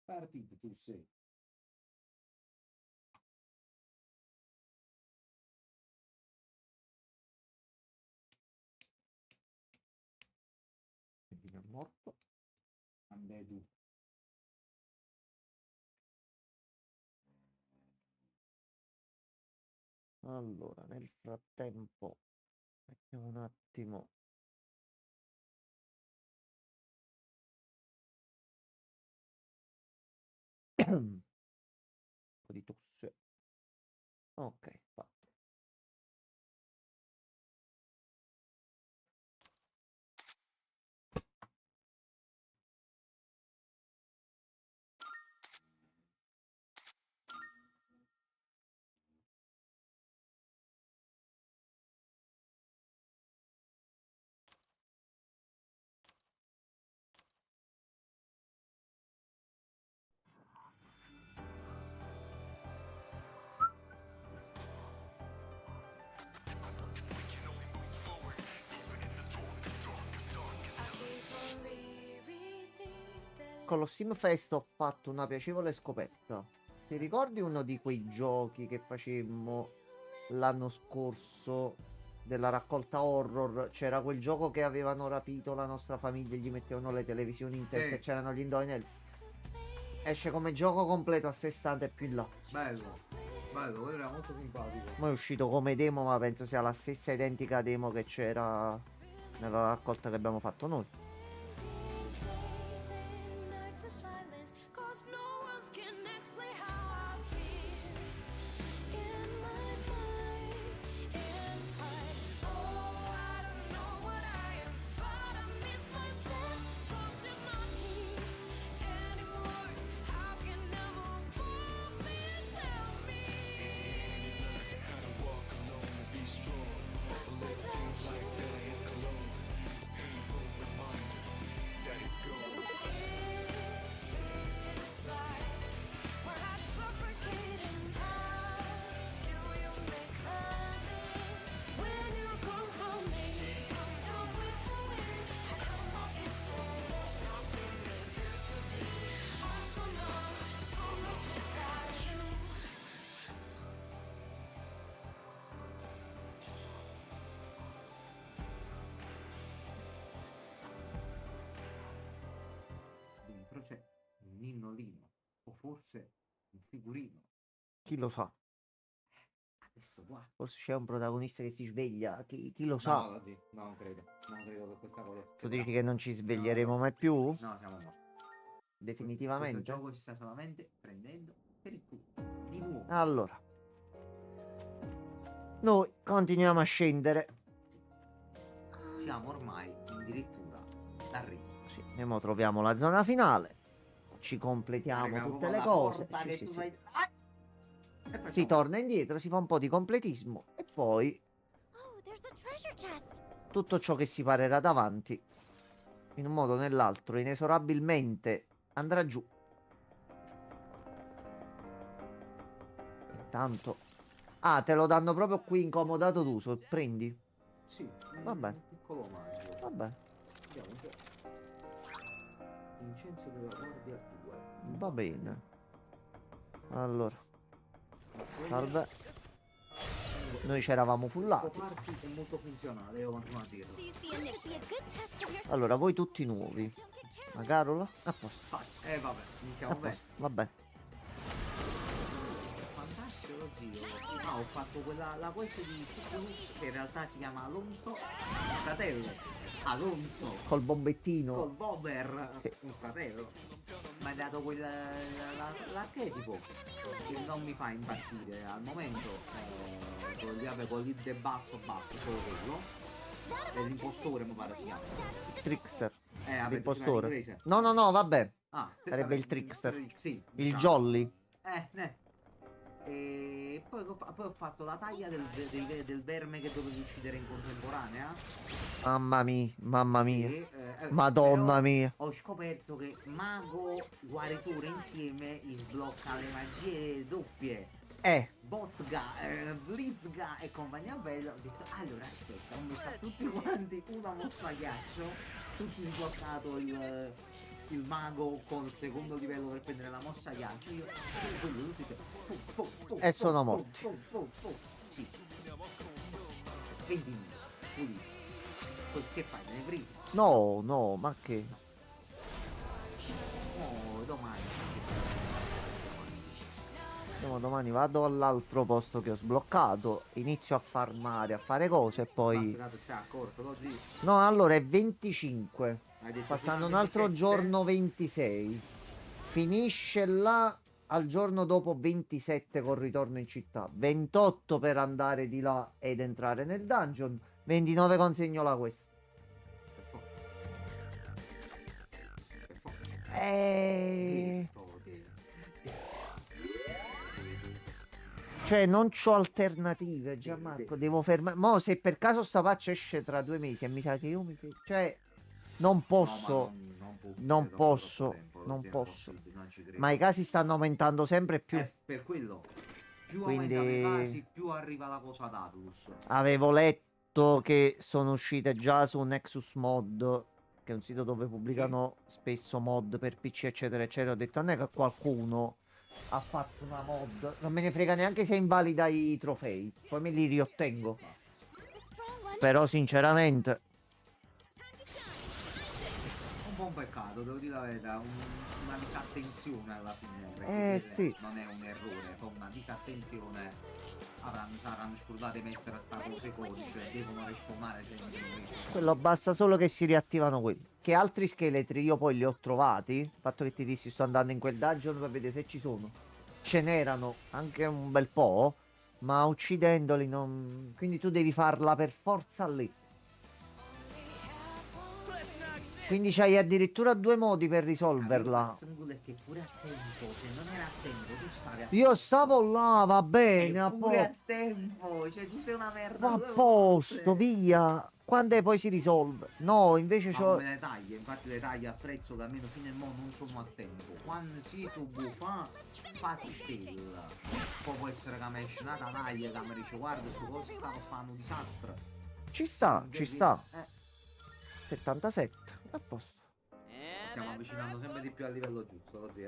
Partito tu sei. È morto. Andai tu. Allora, nel frattempo, vediamo un attimo. Un po' di tosse. Ok, fatto. Con lo Steam Fest ho fatto una piacevole scoperta. Ti ricordi uno di quei giochi che facemmo l'anno scorso della raccolta horror? C'era quel gioco che avevano rapito la nostra famiglia e gli mettevano le televisioni in testa e Sì. c'erano gli indovinelli. Esce come gioco completo a sé stante più in là. Bello. Bello, quello era molto simpatico. Ma è uscito come demo, ma penso sia la stessa identica demo che c'era nella raccolta che abbiamo fatto noi. Dentro c'è un ninnolino. O forse un figurino. Chi lo sa? Adesso qua. Forse c'è un protagonista che si sveglia. Chi lo No, sa? Lodi, non credo. Non credo che questa cosa Tu succederà. dici che non ci No, sveglieremo no. mai più? No, siamo morti. Questo Definitivamente? gioco ci sta solamente prendendo per il culo. Di nuovo. Allora, noi continuiamo a scendere. Siamo ormai addirittura d'arrivo. Sì, e mo troviamo la zona finale. Ci completiamo Arriviamo tutte proprio le alla cose. porta Sì, che sì, tu sì. fai. Ah! E Si facciamo. torna indietro, si fa un po' di completismo e poi tutto ciò che si parerà davanti, in un modo o nell'altro, inesorabilmente andrà giù. Intanto... Ah, te lo danno proprio qui incomodato d'uso. Prendi. Sì, Vabbè, un piccolo omaggio. vabbè, Vediamo un po'. Vincenzo della Guardia 2. va bene. Allora, Quello- salve. Noi c'eravamo Questo fullati. party è molto funzionale, devo continuare a dirlo. Allora, voi tutti nuovi. La Carola? A posto. Vabbè, A iniziamo bene. posto, vabbè. Fantastico lo zio. Ah, ho fatto quella la quest di Tuculus che in realtà si chiama Alonso, fratello. Alonso. Col bombettino. Col Bober, Sì. un fratello. Mi hai dato l'archetipo che non mi fa impazzire al momento. Con il debuff buff, solo quello. È l'impostore mi pare si chiama. Trickster. Vabbè, L'impostore. inglese. No, no, no, vabbè. Sarebbe Vabbè, il trickster. sì, Il diciamo. jolly. E poi ho fatto la taglia del verme che dovevi uccidere in contemporanea. Mamma mia, mamma mia. E, Madonna però mia. ho scoperto che mago guaritore insieme gli sblocca le magie doppie. Blitzga e compagnia bella. Ho detto allora aspetta, ho messo a tutti quanti una mossa a ghiaccio, tutti sbloccato il mago col secondo livello per prendere la mossa ghiaccio. Io quello tutti E sono morti. Sì. 20 minuti. Pulito. Poi che fai? Ne preso? No, no, ma che? Oh, domani. Domani vado all'altro posto che ho sbloccato, inizio a farmare, a fare cose e poi... Stai accorto così. No, allora è 25. Hai detto Passando un fino al altro 27? giorno 26. Finisce là al giorno dopo 27 col ritorno in città. 28 per andare di là ed entrare nel dungeon. 29 consegno la quest. Per forza. Eh... Detto, detto. Cioè, non c'ho alternative, Gianmarco. Devo fermare. Mo, se per caso sta patch esce tra 2 mesi e mi sa che io mi. Cioè, non posso. Non può Non uscire dopo posso. troppo tempo, Non Rozzi, è posso. impossibile, non ci credo. Ma i casi stanno aumentando sempre più. Per quello. Più Quindi- aumentano i casi, più arriva la cosa ad Atlus. Avevo letto che sono uscite già su Nexus Mod, che è un sito dove pubblicano spesso mod per PC, eccetera, eccetera. Ho detto, non è che qualcuno ha fatto una mod. Non me ne frega neanche se invalida i trofei. Poi me li riottengo. Però, sinceramente, Un po' un peccato, devo dire la verità, una disattenzione alla fine, perché sì. non è un errore, è una disattenzione. Saranno scordati di mettere sta cosa codice, devono rispawnare sempre invece. quello basta solo che si riattivano quelli. Che altri scheletri io poi li ho trovati. Il fatto che ti dissi sto andando in quel dungeon per vedere se ci sono. Ce n'erano anche un bel po', ma uccidendoli non... Quindi tu devi farla per forza lì. Quindi c'hai addirittura 2 modi per risolverla. È che pure a tempo, se non era a tempo, tu stavi a Io posto. stavo là, va bene, a Pure a posto. tempo, cioè tu sei una merda. A due posto, volte. via. Quando è poi si risolve? No, invece Ma c'ho... come le taglie, infatti le taglie a prezzo che almeno fino al mo non sono a tempo. Quando ci tu vuoi fatti te. Poi può essere che mi esce una taglia che mi dice guarda sto coso stanno fanno un disastro. Ci sta, ci sta. Eh, 77, a posto. stiamo avvicinando sempre di più al livello giusto, così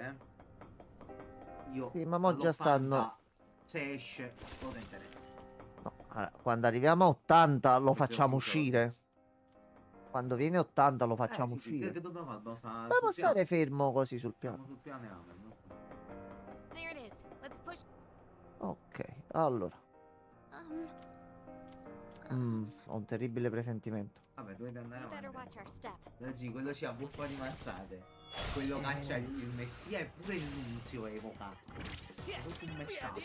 Io Sì, ma mo già all'80, stanno... se esce lo tenterei. No, allora, quando arriviamo a 80 lo Questo è facciamo un chiuso, uscire. Quando viene 80 lo facciamo sì, sì, uscire. che dobbiamo fare? Dobbiamo stare Dobbiamo sul piano. stare fermo così sul Stiamo piano. sul piano e ramen, no? There it is. Let's push. Ok, allora. Um, Ho un terribile presentimento. Vabbè, dovete andare we better avanti. watch our step. Sì, quello c'ha buffa di mazzate. Quello caccia il messia e pure il nunzio evoca. Tutto un mashup.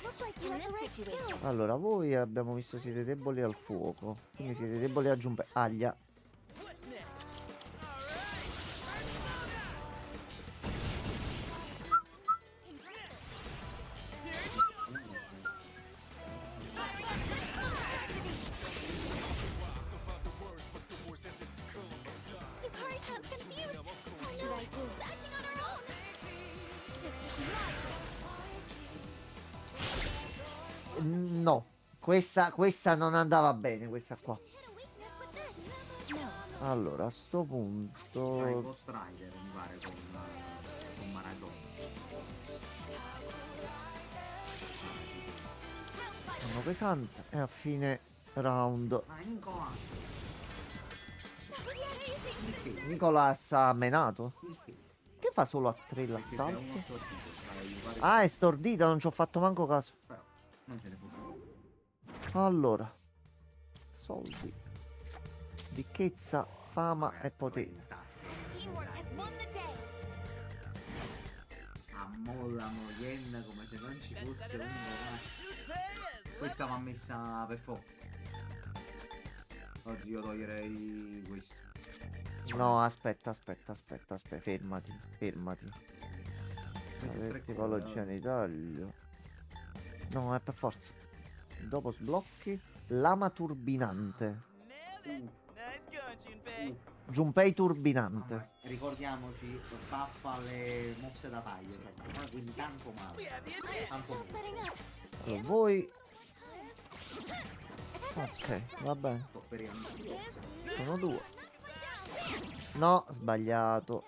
Looks like you have the right situation. Allora, voi abbiamo visto siete deboli al fuoco. Quindi siete deboli a aglia. Itari-chan's confused. What should I do? It's acting on her own. This is my No, questa non andava bene, questa qua. hit a weakness with this. No. Allora, a sto C'ha il punto... Ghost Rider, mi pare, con Maradona. Sono pesante e a fine round Ah, Nicolas. Perché? Nicolas ha menato. Perché? Che fa solo a 3 Perché c'è l'assalto? uno stordito. Mi pare Ah, è stordita, non ci ho fatto manco caso. però non ce ne fosse. Allora, soldi, ricchezza, fama e potere. Teamwork has won the day. Ammollano Yen come se non ci fosse un domani. Questa va messa per fuoco. Oggi io toglierei questo. No, aspetta, fermati. Questo è Avere tre tipologia cose, di taglio. No, è per forza. Dopo sblocchi, lama turbinante. Junpei turbinante. Vabbè, ricordiamoci, baffa le mosse da taglio, cioè, quindi tanto male. Tanto Just male. setting up. Allora, voi... Ok, va bene. Sto per i amici. Sono 2. No, sbagliato.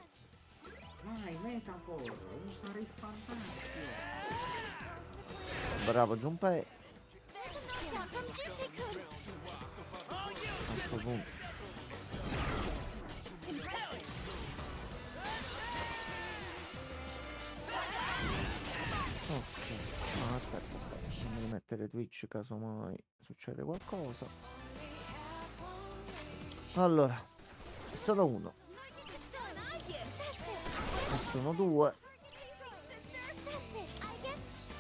Vai, Metafor, usare il fantazio. Bravo Junpei. Knockdown from Jigglypuff. A questo punto. Ok. No, aspetta. Fammi mettere Twitch casomai succede qualcosa. Allora, sono uno. Done, I get. That's it. Sono due. That's it. I guess.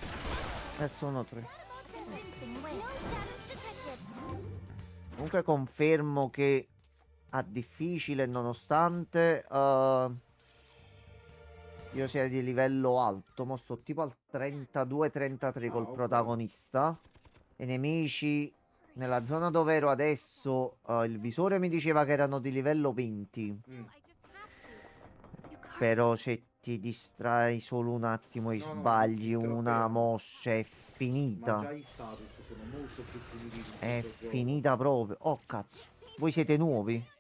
E sono tre. Convincing way. No shadows detected. Comunque confermo che a difficile nonostante io sia di livello alto, mo sto tipo al 32-33 col ok. protagonista. I nemici nella zona dove ero adesso, il visore mi diceva che erano di livello 20. Mm. I just have to. You can't. Però se ti distrai solo un attimo e No, no, sbagli ti una stroppeano. mossa è Ma finita. già gli status sono molto più punitivi in È questo gioco. finita proprio. Oh cazzo. Voi siete nuovi?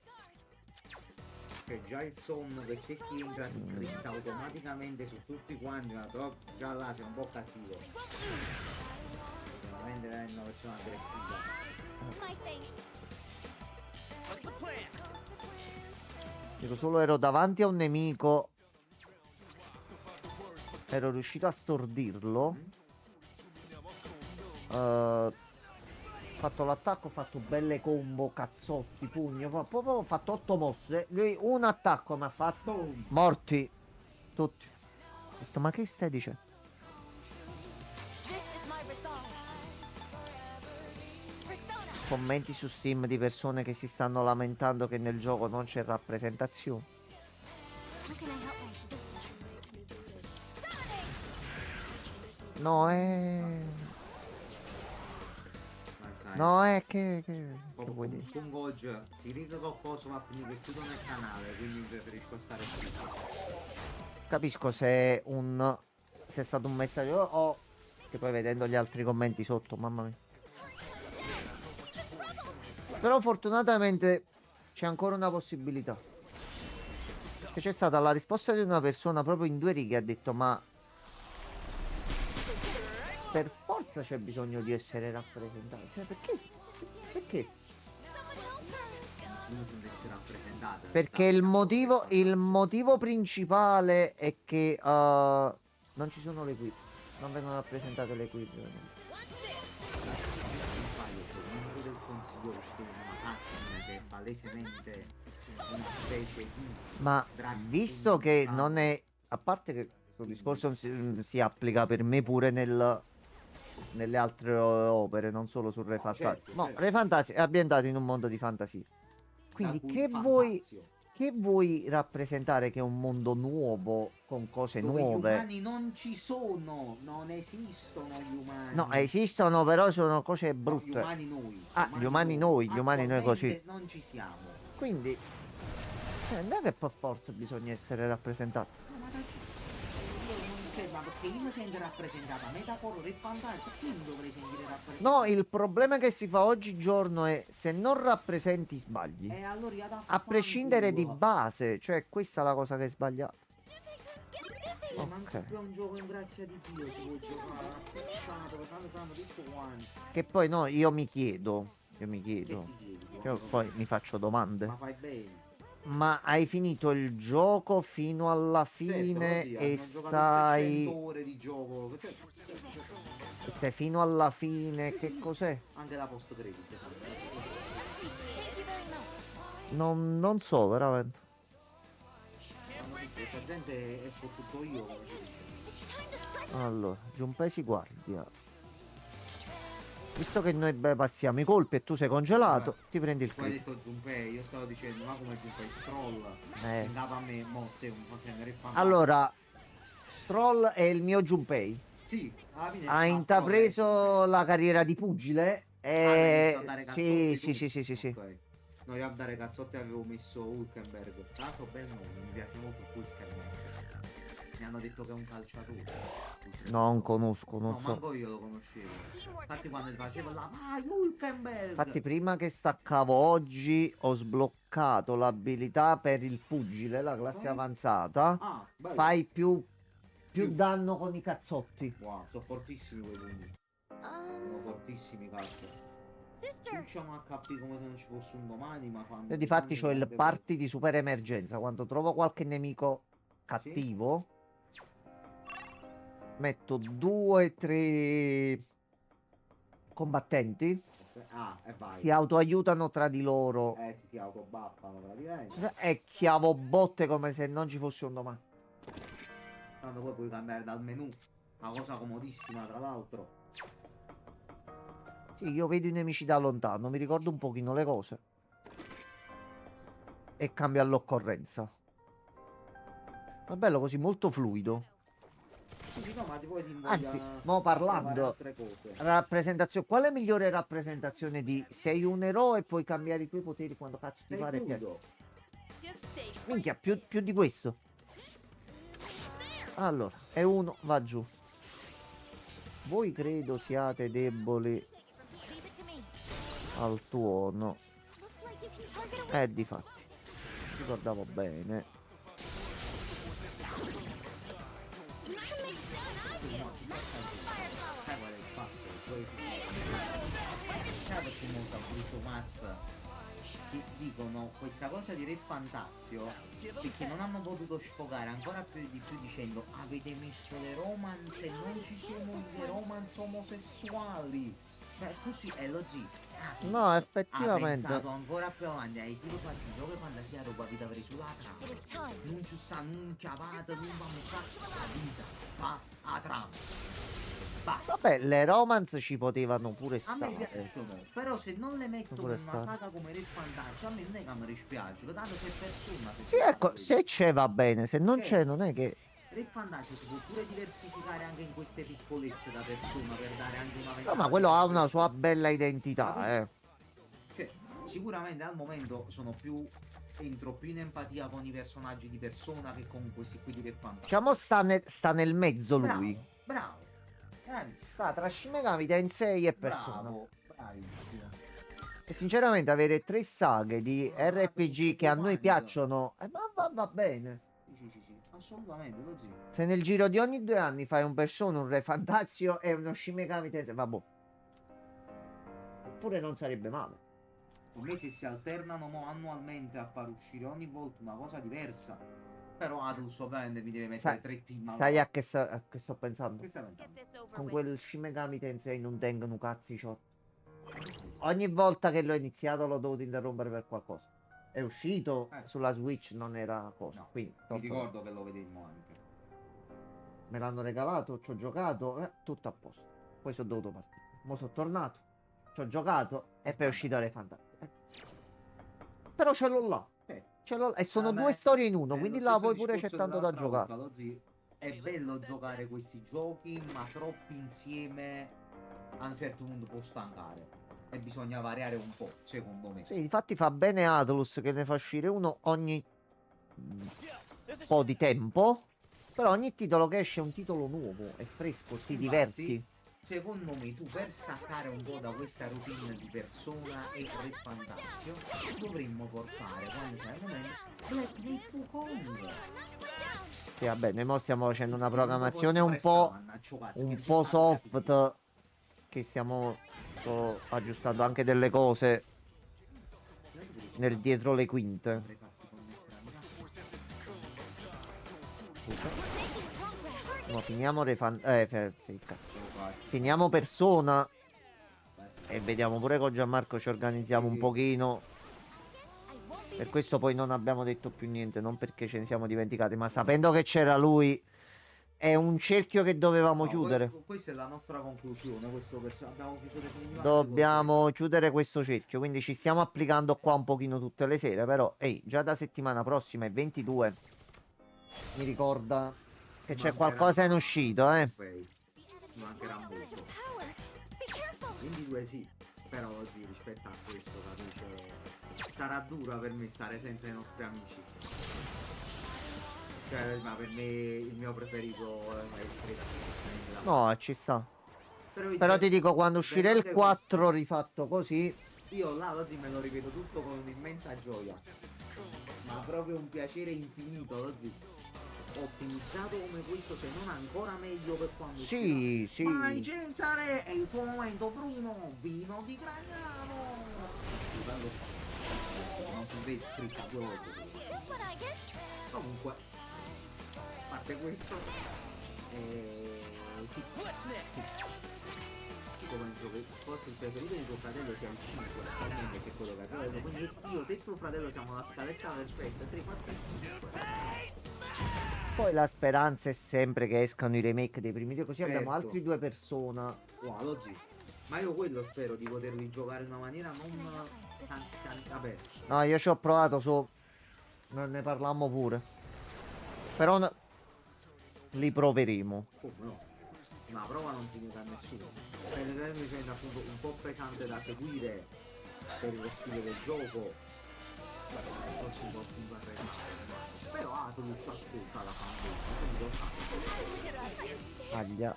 Che già il sonno che se ti entra ti critta automaticamente su tutti quanti, ma però già là sei un po' cattivo. Veramente è una persona aggressiva. My thanks. Dico solo ero davanti a un nemico. Ero riuscito a stordirlo. Ho fatto l'attacco, ho fatto belle combo, cazzotti, pugno. Proprio ho fatto 8 mosse. Lui un attacco mi ha fatto. Boom! Morti. Tutti. Ho detto, ma che stai dicendo? This is my resolve. Persona. Commenti su Steam di persone che si stanno lamentando che nel gioco non c'è rappresentazione. How can I help my sister? No, è... Ma sai, No, è che proprio vuoi con dire? Sungoj si ride qualcosa ma finì che chiudo nel canale, quindi preferisco stare qui. Capisco se se è stato un messaggio o che poi vedendo gli altri commenti sotto, mamma mia. Però fortunatamente c'è ancora una possibilità. Che c'è stata la risposta di una persona proprio in 2 righe, ha detto ma per forza c'è bisogno di essere rappresentato. Cioè perché? Perché? Come se non si sentisse rappresentata. Perché il motivo principale è che non ci sono le equip. Non vengono rappresentate le equip. Non sbaglio, c'è un membro del consiglio uscito una cutscene che è palesemente una specie di Ma drag visto queen, che non è... A parte che questo discorso si applica per me pure nelle altre opere, non solo su Re No, Fantasy. certo, No, certo. Re Fantasy è ambientato in un mondo di fantasia. Quindi da cui che vuoi rappresentare che è un mondo nuovo con cose dove gli nuove? umani non ci sono, non esistono gli umani. No, esistono, però sono cose No, gli brutte. umani noi. Ah, gli umani noi così. Attualmente non ci siamo. Quindi, non è che per forza bisogna essere rappresentati. No, ma ma perché io mi sento rappresentata, Metafor e Fantasy, perché mi dovrei sentire rappresentata? No, il problema che si fa oggigiorno è se non rappresenti sbagli. E allora io adatto A prescindere di fanculo. base, cioè questa è la cosa che è sbagliata. Ma Ok. anche è un gioco in grazia di Dio, si può giocare, affacciato, sanno tutto quanto. Che poi no, io mi chiedo, Che ti chiedi? tu? io poi mi faccio domande. Ma fai bene. Ma hai finito il gioco fino alla fine Certo, e hanno giocato 300 stai... ore di gioco. Cioè, Sei fino alla fine, che cos'è? anche la post credit, esatto. Thank you very much. Non so, veramente. Questa gente è su tutto io, come si dice. It's time to strike. Allora, Giunpesi guardia. Visto che noi passiamo i colpi e tu sei congelato, Vabbè. ti prendi il Poi hai crit. detto Junpei, io stavo dicendo, ma come Junpei Stroll? Andava a me, mo stai un po' tenere il fantasma. Allora, Stroll è il mio Giunpei. Sì, alla fine Ha intrapreso la carriera di pugile e... Sì. Ok. No, io a dare cazzotti avevo messo Hulkenberg. Tra l'altro bel nome, mi piace molto Hulkenberg. Mi hanno detto che è un calciatore. Fucile. Non conosco, non No, so. manco io lo conoscevo. Teamwork Infatti has quando to gli be facevo done. là, vai Hulkenberg! Infatti, prima che staccavo oggi, ho sbloccato l'abilità per il pugile, la classe Vai. avanzata. Ah, bello. Fai più Più. danno con i cazzotti. Wow, sono fortissimi quei pugni. Sono fortissimi, cazzo. Sister. Punciano HP come se non ci fosse un domani, ma fanno... Io difatti danni ho il grande party di super emergenza. Quando trovo qualche nemico cattivo, metto 2 o 3 combattenti. Ah, e vai. Si autoaiutano tra di loro Si autobaffano praticamente. e chiavo botte come se non ci fosse un domani. Tanto poi puoi cambiare dal menu. Una cosa comodissima, tra l'altro. Sì, io vedo i nemici da lontano, mi ricordo un pochino le cose e cambio all'occorrenza. Ma bello così, molto fluido. Sì, no, ma ti puoi Anzi, mo parlando, altre cose. rappresentazione, quale migliore rappresentazione di sei un eroe e puoi cambiare i tuoi poteri quando cazzo ti Sei pare? crudo. Just stay Minchia, più di questo. Allora, e uno va giù. Voi credo siate deboli Leave it to me. al tuono. Looks like you can target a Difatti, ricordavo bene. Sai qual è il fatto? Sai perché molto brutto mazza? Dicono questa cosa di Re Fantazio perché non hanno potuto sfogare ancora più di più dicendo avete messo le romance, non ci sono le romance omosessuali. Così è lo zio. No, Ha effettivamente. pensato ancora più avanti, hai tipo faccio un gioco di fantasia dopo la vita preso la It trama. is time. Non ci sta un chiavato, non va a fare la vita, fa a trama. Basta. Vabbè, le romance ci potevano pure A me stare. piacciono, però se non le metto in Pure una stare. saga come Re Fantazio, a me non è che mi dispiace, tanto se persona... Sì, ecco, se c'è va bene, se non Certo. c'è non è che... Re Fantazio si può pure diversificare anche in queste piccolezze da persona per dare anche una No, ventata ma quello ha una di sua bella identità, Capito? Cioè, sicuramente al momento entro più in empatia con i personaggi di persona che con questi qui di Re Fantazio. Diciamo sta nel mezzo lui. Bravo, bravissimo, Sta tra Shin Megami Tensei e persona. bravo, bravissimo. E sinceramente avere 3 saghe di RPG che a noi piacciono, va bene. Sì, assolutamente, lo zio. Se nel giro di ogni 2 anni fai un persona, un Re Fantazio e uno Shin Megami Tensei, vabbè. Eppure non sarebbe male. A me se si alternano annualmente a far uscire ogni volta una cosa diversa. Però Atlus ovviamente mi deve mettere Sai- 3 team Sai allora. a che sto pensando? Che stai Get pensando? this over Con with. quel Shin Megami Tensei non tengono cazzi ciò. Ogni volta che l'ho iniziato l'ho dovuto interrompere per qualcosa. È uscito sulla Switch, non era cosa. No, Quindi mi ricordo che lo vedemmo anche. me l'hanno regalato, ci ho giocato, tutto a posto. Poi sono dovuto partire. Mo sono tornato, ci ho giocato e poi è uscito Re Fantasy. Però ce l'ho là. Ce l'ho là. E sono Vabbè, 2 storie in uno, è quindi lo là stesso poi pure c'è discorso tanto da dell'altra volta, giocare. lo zio. È bello giocare questi giochi, ma troppi insieme a un certo punto può stancare. E bisogna variare un po', secondo me. Sì, infatti fa bene Atlus che ne fa uscire uno ogni po' di tempo. Però ogni titolo che esce è un titolo nuovo, è fresco, ti Infatti, diverti. Secondo me tu per staccare un po' da questa routine di Persona e Re Fantazio dovremmo portare quando c'è il momento Black Myth Wukong. Sì, vabbè, noi mo stiamo facendo una programmazione Non un possiamo po', restare, mannaggia, cazzo, un che po' ci sta soft, che stiamo aggiustando anche delle cose nel dietro le quinte. Avrei fatto connettere a miracolo. Scusa. Making progress. No, finiamo sì, cazzo. Lo faccio. Finiamo Persona e vediamo pure con Gianmarco ci organizziamo un Sì. pochino. I won't be Per questo poi non abbiamo detto più niente, non perché ce ne siamo dimenticati, ma sapendo che c'era lui, è un cerchio che dovevamo No, chiudere. questa è la nostra conclusione. Abbiamo chiuso definitivamente. Dobbiamo chiudere questo cerchio, quindi ci stiamo applicando qua un pochino tutte le sere, però ehi, già da settimana prossima è 22. Mi ricorda che c'è qualcosa in uscito, Ok, the mancherà enemy has a surge molto. of power. Be careful. 22 sì, però sì, rispetto a questo, capisce, sarà dura per me stare senza i nostri amici. Cioè, ma per me il mio preferito è il 3. No, ci sta. Però, Però ti dico, quando uscirà il anche 4 rifatto così, questo, io là oggi me lo ripeto tutto con un'immensa gioia. Ma proprio un piacere infinito, Lozzi. Ottimizzato come questo, se non ancora meglio per quando sì, uscirà. Vai sì. Cesare, è il tuo momento, Bruno, vino di Gragnano. Non si vede scritto 2 volte. But I guess Comunque, a parte questo, sì, io penso che forse il preferito di tuo fratello sia il 5, attualmente, che è quello che ha preso. Quindi io e tuo fratello siamo la scaletta perfetta, 3, 4 e 5. Poi la speranza è sempre che escano i remake dei primi due, così abbiamo Certo. altri due persone. Wow, lo zio. Ma io quello spero di poterli giocare in una maniera non vabbè. No, io ci ho provato su. Ne parlammo pure. Però li proveremo. Come no? Una prova non si nega a nessuno. Mi sembra appunto un po' pesante da seguire per lo stile del gioco. Forse un po' più arretrato. Però Atlus ascolta la fanbase, quindi lo sa. Aglia.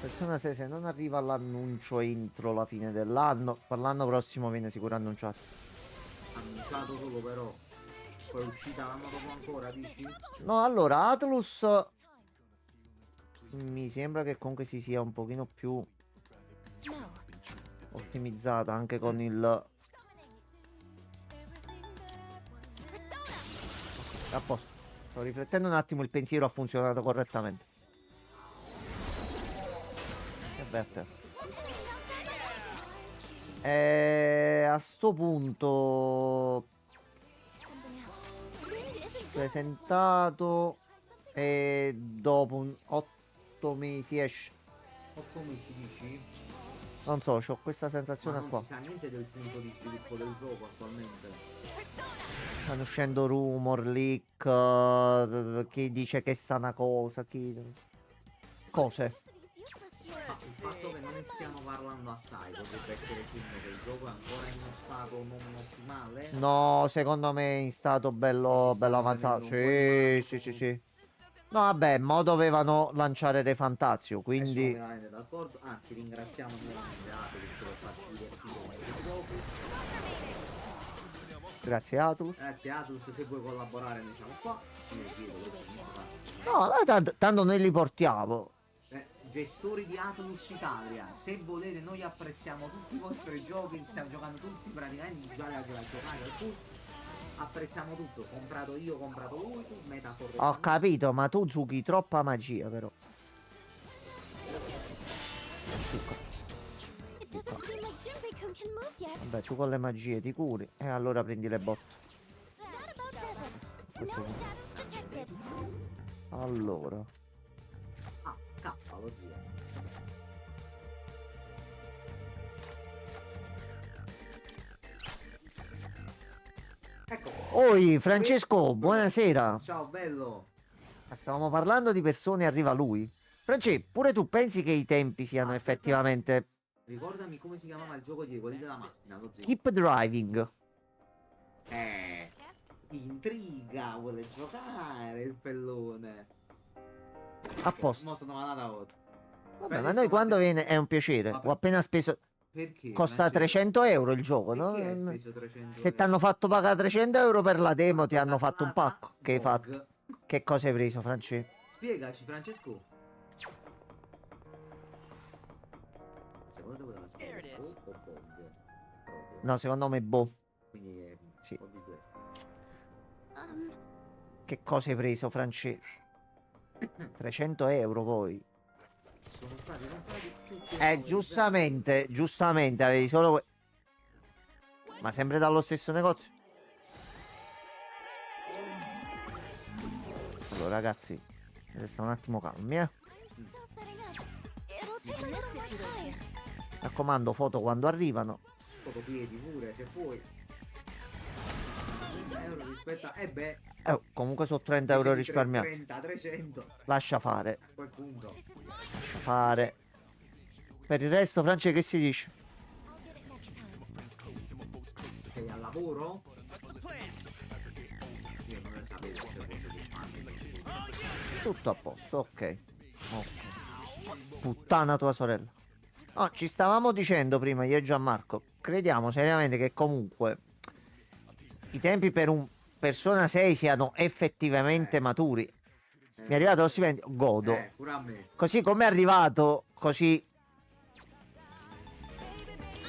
Persona 6, se non arriva l'annuncio entro la fine dell'anno, per l'anno prossimo viene sicuro annunciato. Annunciato solo però. Poi è uscita l'anno dopo ancora, dici? No, allora, Atlus mi sembra che comunque si sia un pochino più ottimizzata anche con il... A posto. Sto riflettendo un attimo, il pensiero ha funzionato correttamente. E beh, a te. A sto punto presentato e dopo 8 mesi esce. 8 mesi dici? Non so, ho questa Ma sensazione non qua. si sa niente del punto di sviluppo del gioco attualmente. Stanno uscendo rumor, leak, chi dice che sa una cosa, chi... Cose. Ma il fatto che non ne stiamo parlando assai potrebbe essere segno che il gioco è ancora in uno stato non ottimale? No, secondo me è in stato bello, Si bello stanno avanzato. tenendo un po' di mano Sì, sì, sì, su- sì. No, vabbè, mo dovevano lanciare Re Fantazio, E sono quindi... veramente d'accordo. Anzi, ringraziamo nuovamente Atlus per farci divertire con questi giochi. Grazie Atlus. Grazie Atlus, se vuoi collaborare noi siamo qua. Io chiedo, No, tanto noi li portiamo. gestori di Atlus Italia, se volete noi apprezziamo tutti i vostri giochi, stiamo giocando tutti praticamente, già la giocare al full. Apprezziamo tutto, comprato io, comprato lui, tu, Metafor. Ho capito, ma tu giochi troppa magia, però. It doesn't seem like Junpei-kun can move yet. Vabbè, tu con le magie ti curi e allora prendi le botte. That about does it. Questo No sì. shadows detected. Allora. Ah, cavolo zio. Ecco. Oi, Francesco, buonasera. Ciao bello. Stavamo parlando di persone, arriva lui. Francesco, pure tu pensi che i tempi siano Aspetta. effettivamente... Ricordami come si chiamava il gioco di quelli della macchina, lo zio. Keep driving. Intriga, vuole giocare il pellone. A posto. Mo sono andata a volta. Vabbè, ma noi quando viene è un piacere. Vabbè. Ho appena speso... Perché? Costa 300 euro il gioco, no? Perché hai speso 300 Se ti hanno fatto pagare 300 euro per la demo, ti hanno fatto un Ah, pacco. Che hai fatto? Bog. Che cosa hai preso, Francesco? Spiegaci, Francesco. Secondo te voleva sapere o Bog? Proprio. No, secondo me, boh. Quindi è Sì. un po' dislessico. Che cosa hai preso, Francesco? 300 euro poi. Sono stati comprati tutti. Giustamente, avevi solo... Ma sempre dallo stesso negozio? Allora, ragazzi, resta un attimo calmi, eh. Still setting up. It'll take a little more time. Mi raccomando, foto quando arrivano. Fotopiedi pure, se puoi. Euro rispetto a... Comunque sono 30 euro risparmiati. 30, 300. Lascia fare, A quel punto. lascia fare. Per il resto, Francesco, che si dice? I'll get it next time. Sei alla lavoro? Io non le sapevo queste cose che fanno. Tutto a posto, ok. Ok. Puttana tua sorella. No, ci stavamo dicendo prima io e Gianmarco. Crediamo seriamente che comunque i tempi per un Persona 6 siano effettivamente maturi. Mi è arrivato lo stipendio, godo. Pure a me. Così come è arrivato, così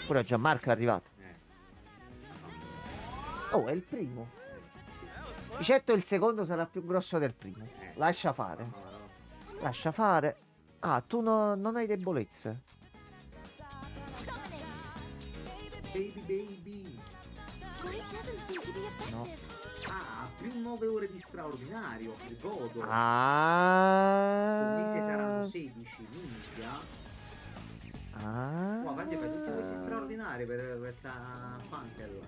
pure a Gianmarco è arrivato. Oh, è il primo. Di certo il secondo sarà più grosso del primo. Lascia fare. Lascia fare. Ah, tu non hai debolezze. Baby baby. Light doesn't seem to be effective. No. Ah, più 9 ore di straordinario. Il godo. Sto mese saranno Ah. 16. Minchia. Ah. Wow, guarda, fai tutti questi straordinari per questa Funkel.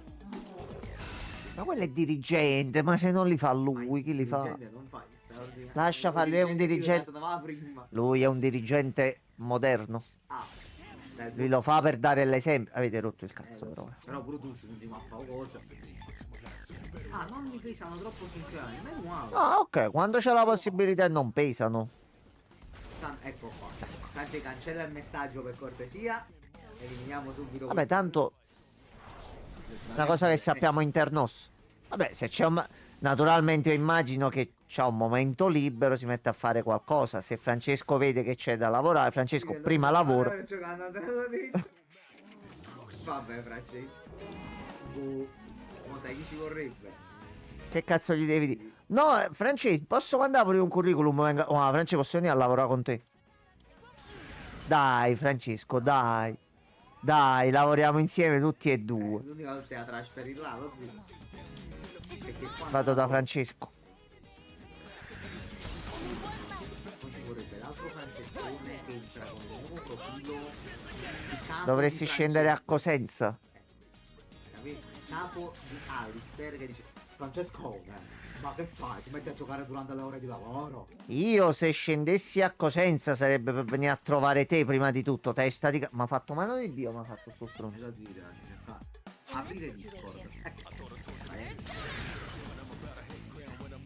Ma quello è dirigente, ma se non li fa lui, chi li fa? Non fai straordinari. Lascia fare, lui è un dirigente. Prima. Lui è un dirigente moderno. Ah, dai, Lui lo fa per dare l'esempio. Avete rotto il cazzo, lo so. però. Però pure tu ci continui a fare cosa. Ah, non mi pesano troppo funzionali. Meno male. Ah, ok, quando c'è la possibilità e non pesano. Ecco qua. Tanto cancella il messaggio per cortesia. Eliminiamo subito. Vabbè, tanto una cosa che sappiamo internos. Vabbè, se c'è un... Naturalmente io immagino che c'ha un momento libero, si mette a fare qualcosa. Se Francesco vede che c'è da lavorare, Francesco prima lavora. Vabbè, Francesco. Ma sai chi ci vorrebbe? Che cazzo gli devi dire? No, Francesco, posso mandare pure un curriculum? Venga... Oh, Francesco, posso venire a lavorare con te? Dai, Francesco, dai. Dai, lavoriamo insieme tutti e due. L'unica volta è a trasferire là, lo zio. Perché qua Vado da Francesco. non ci vorrebbe l'altro Francescone che entra con il nuovo profilo di capo Dovresti di scendere a Francesco. Cosenza. Capito? Capo di Alistair che dice Francescone, ma che fai? Ti metti a giocare durante le ore di lavoro? Io se scendessi a Cosenza sarebbe per venire a trovare te prima di tutto, testa di... Ma ha fatto mano di Dio, mi ha fatto sto stronzo. Cosa dire? Aprire Discord.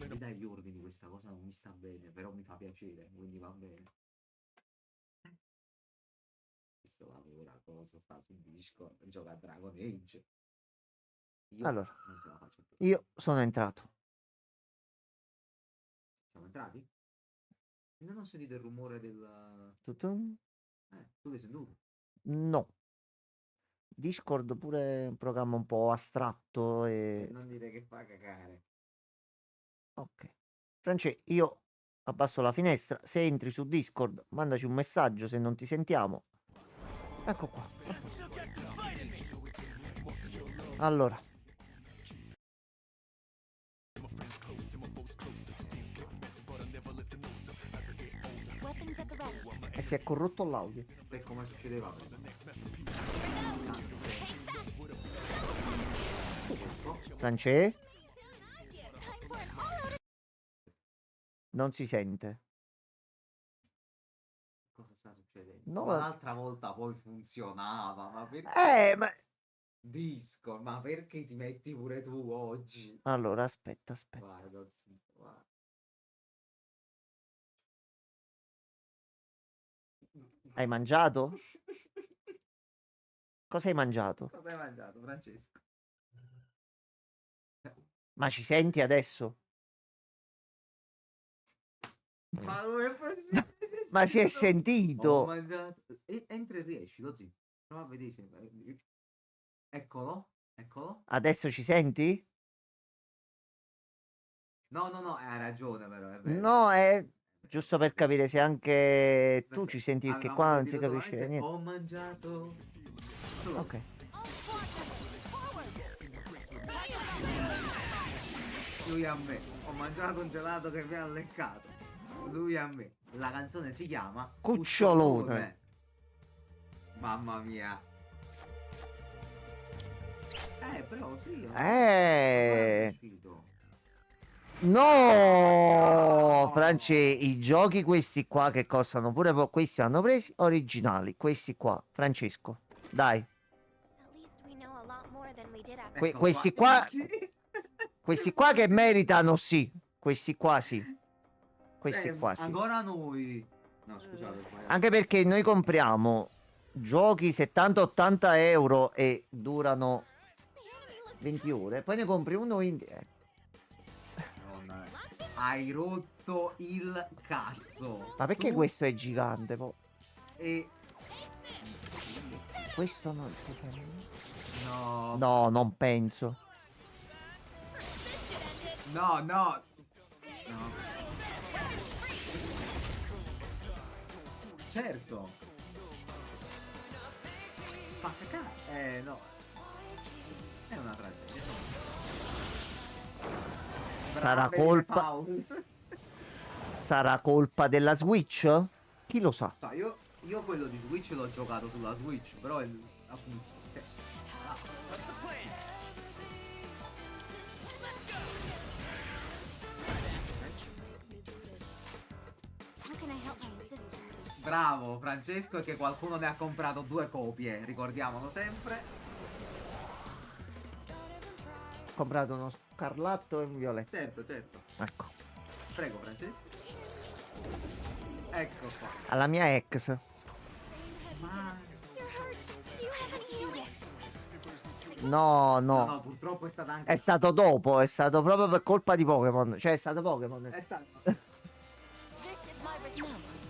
Mi dai gli ordini, questa cosa non mi sta bene, però mi fa piacere, quindi va bene. Questo lavora, cosa sta su Discord, gioca a Dragon Age. Io Allora, non ce la faccio più. io sono entrato. Siamo entrati? Non ho sentito il rumore del... Tutum? tu l'hai sentito? No. Discord pure un programma un po' astratto Per e... non dire che fa cagare. Ok. France, io abbasso la finestra. Se entri su Discord, mandaci un messaggio se non ti sentiamo. Ecco qua. Allora. Weapons at the ready. E si è corrotto l'audio. Per come succedeva prima. Questo. France? Time for an all-out. Non si sente. Cosa sta succedendo? No, Ma ma- l'altra volta poi funzionava, ma perché? Ma... Discord, ma perché ti metti pure tu oggi? Allora, aspetta. Vai, Dozzi, vai. Hai mangiato? Cosa hai mangiato? Cosa hai mangiato, Francesco? Ma ci senti adesso? Ma come è possibile? Ma si è Ho sentito? mangiato. Entra e riesci, lo zio. Prova a vedere se... Eccolo, eccolo. Adesso ci senti? No, hai ragione però, è vero. No, è giusto per capire se anche tu ci senti, perché Avevamo qua non si sentito capisce solamente, niente. Ho mangiato. Ok. All forward. Lui a me. Ho mangiato un gelato che mi ha leccato. Lui a me. La canzone si chiama Cucciolone. Mamma mia. Però sì. Eh. è uscito. No, France, i giochi questi qua che costano pure questi hanno presi originali, questi qua, Francesco. Dai. At least we know a lot more than we did after. Que- Ecco questi qua- Sì. Questi qua che meritano, sì. Questi qua sì. Questi Cioè, qua sì. ancora noi. No, scusate, ho sbagliato. Anche perché noi compriamo giochi 70-80 euro e durano The enemy looks 20 ore. Poi ne compri uno indie. Madonna, hai rotto il cazzo. Ma perché Tu questo è gigante? e... Questo non si prende. No, No, non penso. no, no. No. Certo. Ma cacà, no. È una tragedia. Sarà Brave, colpa- Paul. Sarà colpa della Switch? Chi lo sa? No, io quello di Switch l'ho giocato sulla Switch, però ha funzionato. How can I help my sister? Bravo Francesco, e che qualcuno ne ha comprato 2 copie, ricordiamolo sempre. Ho comprato uno scarlatto e un violetto. Certo, certo. Ecco. Prego Francesco. Ecco qua. Alla mia ex. Ma You're hurt. Do you have any healing? No, no, no. purtroppo è stata anche... È stato dopo, è stato proprio per colpa di Pokémon. Cioè, è stato Pokémon. È stato... This is my response.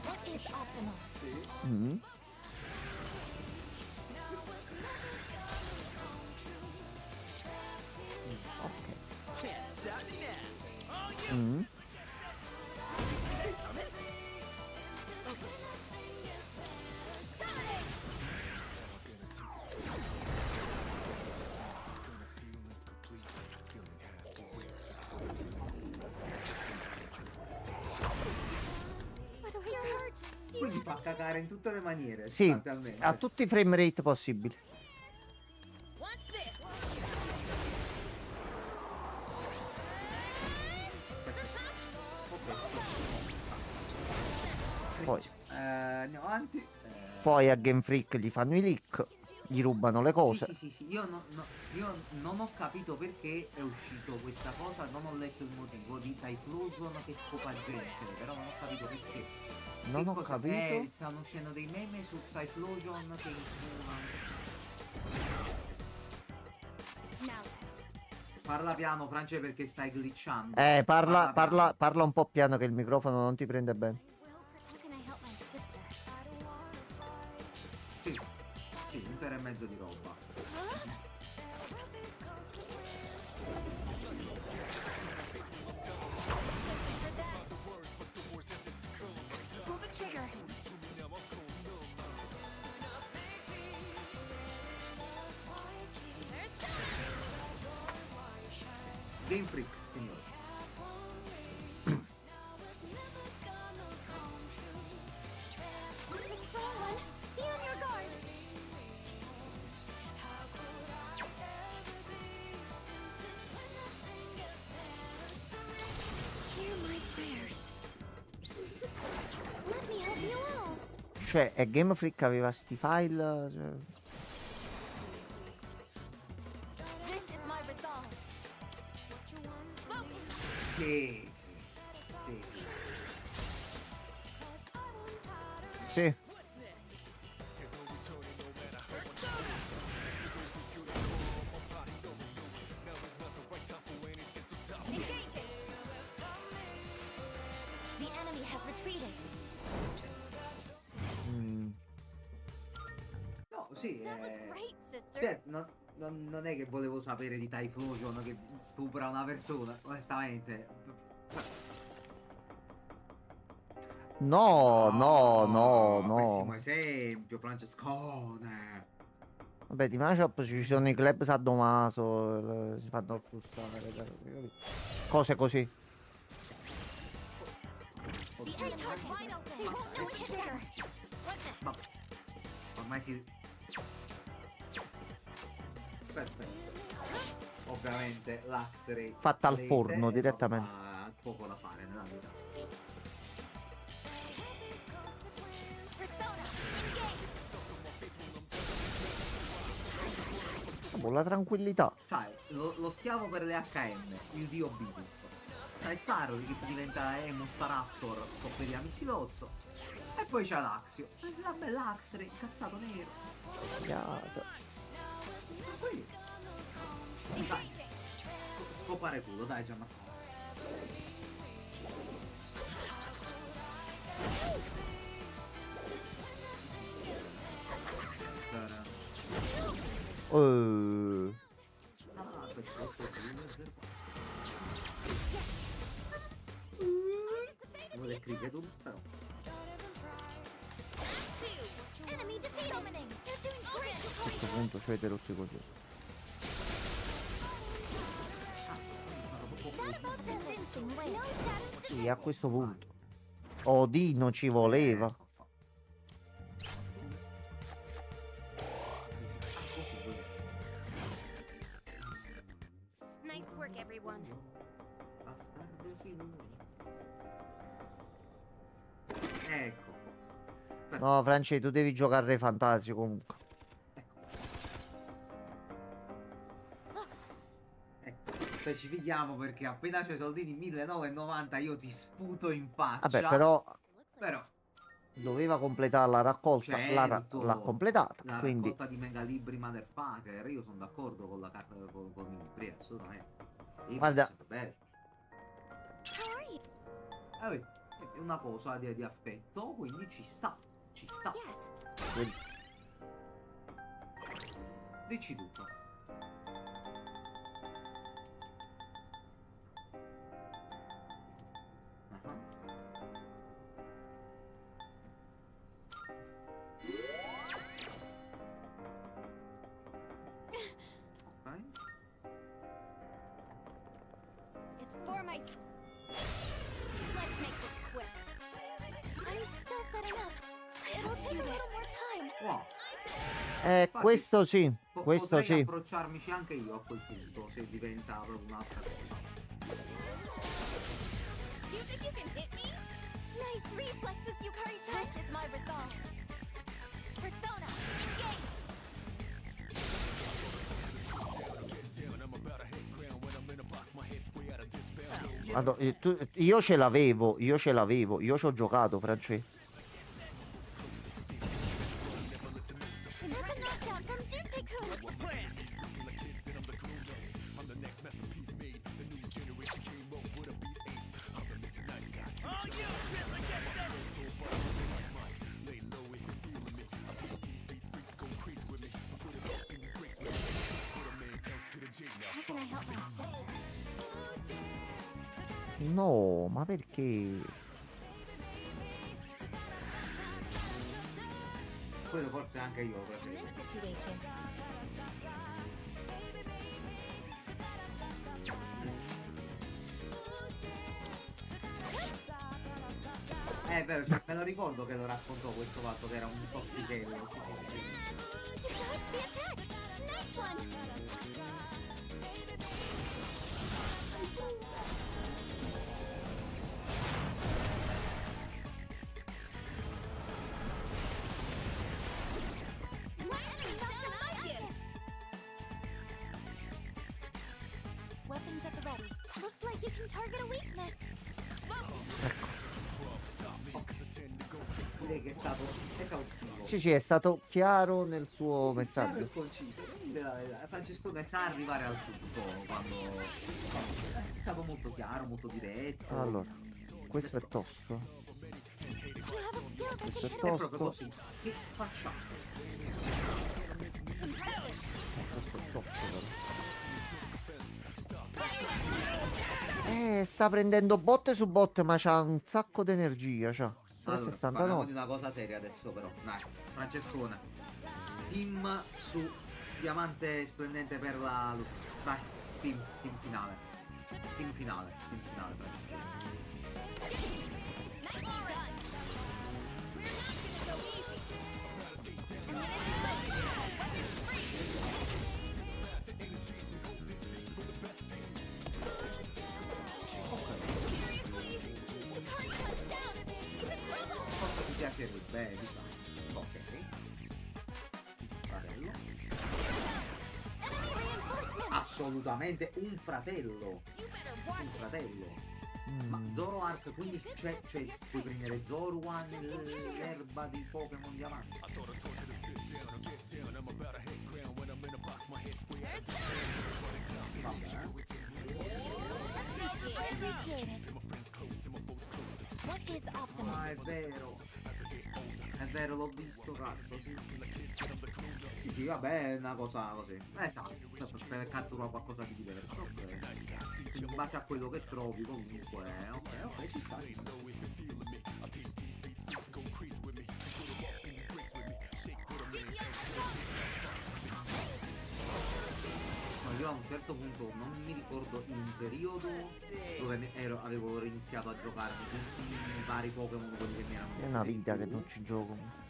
What is optimal? Sì. Mm. Ok. Mm. What do I hurt? Do you Quindi have fa cagare in tutte le maniere, Sì, sostanzialmente. a tutti i frame rate possibili. Watch this. Poi, Andiamo avanti. poi a Game Freak gli fanno i leak, gli rubano le cose. Sì, sì, sì, sì. Io non ho capito perché è uscito questa cosa, non ho letto il motivo di Typhlosion che scopa gente, però non ho capito perché. Non Che ho cosa- capito. stanno uscendo dei meme su Typhlosion che infumano. Now, Parla piano, France, perché stai glitchando. Parla piano. un po' piano che il microfono non ti prende bene. how can I help my sister? Sì, sì, un tera e mezzo di roba. Huh? Pull the trigger. Game Freak, signori. The strong one. Be on your guard. Hear my prayers. Let me help you out. Cioè, e Game Freak aveva sti file. Cioè, This is my resolve. Sì, sì, sì, sì. sì. Engaging. The enemy has retreated. Mm. No, sì, That was great, sister. cioè, non è che volevo sapere di Typhlosion che stupra una persona, onestamente. No, no, no, Pessimo no. esempio, Francescone. Vabbè, di Machop ci sono i club sadomaso, si fanno frustrare. Cose così. The enemy is wide open. They won't know it's trigger. What the? Ma ormai si... Perfetto. Ovviamente l'Axray Fatta al laser, forno direttamente. Ha poco da fare nella vita. Persona. Engage. proprio la tranquillità. Cioè, lo schiavo per le HM, il dio Bidutto. C'hai Starly che diventa Emo Staraptor, Copperia Missilozzo. E poi c'è l'Axio. La bella Axre, incazzato nero. Cagata. Ma poi... Dai, scopare culo, dai Gianmarco. Ah, per questo è il 0-4. Non è cricket, però. Enemy defeated. Summoning. You're doing great. A questo punto ci avete rotti così. Not about convincing way. No shadows to Sì, a questo punto. Odino ci voleva. Nice work, everyone. Bastardo sinuoso. Ecco. No, Franci, tu devi giocare ai fantasi comunque. Specifichiamo perché appena c'è soldini 1990 io ti sputo in faccia. Vabbè, però Però doveva completare la raccolta. certo, L'ha completata. la Quindi raccolta di mega libri motherfucker, io sono d'accordo con la carta con i libri, assolutamente. Guarda. Bello. How are you? È una cosa di affetto, quindi ci sta. Ci sta. Yes. Dici tutto. Ah. Ok. It's for my. Let's make this quick. I'm still setting up. It'll take a little more time. Wow. questo sì. Questo Potrei sì. approcciarmici anche io a quel punto, se diventa proprio un'altra cosa. You think you can hit me? Nice reflexes, Yukari-chan. This is my resolve. Persona, engage. Madonna, io ce l'avevo. Io ci ho giocato, Francesco. And that's a knockdown from Junpei-kun. How can I help my sister? No, ma perché? Quello forse anche io lo In preferisco. this situation, È vero, cioè, me lo ricordo che lo raccontò questo fatto che era un tossichello. Sì, sì, sì. you dodged the attack. Nice one. Weapons at the ready. Looks like you can target a weakness. Direi che è stato esaustivo. Sì, sì, è stato chiaro nel suo Sì, sì, chiaro messaggio. e conciso. Francesco sa arrivare al punto quando è stato molto chiaro, molto diretto. Allora, questo è tosto. You have a skill that Questo can è hit È proprio tosto. così. Che facciamo? Questo è tosto, però. Sta prendendo botte su botte, ma c'ha un sacco di energia. C'ha Allora, parliamo 369. di una cosa seria adesso però. Dai, Francescone. Team su Diamante Splendente per la luce. Dai, team finale. Team finale, Francescone. Cosa ti piacerebbe, diciamo. Ok. Carello. assolutamente un fratello. You better Un watch it. fratello. Ma Mm. Zoroark, quindi puoi prendere Zorua nell'erba di Pokémon Diamante. Vabbè. Appreciate it. What is optimal? Ah, è vero. È vero, l'ho visto, cazzo, sì. Sì, sì, vabbè, è una cosa così. Esatto, per catturare qualcosa di diverso, ok. In base a quello che trovi, comunque, ok, ci sta, ci sta. No, io a un certo punto non mi ricordo in un periodo dove avevo iniziato a giocarmi tutti i vari Pokémon, quelli che mi erano È una piaciuti vita di che più. non ci gioco.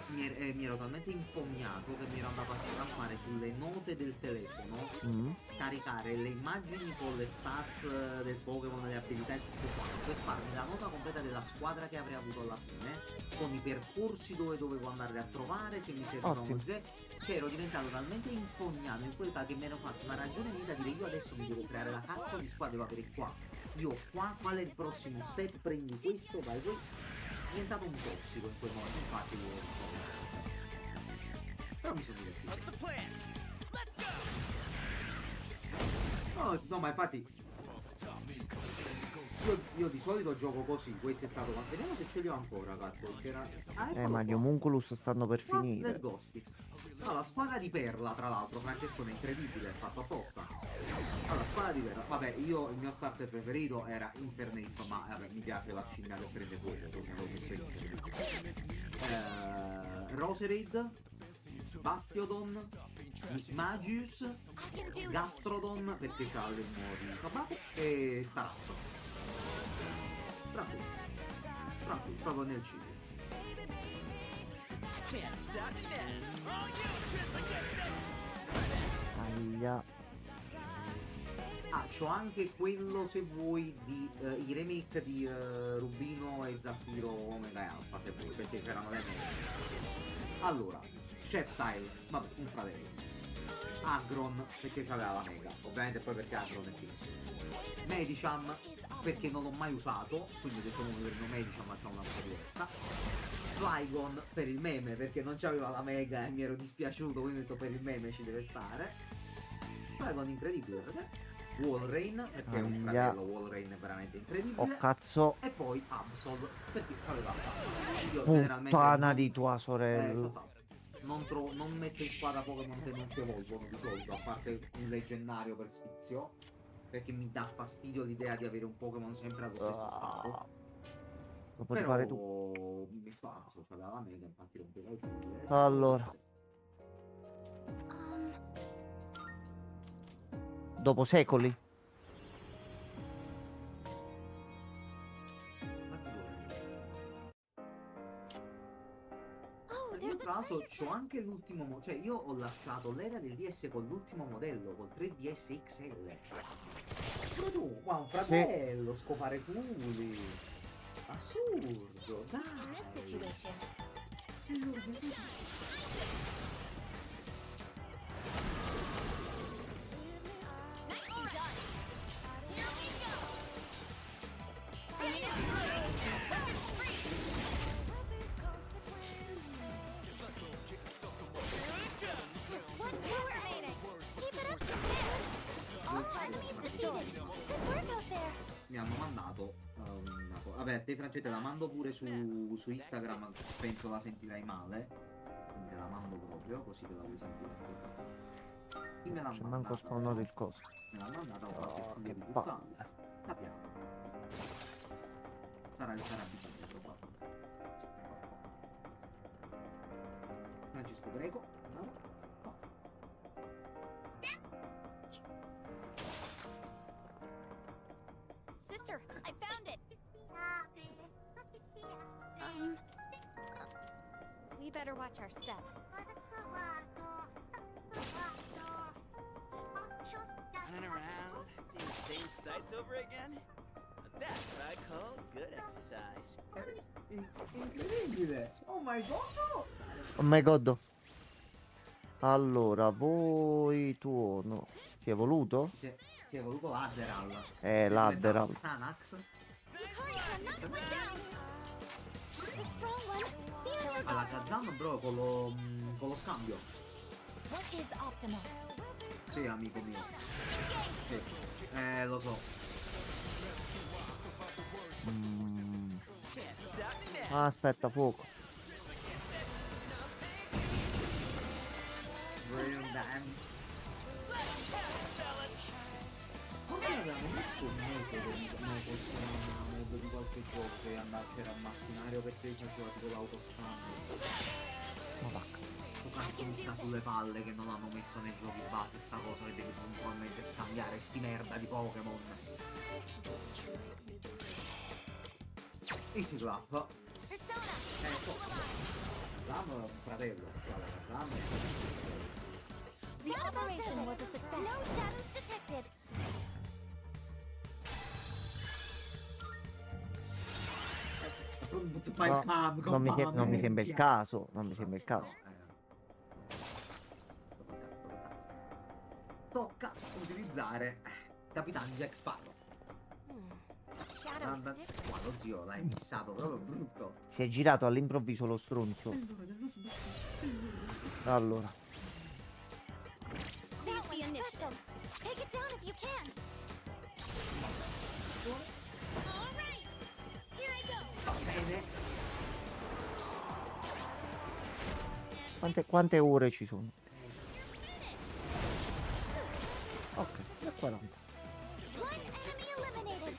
Mi ero talmente infognato che mi ero andato a fare sulle note del telefono, Mm. scaricare le immagini con le stats del Pokémon, le abilità e tutto quanto, e farmi la nota completa della squadra che avrei avuto alla fine, con i percorsi dove dovevo andarli a trovare, se mi serviva un Ottimo. oggetto. Cioè ero diventato talmente infognato in quel caso che mi ero fatto una ragione di vita, dire io adesso mi devo creare la cazzo di squadra, devo avere qua. Io qua, qual è il prossimo step? Prendi questo, vai qui. È diventato un tossico in quel modo, infatti però mi sono divertito. No, ma infatti io di solito gioco così, questo è stato quanto. Vediamo se ce li ho ancora, cazzo. Perché era. Ah, eccolo Ma gli qua. homunculus stanno per Let's finire. Ghosti. Allora, la squadra di Perla, tra l'altro, Francesco è incredibile, è fatto apposta. Allora, squadra di Perla. Vabbè, il mio starter preferito era Infernape, ma vabbè, mi piace la scimmia che prende fuoco, quindi l'ho messo Infernape. Roserade, Bastiodon, Mismagius, I can do this. Gastrodon, perché c'ha l'elmo di Sabato, e Staraptor. Tranquillo. Tranquillo, proprio nel cibo. Aia. Ah, c'ho anche quello, se vuoi, di i remake di Rubino e Zaffiro Omega e Alpha, se vuoi, perché c'erano le mega. Allora, Sceptile, vabbè, un fratello. Agron, perché c'aveva la mega, ovviamente poi perché Agron è fisso. Medicham, perché non l'ho mai usato, quindi ho detto non prendo Medicham, ma c'ha una cosa diversa. Flygon per il meme, perché non c'aveva la mega e mi ero dispiaciuto, quindi ho detto per il meme ci deve stare. Flygon incredibile, perché? Walrein, perché è un Aia. fratello, Walrein è veramente incredibile. Oh cazzo. E poi Absol, perché c'aveva la io Puttana non- di tua sorella. esatto. Non metto in squadra Pokémon che non si evolvono di solito, a parte un leggendario per sfizio, perché mi dà fastidio l'idea di avere un Pokémon sempre allo stesso stato. Lo puoi Però fare tu. mi spazio, c'aveva la mega, infatti rompeva il culo. Allora. Um, Dopo secoli. oh, Io there's tra a l'altro treasure c'ho chest. anche l'ultimo cioè io ho lasciato l'era del DS con l'ultimo modello, col 3DS XL. Pure tu, ma un fratello, scopare culi. Assurdo, In this dai. situation, nicely done. Here we go. One power remaining. Keep it up, Despair. All enemies defeated. Good work out there. Mi hanno mandato una cosa. Vabbè, a te Francesca te la mando pure su Instagram, penso la sentirai male. Quindi te la mando proprio, così te la vuoi sentire. Chi me l'ha C'è manco mandata? spawnato il coso. Me l'ha mandata qualche Oh, figlio che di palle. puttana. Capiamo. Sarà il carabiniere probabilmente. Francesco Greco. No. No. Sister, I found it. We better watch our step. Running around, seeing the same sights over again? That's what I call good exercise. Incredibile! Oh my god! Oh my god. Allora, voi tuono. Si è evoluto? Si è evoluto l'Adderal. L'Adderal. Xanax. Hurry, knock one down. It's a strong one. Be on your Alla guard. Kazan, bro, con lo scambio. What is optimal? Sì, amico mio. Sì. Lo so. Mm. Can't stop now. Ah, aspetta, fuoco. Brilliant damn. Forse avevamo messo un metodo come possiamo di qualche gioco che c'era un macchinario perché faceva tipo l'autoscambio. Ma vacca. Sto cazzo mi sta sulle palle che non l'hanno messo nei giochi base sta cosa che devi puntualmente scambiare sti merda di Pokémon. Easy Clap. Persona. Lam è un fratello. Lam è The operation was a success. No shadows detected. No, non mi sembra il caso. Non mi sembra il caso. Tocca utilizzare Capitan Jack Sparrow. Shadows different. Ma lo zio l'hai missato proprio brutto. Si è girato all'improvviso lo stronzo. Allora. Seize the initiative. Take it down if you can. All right. Here I go. Va bene. Quante ore ci sono? Ok, da 40. One enemy eliminated.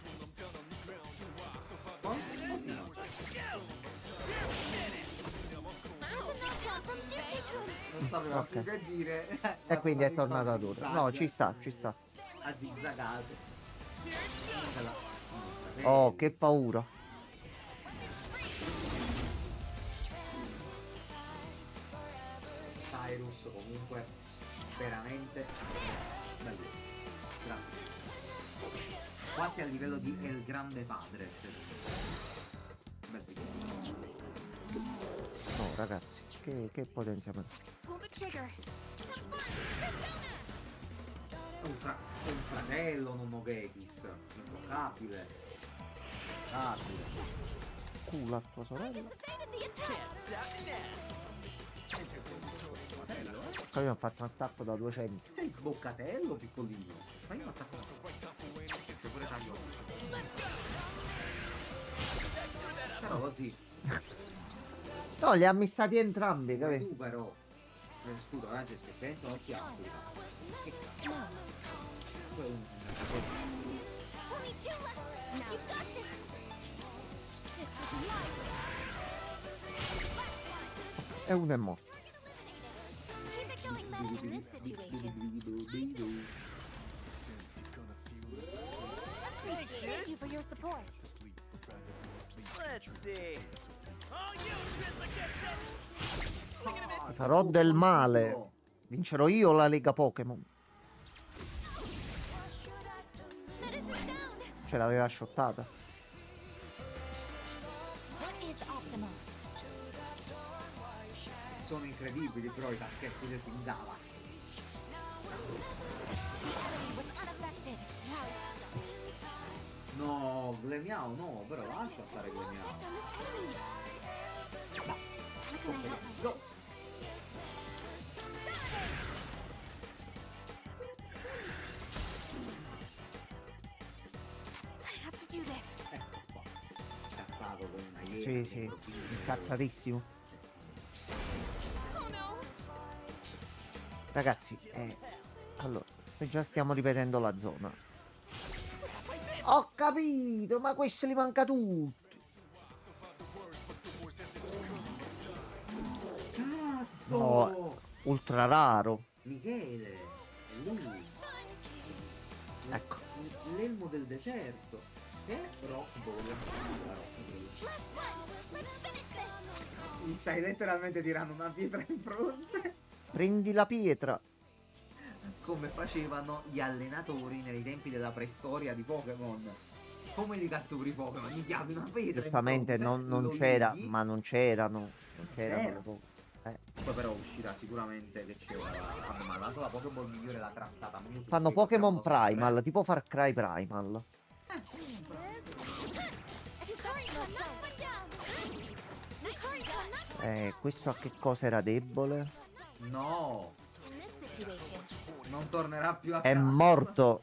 That's a knockdown from Jupiter. Non sapeva Ok. più che dire. E quindi è tornata ad ora. No, ci sta, ci sta. Ha zigzagato. Oh, che paura. Cyrus comunque veramente bello. Grande. Quasi a livello di El Grande Padre. Bello. No, ragazzi, che potenziamento. Pull the trigger. È un fratello non Mogekis. Intoccabile. Intoccabile. Culo a tua sorella. Suspended the attack. Can't stop now. Fratello, eh? Poi abbiamo fatto un attacco da 200. Sei sboccatello piccolino. Fai un attacco. Sei pure taglio. Però così. No, li ha missati entrambi, capito? Recupero. Scusa, se penso non si applica. Che cazzo? No. Poi Only two left. You've got this. This is my E uno è morto. Keep it going, madam, in this situation. Thank you for your support. Let's see. Oh, you Trisla, get Farò del male. Vincerò io la Lega Pokémon. Medicine down. Ce l'aveva shottata. What is optimal? Sono incredibili però i taschetti del Team Galaxy. The enemy was unaffected. No, Glemiao no, però lascia stare Glemiao. Effect on this enemy. How can I help myself? Go. I have to do this. Ecco qua. Cazzato con una iena. Sì, sì, incazzatissimo. Oh no. Ragazzi, allora, noi già stiamo ripetendo la zona. Ho capito, ma questo li manca tutti. Cazzo! No, ultra raro. Michele, è lui. Ecco. L'elmo del deserto. Che è Rock Ball. La Rock Ball. Last one. Let's finish this. Gli stai letteralmente tirando una pietra in fronte. Prendi la pietra. Come facevano gli allenatori nei tempi della preistoria di Pokémon. Come li catturi Pokémon? Gli chiami una pietra. Giustamente in fronte, non lo c'era, leghi. ma non c'erano. Non c'erano C'era. le po- Poi però uscirà sicuramente che c'è vabbè, ma tanto la Pokéball migliore l'ha trattata Mewtwo. Fanno che Pokémon sappiamo sempre. Primal, tipo Far Cry Primal. Questo a che cosa era debole? No, In this situation, non tornerà più a È casa. morto.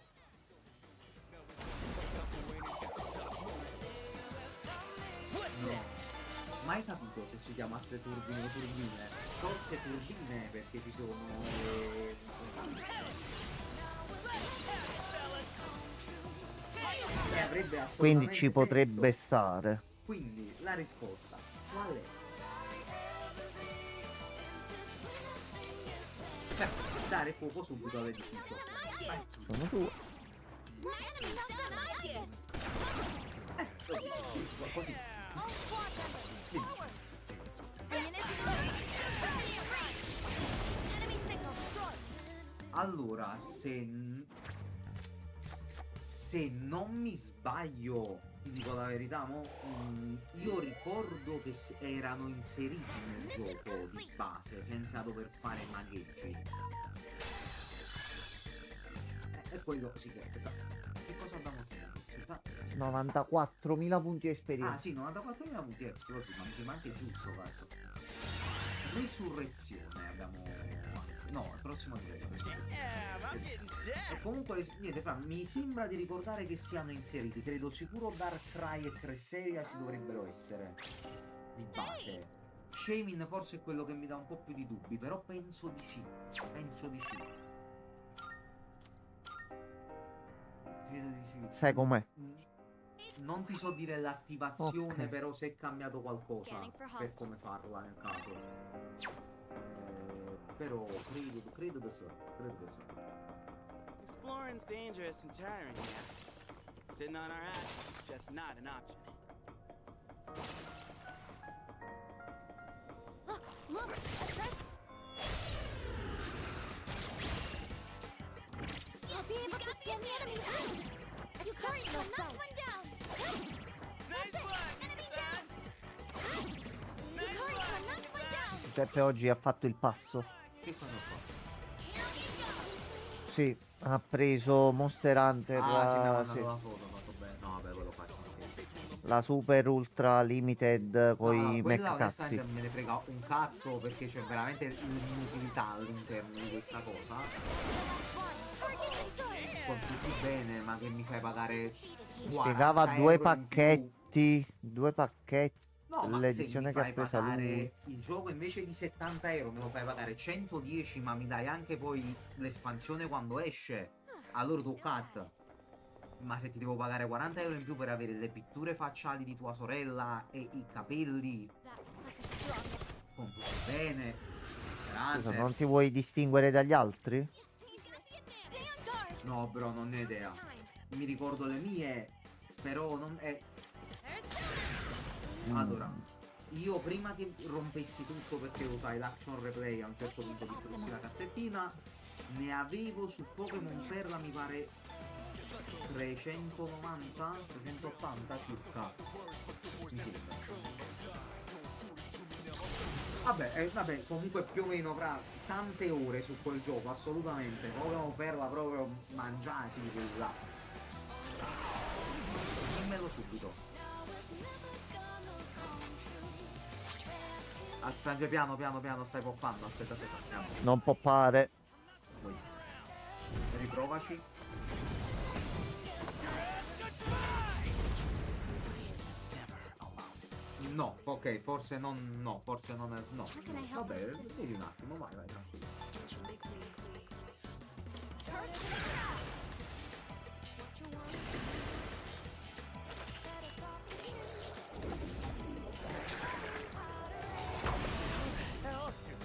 No. Mai capito se si chiamasse Turbine o Turbine. Forse Turbine perché ci sono e avrebbe assolutamente Quindi ci potrebbe senso. stare. Quindi la risposta qual è? Cioè, dare fuoco subito all'edificio. Vai. Sono due. my enemy knows that I did. Così. All squad members, Quindi, forward. Ammunition loaded. Immediate range. Enemy signal destroyed. allora, se non mi sbaglio, ti dico la verità, io ricordo che erano inseriti nel gioco di base senza dover fare magheggi. E poi sì, che cosa abbiamo fatto? 94.000 punti Ah esperienza. sì, 94.000 punti explosivi, ma mi sembra anche giusto, cazzo. Resurrezione abbiamo... No, il prossimo livello. Damn, I'm getting jacked. E comunque, niente, mi sembra di ricordare che siano inseriti. Credo sicuro Darkrai e Cresselia ci dovrebbero essere. Di base. Shamin forse è quello che mi dà un po' più di dubbi, però penso di sì. Penso di sì. Credo di sì. Sai com'è? Non ti so dire l'attivazione, Ok. però se è cambiato qualcosa Scanning for per come hostiles. farla nel caso. Però credo che so. Exploring's dangerous and tiring, yeah. But sitting on our ass is just not an option. Look, a treasure. You'll be able to scan the enemy through. You current will knock one down. Nice That's it. one, Enemy son. down. You Nice current will one, knock one down. Giuseppe oggi ha fatto il passo. Che cosa ho fatto? Sì, ha preso Monster Hunter, Ah, sì, mi ha mandato sì, la foto, ha fatto bene. No, vabbè, quello faccio anche. la Super Ultra Limited con No, i quella mech cazzi. onestamente me ne frega un cazzo perché c'è veramente l'inutilità all'interno di questa cosa. Target destroyed. Consigli bene, ma che mi fai pagare 40 Spiegava euro due in più? pacchetti, No, ma l'edizione se che mi ha fai presa pagare lui. il gioco invece di 70 euro me lo fai pagare 110, ma mi dai anche poi l'espansione quando esce, allora tu cut. Ma se ti devo pagare 40 euro in più per avere le pitture facciali di tua sorella e i capelli That looks like a strong. con tutto bene, Scusa, grande. non ti vuoi distinguere dagli altri? Stay on guard. No, bro, non ne ho idea. Mi ricordo le mie, però non è... Allora, io prima che rompessi tutto perché usai l'action replay a un certo punto distrussi la cassettina, ne avevo su Pokémon Perla mi pare 390, 380 circa. Mi sembra. Vabbè, comunque più o meno avrà tante ore su quel gioco, assolutamente. Pokémon Perla proprio mangiati là. Dimmelo subito. Aspetta, piano, stai poppando. Aspetta, piano. Non poppare. Poi. Riprovaci. No, ok, forse non. No, forse non è. No. How can I help Vabbè, you, sister? vedi un attimo, vai, tranquillo.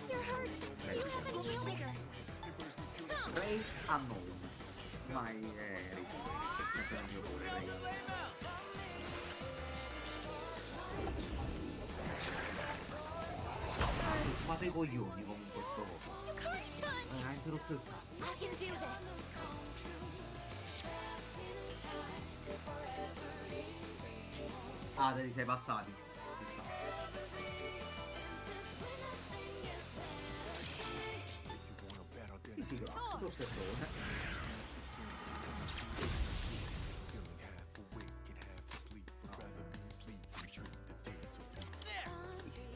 You're hurt. You have a heal trigger. Ray Unknown. Vai, questo è il mio cuore, Ray. Fate i coglioni comunque sto coso. You current time. Veramente rotto il cazzo. I can do this. Ah, te li sei passati. Ci sta. Sto scherzone.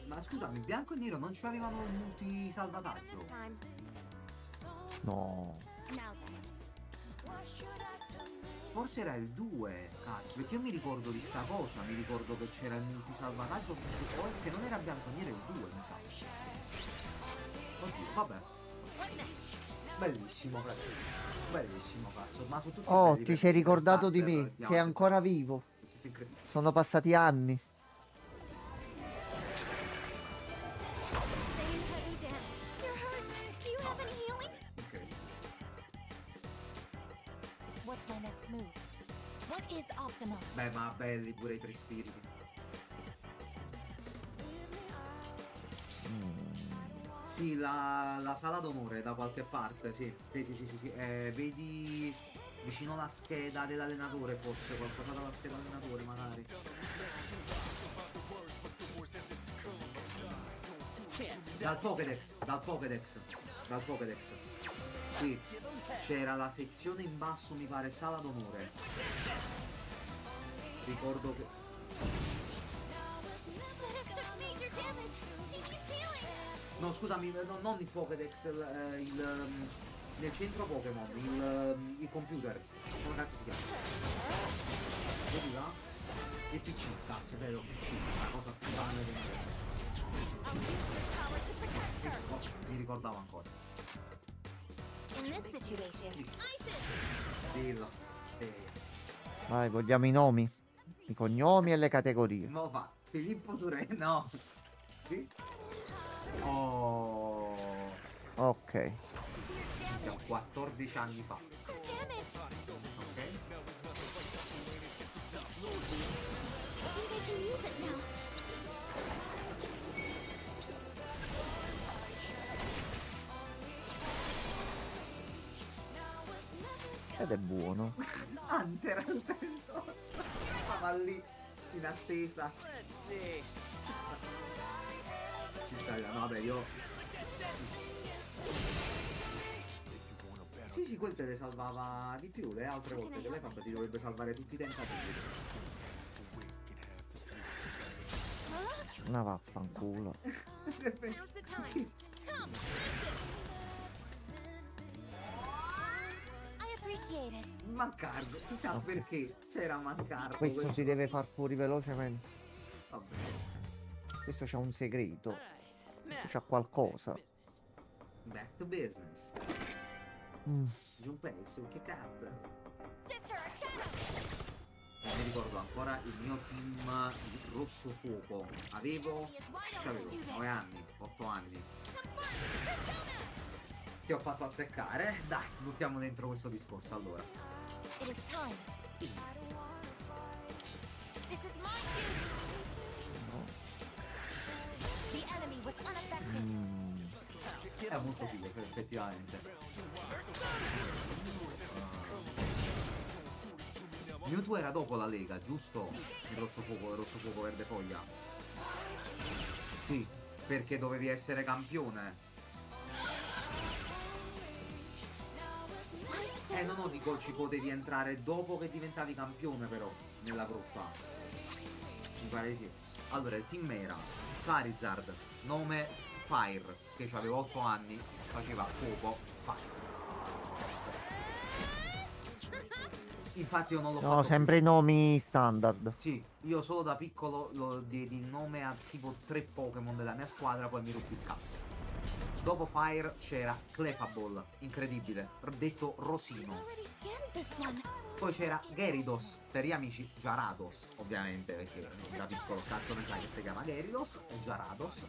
Ma scusami, bianco e nero non ci avevano il multisalvataggio? Time. No. Now then. Forse era il 2, cazzo, perché io mi ricordo di sta cosa, mi ricordo che c'era il multisalvataggio, o se non era bianco e nero il 2, mi sa. Oddio, vabbè. What next? Bellissimo, fratello. Bellissimo, cazzo. Ma su tutti i Oh, belli ti per sei ricordato di Starter, me. Sei diamante, ancora vivo. incredibile. Sono passati anni. Staying heavy down. You're hurt. Do you have any healing? Incredibile. What's my next move? What is optimal? Beh, ma belli pure i tre spiriti. Sì, la sala d'onore da qualche parte, sì. Sì. Vedi vicino alla scheda dell'allenatore, forse qualcosa dalla scheda dell'allenatore, magari. Dal Pokédex. Sì, c'era la sezione in basso, mi pare, sala d'onore. Ricordo che... Lettuce took major damage. She needs healing. No, scusami, non il Pokédex, nel centro Pokémon, il computer. Come cazzo si chiama? Vedi là? Il PC, cazzo, è vero, PC, la cosa più banale del mondo. I'll use this power to protect her. Questo mi ricordavo ancora. In this situation, ISIS! Dillo. Vai, vogliamo i nomi, i cognomi e le categorie. No, va, Filippo Ture, no. Sì? Oh, Ok. minchia, 14 anni fa. Damage! Ok? Maybe they can use it now. Ed è buono. Hunter al 38. Stava lì in attesa. Let's see. Ci sta, no, vabbè, io. Sì, quel te le salvava di più, le altre volte che lei fa ti dovrebbe salvare tutti i tentativi. Una vaffanculo. Now's the time. Come, I appreciate it. Mancardo, chissà perché c'era Mancardo. Questo si deve far fuori velocemente. Vabbè. Questo c'ha un segreto. Alright. Questo c'ha qualcosa. Back to business. Mm. Junpei, su che cazzo? Sister, shadow! Mi ricordo ancora il mio team di Rosso Fuoco. Avevo 9 anni, 8 anni. Ti ho fatto azzeccare. Dai, buttiamo dentro questo discorso allora. It is time. This is my duty. No. The enemy was unaffected. Mm. È molto figo, effettivamente. Mewtwo era dopo la Lega, giusto? Il Rosso Fuoco Verde Foglia. Sì, perché dovevi essere campione. No, dico, ci potevi entrare dopo che diventavi campione però, nella grotta. Mi pare di sì. Allora, il team era Charizard, nome Fire, che aveva 8 anni, faceva fuoco, Fire. Infatti io non l'ho No, fatto sempre i nomi standard. Sì, io solo da piccolo lo diedi il nome a tipo 3 Pokémon della mia squadra, poi mi ruppi il cazzo. Dopo Fire c'era Clefable, incredibile, detto Rosino. Already scanned this one. Poi c'era Gyarados, per gli amici Gyarados, ovviamente, perché da piccolo cazzo ne sai che si chiama Gyarados e Gyarados.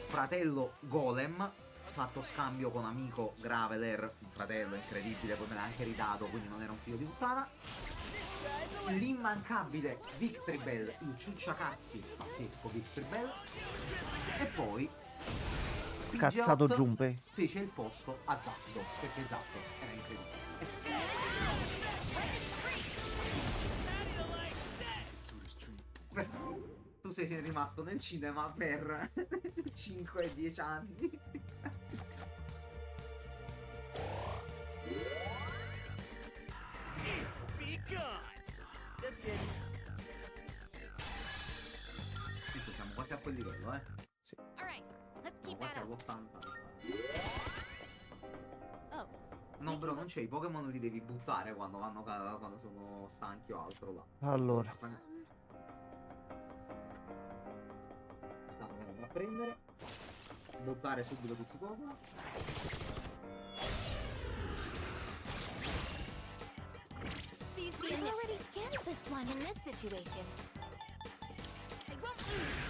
Fratello Golem, fatto scambio con amico Graveler, un fratello incredibile, poi me l'ha anche ridato, quindi non era un figlio di puttana. L'immancabile Victreebel, il ciucciacazzi, pazzesco Victreebel. E poi Cazzato Pidgeot Junpei. fece il posto a Zapdos, perché Zapdos era incredibile. Tu sei rimasto nel cinema per 5-10 anni. l'80. Oh, No, bro, non c'è, i Pokémon li devi buttare quando quando sono stanchi o altro là. Allora, Stanno venendo a prendere. Buttare subito tutti i Pokémon. seize the initiative. I already scanned this one in this situation. I won't lose.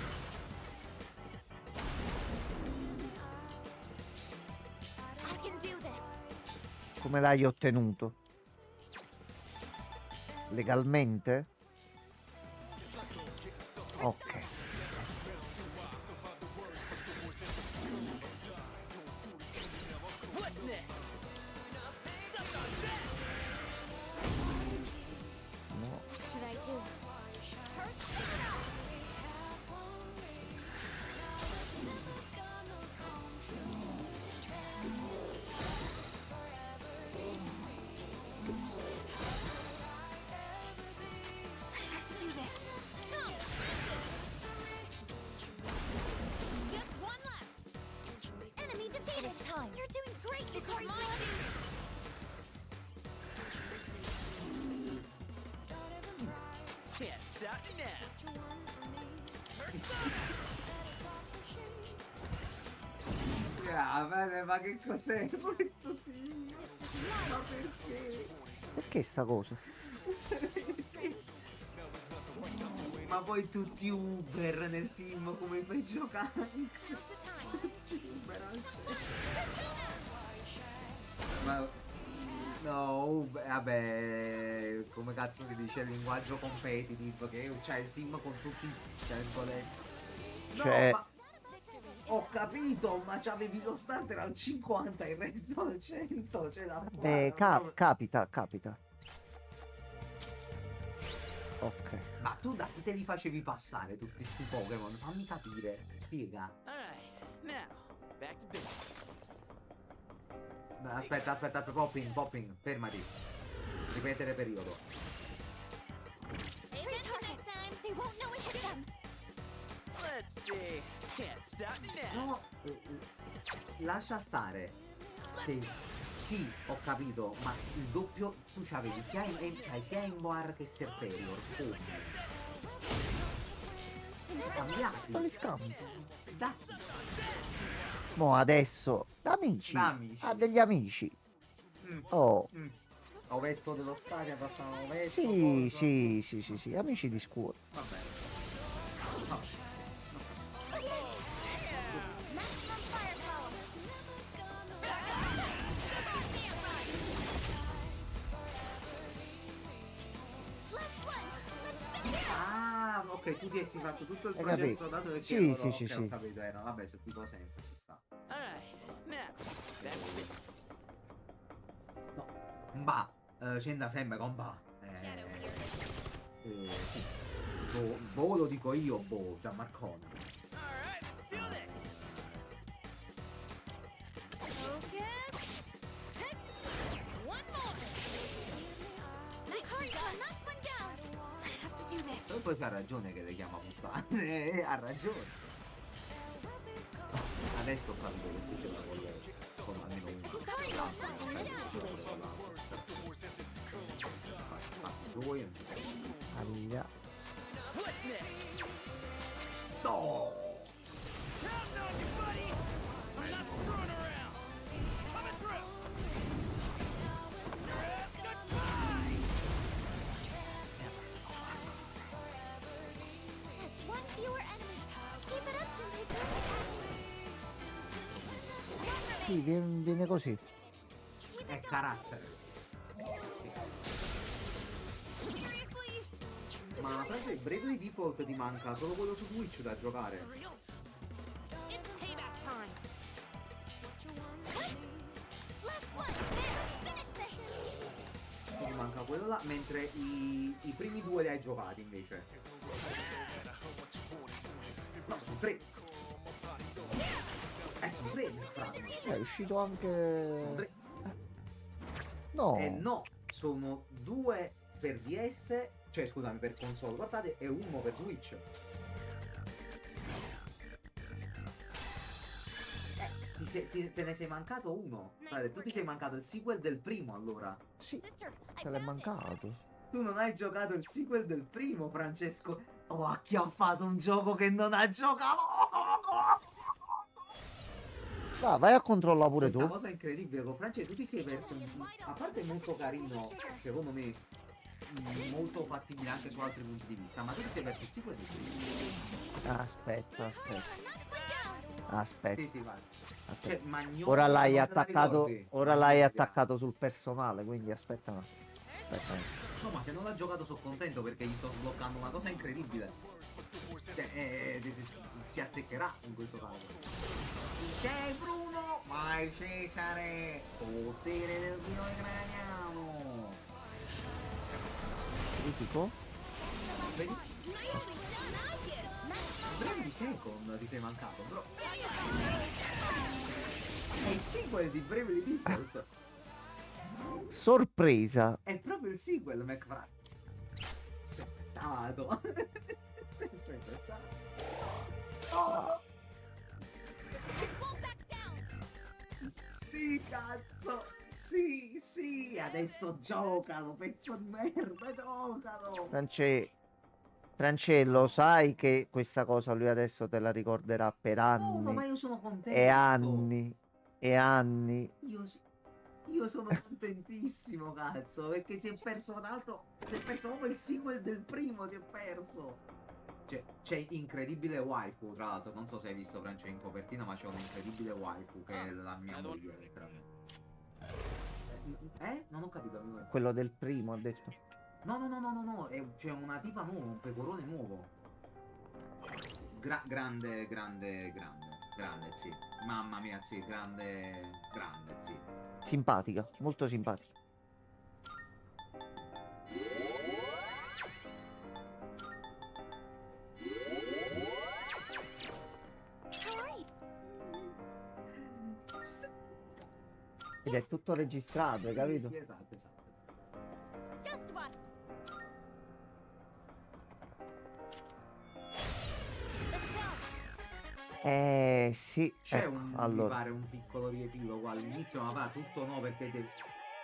I can do this. come l'hai ottenuto? Legalmente? Ok. What's next? No. What should I do? I have to do this. Come. Just one left. Enemy defeated. Time. You're doing great. This is my turn. Can't stop me now. Ma che cos'è questo team? Ma perché? Perché sta cosa? Ma poi tutti Uber nel team come i tuoi giocanti. Tutti Uber al Ma no, Uber, vabbè, come cazzo si dice il linguaggio competitive che c'è il team con tutti i virgolette. No, Cioè- ma ho capito, ma c'avevi lo starter al 50 e il resto al 100, c'è la squadra. Capita, capita. Ok. Ma tu da chi te li facevi passare tutti sti Pokémon? Fammi capire, spiega. Alright, now, back to business. Aspetta, popping, fermati. Ripetere periodo. Great target time. They won't know it hit them. Let's see. Can't stop me now. No, lascia stare. Sì, ho capito, ma il doppio tu c'avevi sia Emboar che Serperior. Come? Scambiati. Ma li scambi. Datti. Mo adesso, da amici. Da amici. Ha degli amici. Mm, Oh. mm. Ovetto dello stadio, passano ovetto. Sì, cosa. sì, amici di scuola. Va bene. Vabbè. Maximum firepower. Last one. Let's finish. Ah, ok, tu ti sei fatto tutto il Hai processo capito? dato che Sì, loro- sì, sì, ok, sì. ho capito, era, vabbè, su tipo senza ci sta. Alright, now, back to business. No, ma c'è da sempre con ba. Sì. Boh lo dico io, boh, Gianmarcone. Alright, let's do this. Focus. Hit. One more. Nice hurry, knock one down. I have to do this. E poi ha ragione che le chiama puttane, ha ragione. Adesso ho capito che tu ce la con almeno uno. Sorry, lost one in this situation. Due. Aglia. What's next? No! Counting on you, buddy. I'm not screwing around. Coming through. Yes, goodbye. That's one fewer enemy. Keep it up, Junpei. Sì, viene così. È carattere. Seriously? Ma tanto il Bravely Default ti manca solo quello su Switch da giocare. It's payback time. Last one. Let's finish this. Ti manca quello là, mentre i primi due li hai giocati invece. No, sono tre. Sono tre, frate. È uscito Sono anche... tre. No. No, sono due per DS, cioè scusami, per console portate e uno per Switch. te ne sei mancato uno. Frate, tu ti sei mancato il sequel del primo allora. Sì, Sister, I se l'è found it. mancato. Tu non hai giocato il sequel del primo, Francesco. Ho acchiappato un gioco che non ha giocato. Vai a controllare pure Questa tu. cosa incredibile con Francesco, tu ti sei perso a parte molto carino, secondo me, molto fattibile anche su altri punti di vista, ma tu ti sei perso il sequel del primo. Aspetta. Not put down. Aspetta. Sì, vai. Aspetta. Cioè, Magnolia, Ora l'hai non te la attaccato. ricordi? Ora l'hai Magnolia. attaccato sul personale, quindi aspetta un attimo. Aspetta un attimo. No, ma se non l'ha giocato sono contento perché gli sto sbloccando una cosa incredibile. Cioè, si azzeccherà in questo caso. Chi sei Bruno? Vai Cesare! Potere del dio iraniano! Critico? Vedi? Nicely done, I get. Breve di Second ti sei mancato, bro. È il sequel di Bravely Default. Sorpresa. È proprio il sequel, McFry. Sempre stato. C'è sempre stato. Oh, Fall back down. sì, cazzo. Sì, adesso giocalo, pezzo di merda, giocalo. Francello, sai che questa cosa lui adesso te la ricorderà per No, ma anni io sono contento. e anni e anni. Io sono contentissimo, cazzo, perché si è perso, tra l'altro, si è perso proprio il sequel del primo, si è perso. Cioè, c'è incredibile waifu, tra l'altro, non so se hai visto Francia in copertina, ma c'è un incredibile waifu che è la mia moglie, letteralmente. Non ho capito. Amico. Quello del primo ha detto. No, c'è una tipa nuova, un pecorone nuovo. Grande, sì. Mamma mia, sì, grande, sì. Simpatica, molto simpatica. How are you? Ed è tutto registrato, hai capito? Sì, esatto. Just what? Let's go. Sì. C'è Ecco, mi allora. pare un piccolo riepilogo all'inizio, ma va tutto no perché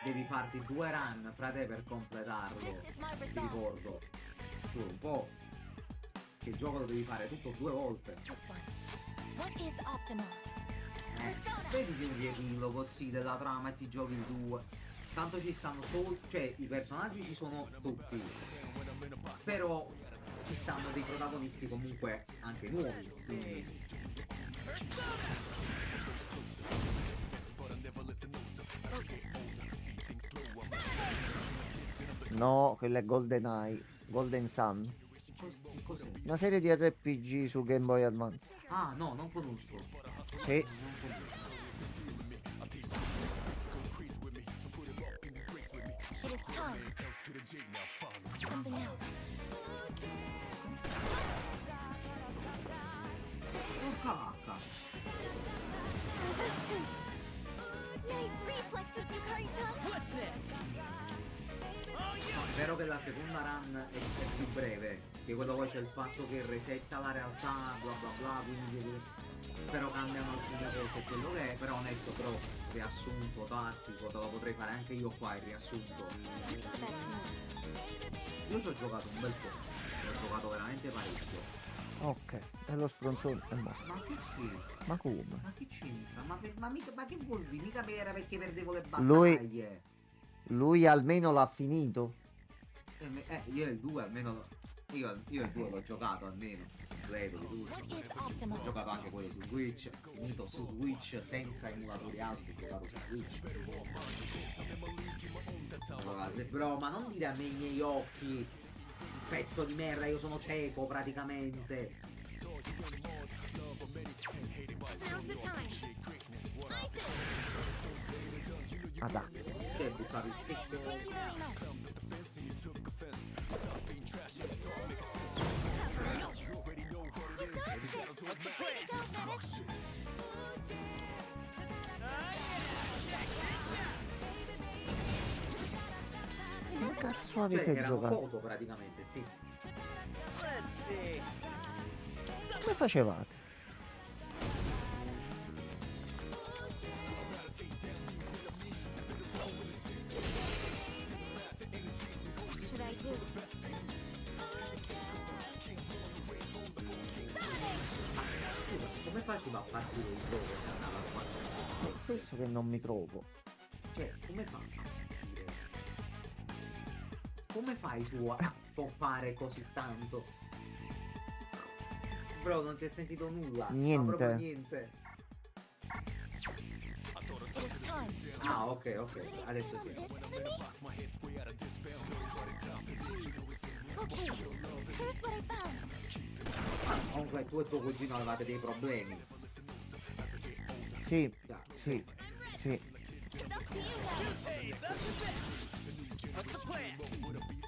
devi farti 2 run fra te per completarlo. This is my Ti resolve. ricordo. Giuro un po'. Che il gioco lo devi fare tutto 2 volte. This one. What is optimal? Vedi che un riepilogo sì della trama e ti giochi il 2. Tanto ci stanno solo. Cioè i personaggi ci sono tutti. Però ci stanno dei protagonisti comunque anche nuovi. Quindi. No, quello è GoldenEye, Golden Sun. Cos'è? Una serie di RPG su Game Boy Advance. Ah no, non conosco. Sì. Non conosco. It is time. Something else. Porca vacca. Nice reflexes, Yukari-chan. What's next? Oh, No, è vero che la seconda run è più breve, che quello poi c'è il fatto che resetta la realtà, bla bla bla, quindi però cambiano alcune cose, quello che è, però onesto, però riassunto tattico, te lo potrei fare anche io qua il riassunto. What's the best move? Io ci ho giocato un bel po', ci ho giocato veramente parecchio. Ok, è lo stronzone è morto. Ma che sì? Ma come? Ma che c'entra? Ma che vuol dire? Mica era perché perdevo le battaglie. Lui almeno l'ha finito. Io il 2 almeno. Io il 2 l'ho giocato almeno. Credo di tutto. What is Ho optimal? giocato anche quello su Switch, finito su Switch senza emulatori altri, ho giocato su Switch. Guardate, bro, ma non dire a me i miei occhi, pezzo di merda, io sono cieco praticamente. Now's the time. Ah dai. Cioè, buttavi il secchio. Thank you very much. what's the plan? Che cazzo Cioè, avete erano giocato? foto praticamente, sì. Let's see. Come facevate? faceva a partire il gioco se andava a 4 È questo che non mi trovo. Cioè, come fa a partire? Come fai tu a pompare così tanto? Bro, non si è sentito nulla. Ma Niente. proprio niente. It is time. Ah, ok, adesso sì. This enemy? Okay, here's what I found. Ah, comunque tu e tuo cugino avevate dei problemi. Sì, Già. sì, sì. It's up to you guys. Hey, it's up to this. What's the plan? Let's do this.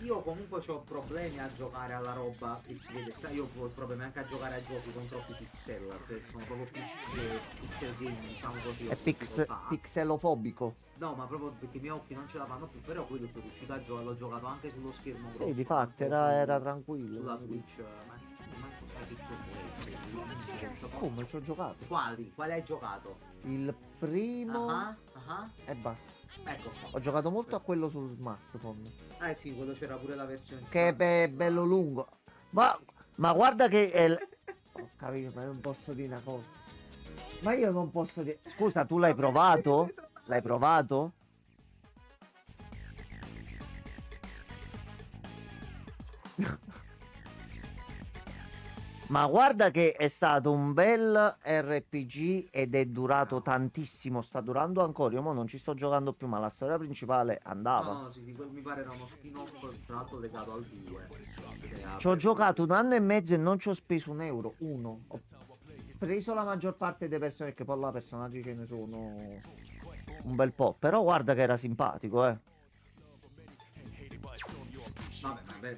Io comunque ho problemi a giocare alla roba che si vede. Io ho problemi anche a giocare a giochi con troppi pixel. Cioè sono proprio pixel game, diciamo così. È ho difficoltà. pixelofobico. No, ma proprio perché i miei occhi non ce la fanno più. Però quello sono riuscito a giocare. L'ho giocato anche sullo schermo grosso. Sì, di fatto era tranquillo. Sulla Switch. Ma sai che gioco è? Come ci ho giocato? Quali? Quali hai giocato? Il primo Ah. e basta. Ecco. Ho giocato molto a quello sul smartphone. Eh sì, quello c'era pure la versione. Che è bello lungo. Ma guarda che ho capito, ma non posso dire una cosa. Ma io non posso dire. Scusa, tu l'hai provato? L'hai provato? Ma guarda che è stato un bel RPG ed è durato tantissimo, sta durando ancora. Io mo non ci sto giocando più, ma la storia principale andava. No, sì, mi pare era uno spin-off tra l'altro legato al 2. Ci ho giocato 1 anno e mezzo e non ci ho speso un euro. Uno. Ho preso la maggior parte dei personaggi, che poi là personaggi ce ne sono un bel po'. Però guarda che era simpatico, Vabbè, ma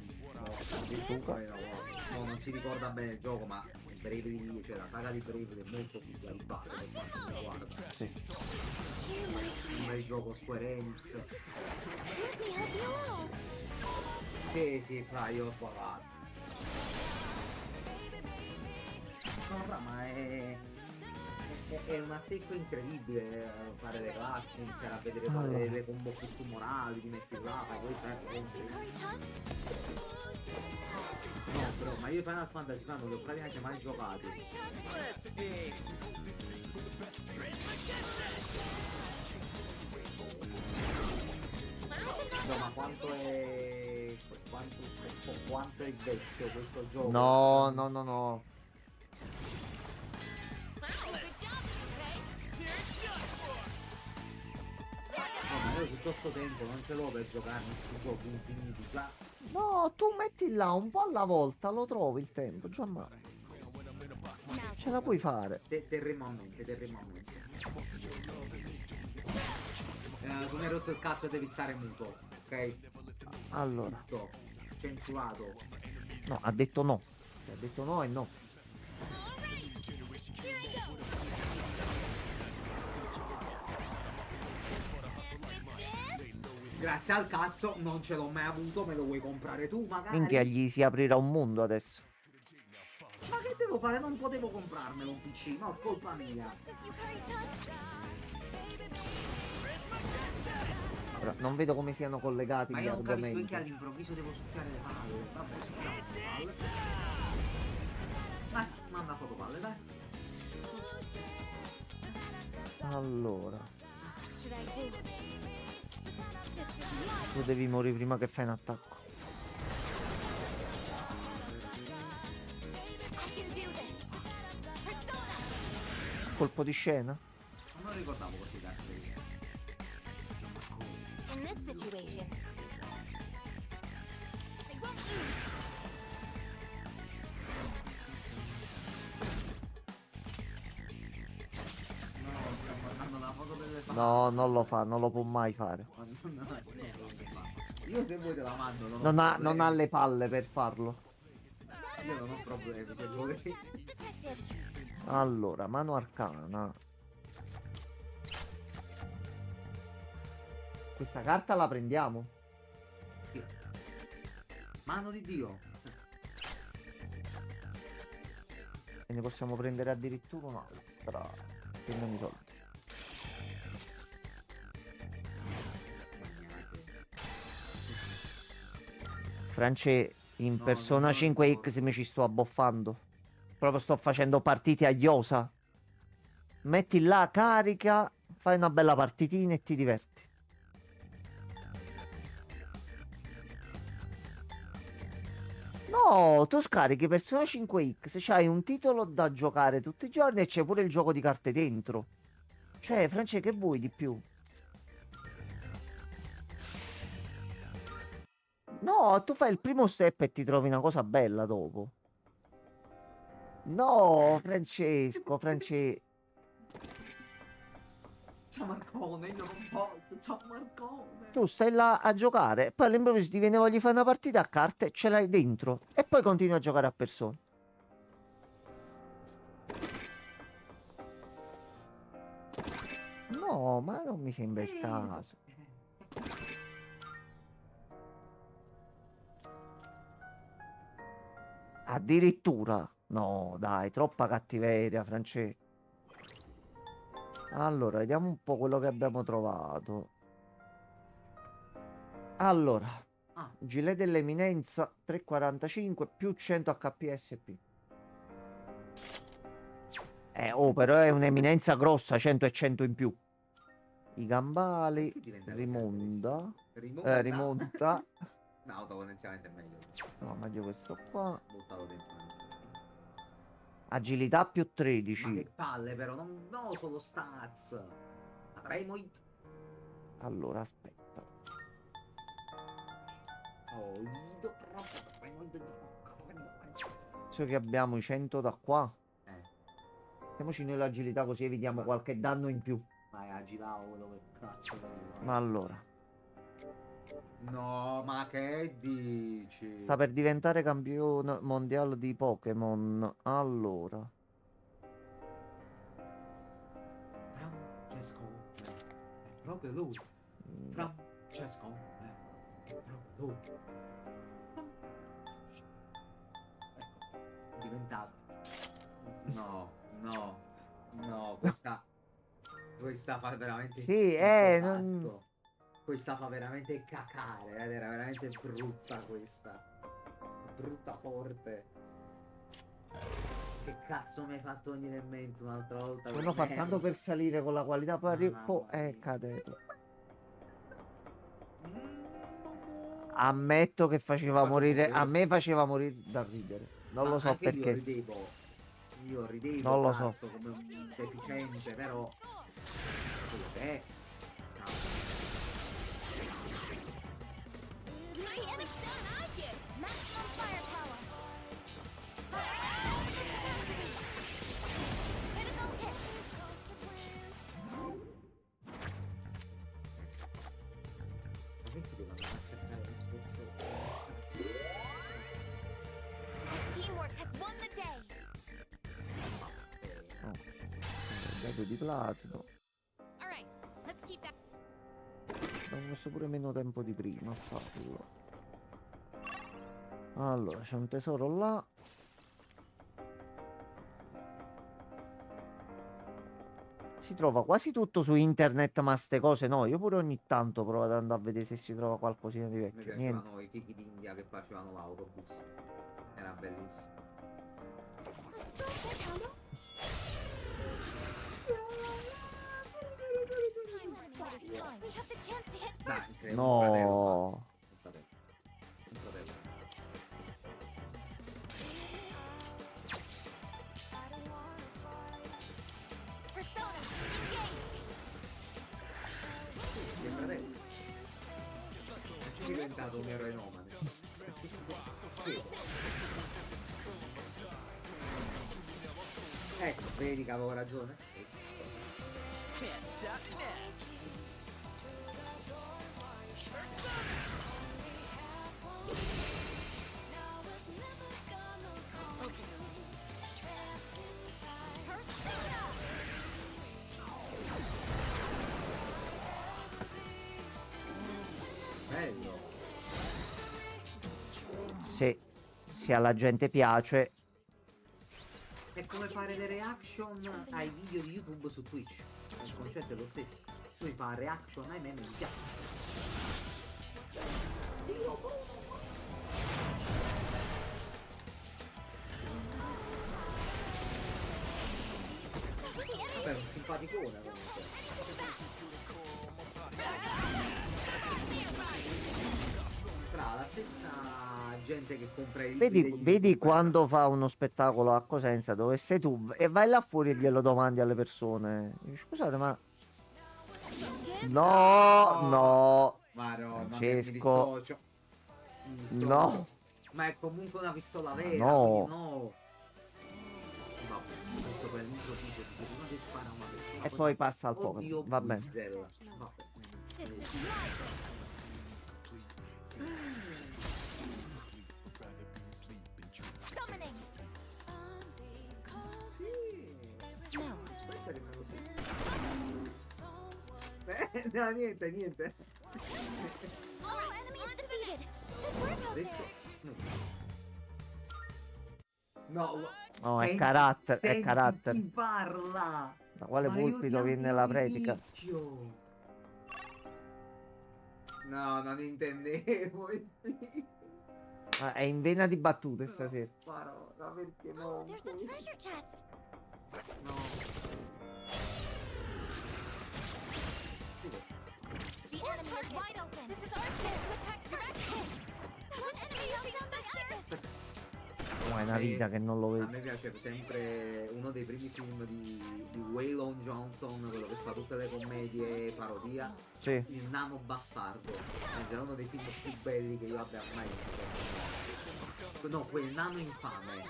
no, non si ricorda bene il gioco, ma Bravely, cioè la saga di Bravely è molto figa di base per quanto mi riguarda. Sì. Un bel gioco Square Enix. Let me help you out. Sì, fra, io ho provato. No, fra, ma è un azzecco incredibile fare le classi, iniziare a vedere Allora. le combo più tumorali, ti metti là, fai questo, è incredibile. Yukari-chan? No, bro, ma io Final Fantasy non li ho praticamente mai giocati. Let's see. No, ma quanto è. Quanto è vecchio questo gioco? No. Wow, good job, No, ma io tutto sto tempo non ce l'ho per giocare questi giochi infiniti. Già. No, tu metti là un po' alla volta, lo trovi il tempo, Gianmarco. Now, Ce la puoi fare. Terremo a mente. Tu mi hai rotto il cazzo e devi stare muto, ok? Allora, Zitto, censurato. no, ha detto no. Ha detto no e no. alright, here I go. With this, Grazie al cazzo, non ce l'ho mai avuto, me lo vuoi comprare tu magari? Minchia, gli si aprirà un mondo adesso. Ma che devo fare? Non potevo comprarmelo un PC, no, colpa mia. this Yukari-chan. Ora, non vedo come siano collegati Ma gli io non capisco argomenti. perché all'improvviso devo succhiare le palle. Vabbè, succhiamo le palle. Dai, manda fotopalle, dai. Allora, What should I do? This is my tu devi morire prima che fai un attacco. I can do this. Persona. Colpo di scena? Non ricordavo così cazzo di In this situation, I won't lose. No, stiamo guardando la foto delle palle. No, non lo fa, non lo può mai fare. Io se vuoi te la mando, Non ha le palle per farlo. Io non ho problemi, se vuoi. Detected. Allora, mano arcana. Questa carta la prendiamo? Mano di Dio. E ne possiamo prendere addirittura un'altra. Prendiamo i soldi. France, In No, Persona no, 5X mi ci sto abboffando. Proprio sto facendo partite a iosa. Metti là, carica, fai una bella partitina e ti diverti. No, tu scarichi Persona 5X, c'hai un titolo da giocare tutti i giorni e c'è pure il gioco di carte dentro. Cioè, France, che vuoi di più? No, tu fai il primo step e ti trovi una cosa bella dopo. No, Francesco. Ciao Marcone, io non posso. Ciao Marcone. Tu stai là a giocare, poi all'improvviso ti viene voglia di fare una partita a carte, ce l'hai dentro e poi continui a giocare a persona. No, ma non mi sembra il caso. Addirittura. No, dai, troppa cattiveria, Francesco. Allora, vediamo un po' quello che abbiamo trovato. Allora, Ah, gilet dell'eminenza 345 più 100 HPSP. Oh, però è un'eminenza grossa, 100 e 100 in più. I gambali, perché diventa così rimonda. aggressivo? Rimonta. No, potenzialmente è meglio. No, meglio questo qua. Buttalo dentro. Agilità più Ma 13. che palle però, non no, solo stats. Avremo i... Allora, aspetta. Oh, avremo i... So che abbiamo i 100 da qua. Eh, Mettiamoci noi l'agilità così evitiamo qualche danno in più. vai, agilavo quello che cazzo vuoi. Ma allora, No, ma che dici? sta per diventare campione mondiale di Pokémon. Allora, Francesco, è proprio lui. Francesco, è proprio lui. Ecco, è diventato. No, questa fa veramente Sì, schifo, non- basta. Questa fa veramente cacare, era veramente brutta questa. Brutta forte. Che cazzo mi hai fatto venire in mente un'altra volta? non ho fatto tanto per salire con la qualità, poi Mamma è mia. caduto. Mm. Ammetto che faceva Faccio morire, proprio a io. me faceva morire da ridere. Non Ma lo so anche Io perché. ridevo. Io ridevo, Non lo so. cazzo, come un deficiente, però... quello che è... The enemy's done I did. Maximum firepower. Critical hit. Veramente devo andare a cercare lo spezzone. Teamwork has won the day. Oh, dato di platino. All right, let's keep that. Abbiamo messo pure meno tempo di prima a farlo. Allora, c'è un tesoro là. Si trova quasi tutto su internet, ma ste cose no. Io pure ogni tanto provo ad andare a vedere se si trova qualcosina di Mi vecchio. Niente. piacevano i fichi d'India che facevano l'autobus. Era bellissimo. We have the chance to hit Dai, first. creo No. un fratello, pazzo. Un fratello. Persona, engage. Che fratello. È diventato un eroe nomade. Sì. Ecco, vedi che avevo ragione. Can't stop now. Persona. Bello. Se alla gente piace. È come fare le reaction ai video di YouTube su Twitch. Il concetto è lo stesso. Tu mi fai reaction ai meme, mi piace. simpaticone comunque. Tra la stessa gente che compra i libri Vedi, degli vedi youtuber. quando fa uno spettacolo a Cosenza dove sei tu e vai là fuori e glielo domandi alle persone. Dici, scusate, ma no, no, Ma mi Francesco, dissocio. Mi dissocio. no, Ma è comunque una pistola ma vera, quindi no. no. Vabbè, questo per l'improvviso di prima che spara una persona. E poi passa al Oddio, Pokémon, va bene. Buizel. Vabbè. This is my summoning. Sì. No. Aspetta che me lo so. No, niente. All enemies defeated. Good work out Detto. there. No. No, è Senti- carattere, è senti carattere. chi parla. Da quale Ma io ti pulpito viene la predica? ammiricchio. No, non intendevo. Ah, è in vena di battute stasera. Parola, perché no? Oh, there's a treasure chest. No. The enemy is wide open. This is our chance to attack first. One enemy else on this. No, è una vita che non lo A vedo. me piace sempre uno dei primi film di Waylon Johnson, quello che fa tutte le commedie parodia, Sì, Il nano bastardo. È già uno dei film più belli che io abbia mai visto. No, quel nano infame,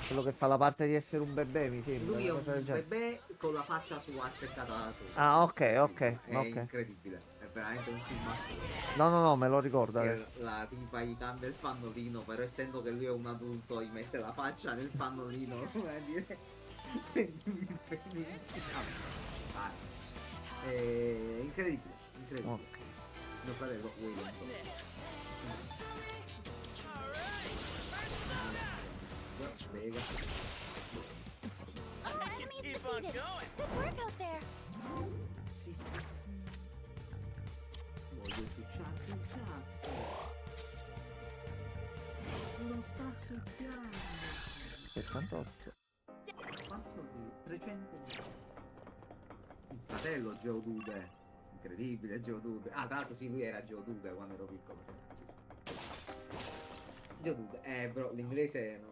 quello che fa la parte di essere un bebè, mi sembra. Lui è una un cosa del genere. bebè con la faccia sua azzeccata sopra. Ah, ok. È Ok. incredibile, è veramente un film assurdo. No, me lo ricordo adesso. Che la tipa gli cambia il pannolino, però essendo che lui è un adulto gli mette la faccia nel pannolino, come a dire prendimi il pennino. È incredibile. Ok. Mio fratello William. Vega. All enemies Keep on defeated. going. Good work out there. Sì. Voglio succiarti il cazzo. Non sta succhiando. 78. Quanto di 300. Il fratello Geodude. Incredibile Geodude. Ah, tra l'altro sì, lui era Geodude quando ero piccolo. Sì. Geodude. Bro, l'inglese no.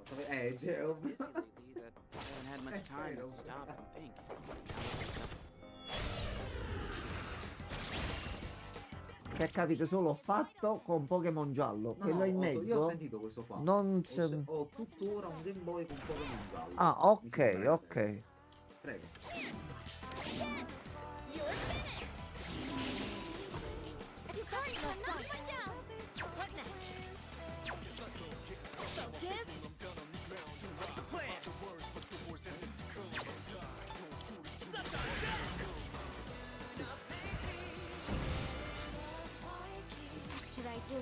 Geo. Busy lately that I haven't had much time to stop and think. Si è capito solo fatto con Pokémon giallo. No, Quello in io ho mezzo sentito questo qua. non se- Ho tuttora un Game Boy con Pokémon giallo. Ah, Mi ok, sembra ok. essere. Prego. You're finished. It's starting to knock one down. What next? Focus. What's the plan? What should I do?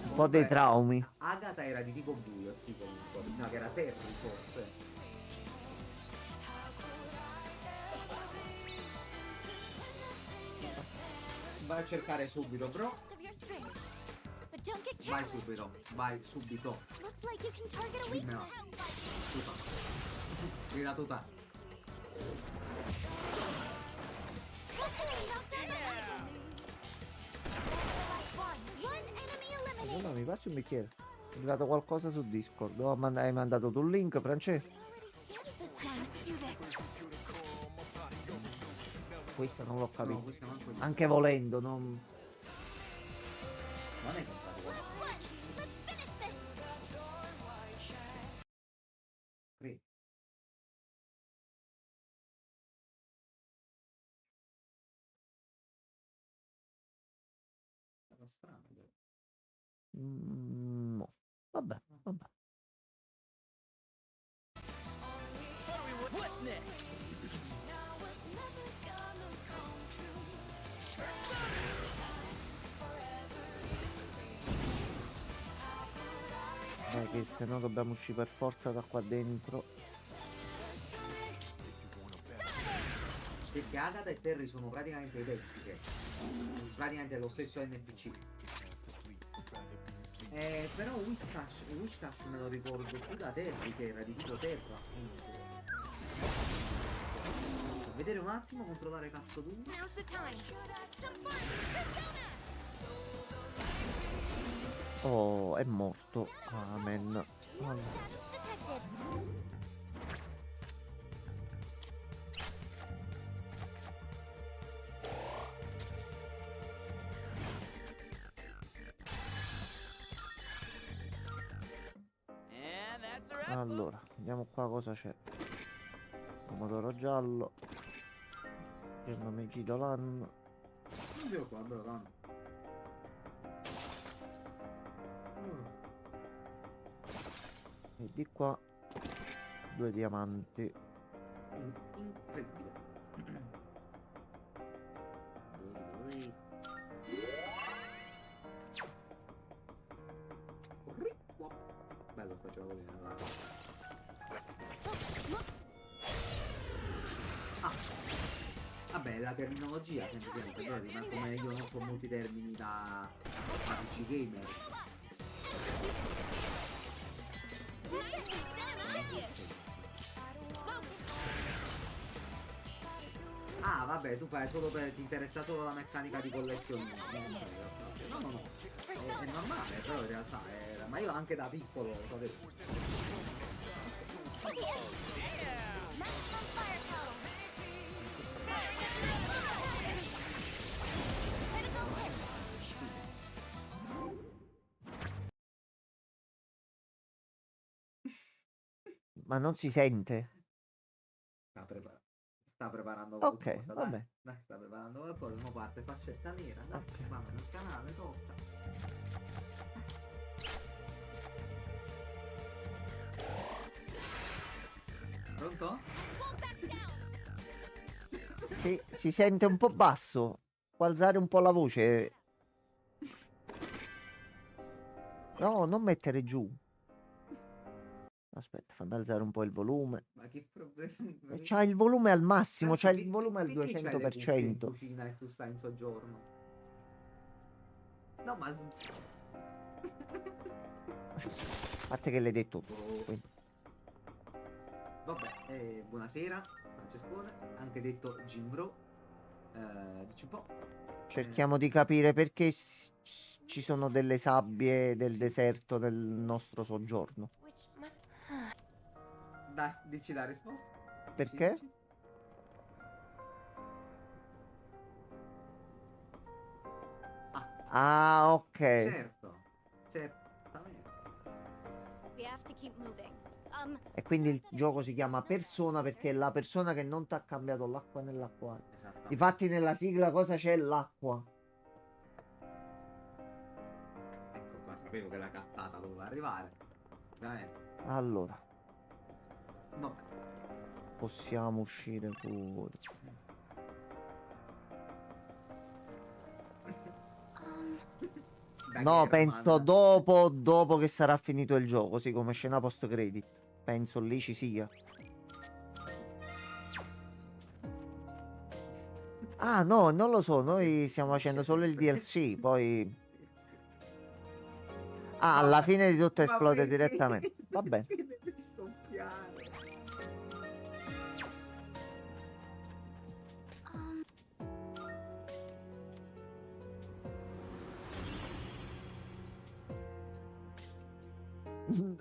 Un po' dei traumi. Agatha era di tipo buio, sì, comunque. Bisogna che era Terry, forse. Vai a cercare subito, bro. Of your strength. But don't get Vai careless. subito. Vai subito. Looks like you can target a weak Dimmela. point. Tuta. Grida tuta. Hopefully knock down the item. Last one. One enemy eliminated. Allora mi passi un bicchiere. È arrivato qualcosa su Discord. Hai mandato tu un link, Francesco? We already skipped this time to do this. Questa non l'ho No, capito. questa manco di- Anche volendo, non... Non è comprato qua. Last one. Let's finish this. Qui. È strano, però. No. Vabbè. What's next? Dai, che se no dobbiamo uscire per forza da qua dentro. Perché Agatha e Terry sono praticamente identiche. Praticamente lo stesso NFC. Però Whiscash me lo ricordo più da Terry, che era di tipo terra, appunto. Vedere un attimo, controllare cazzo tu. Now's the time. Some fun. Persona. Oh, è morto. Amen. New Allora. status detected. And that's a wrap. Allora, vediamo qua cosa c'è. Pomodoro giallo. Giorno Megidolan. Io qua, bello tanto. E di qua 2 diamanti. Incredibile. Bello, faceva così. Ah, vabbè, la terminologia semplicemente, vedi, ma come io non so molti termini da PC gamer. Ah, vabbè, tu fai solo per, ti interessa solo la meccanica di collezione. No, no, no. È normale, però in realtà ma io anche da piccolo lo sapevo. Maximum firepower. Critical hit. Ma non si sente. Sta preparando Ok, qualcosa, vabbè. dai. Dai, sta preparando qualcosa, mo parte faccetta nera, dai, Ok. va nel canale, tocca. Pronto? Won't back down. Sì, si sente un po' basso. Può alzare un po' la voce. No, non mettere giù. Aspetta, fammi alzare un po' il volume. Ma che problema? C'ha il volume al massimo, c'ha il Perché- volume al perché c'hai le cuffie in 200%. cucina e tu stai in soggiorno? No, ma... A parte che l'hai detto tu. quindi. Vabbè, buonasera, Francescone, anche detto Gimbro. Dici un po'. Cerchiamo di capire perché ci sono delle sabbie del deserto nel nostro soggiorno. Which must. Dai, dici la risposta. Dici, Perché? dici. Ah, ok. Certo, certamente. We have to keep moving. E quindi il gioco si chiama Persona perché è la persona che non ti ha cambiato l'acqua nell'acquario. Esattamente. Difatti nella sigla cosa c'è? L'acqua. Ecco qua, sapevo che la cazzata doveva arrivare. Veramente. Allora, Vabbè. possiamo uscire fuori. Da No, German. penso dopo che sarà finito il gioco, sì, come scena post credit. Penso lì ci sia. Ah, no, non lo so, noi stiamo facendo solo il DLC, poi... Ah, alla fine di tutto Ma esplode perché? direttamente. Va bene. Perché deve scoppiare?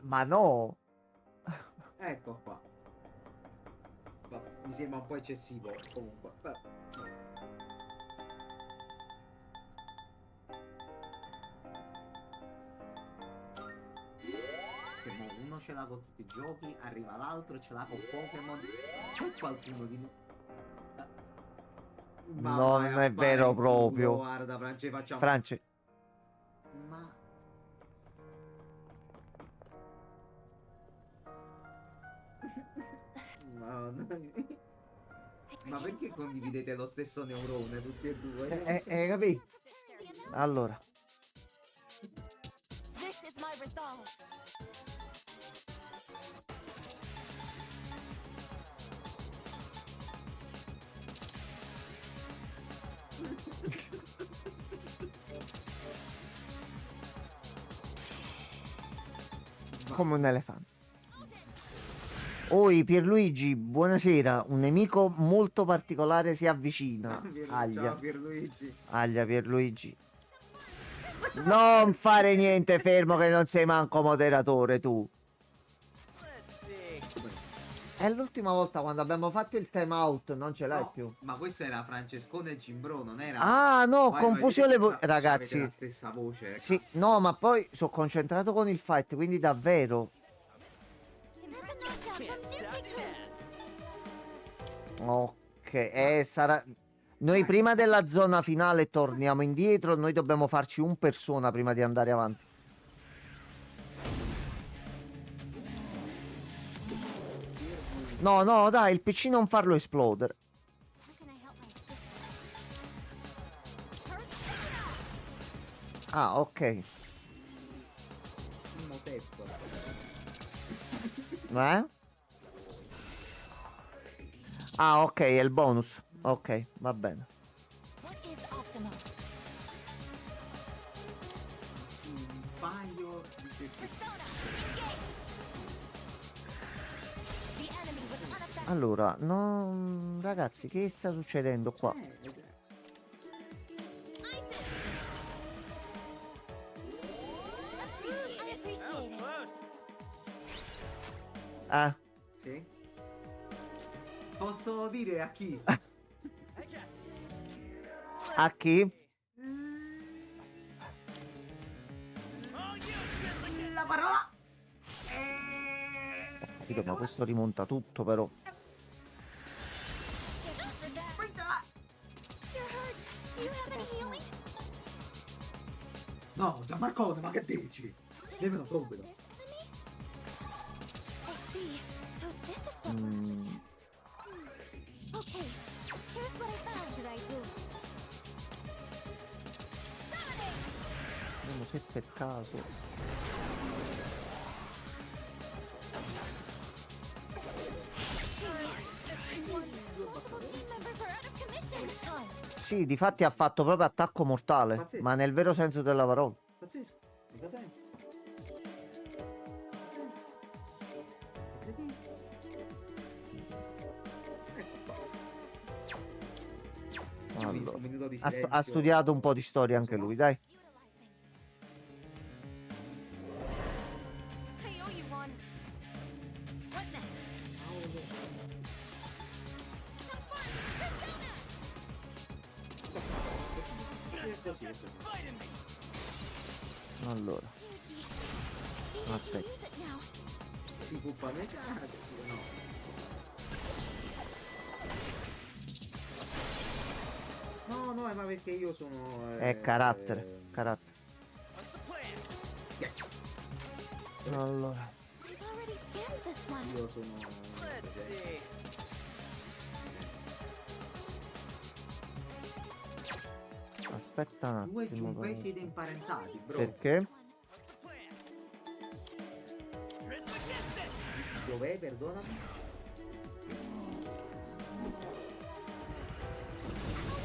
Ma no. Ecco qua. Vabbè, mi sembra un po' eccessivo comunque. Vabbè. Che mo uno ce l'ha con tutti i giochi, arriva l'altro e ce l'ha con Pokémon. C'è qualcuno di noi. Ma No, vai non a è fare vero il culo, proprio. Guarda, Franci, facciamo. France. Ma. Madonna. Ma perché condividete lo stesso neurone tutti e due? Capì? Allora. This is my resolve. come un elefante. Oi Pierluigi, buonasera. Un nemico molto particolare si avvicina. Ciao Aglia, Pierluigi. aglia Pierluigi. Non fare niente fermo che non sei manco moderatore tu. Let's see. È l'ultima volta quando abbiamo fatto il time out, non ce l'hai No, più. ma questo era Francescone e Gimbro, non era... Ah no, Poi confusione avete- avete ragazzi. la stessa voce. Sì, cazzo. no, ma poi sono concentrato con il fight, quindi davvero. That's a knockdown Can't from stop Jinpei-kun. now. Ok, sarà... Noi prima della zona finale torniamo indietro, noi dobbiamo farci un persona prima di andare avanti. No, no, dai, il PC non farlo esplodere. How can I help my sister? Persona! Ah, ok. Imhotep. Eh? Ah, ok, è il bonus. Ok, va bene. What is optimal? Un paio di secondi. Persona! Engage! The enemy was unaffected. Allora, no, ragazzi, che sta succedendo qua? ISIS! I That was appreciate it. close. Ah, Sì? Posso dire a chi? I got this. a chi? Oh, you just like La parola! Capito, ma questo rimonta tutto, però. You're hurt. Do you have any healing? No, Gianmarcone, ma che dici? Nemmeno subito. This enemy? I see. So this is what we're up Mm, against. Okay, here's what I found. What should I do? vediamo se per caso. Multiple team members are out of commission. It's time. Sì, difatti ha fatto proprio attacco mortale, Pazzesco. ma nel vero senso della parola. Pazzesco, mica senso. Senso. Capito? Ecco qua. Allora, Un minuto di ha silenzio. studiato un po' di storia anche lui, dai. Utilizing. I owe you one. What next? Have fun! Persona! È così, è così. fighting me. Allora, Yuji. See if you Aspetta. use it now. Si può paventare, sì o no? No, no, ma perché io sono... è carattere, carattere. What's the plan? Allora, I've already scanned this one. Io sono... Let's see. aspetta un Tu e attimo. Junpei siete imparentati, bro. Perché? What's the plan? Trismegistus! Dov'è, perdonami?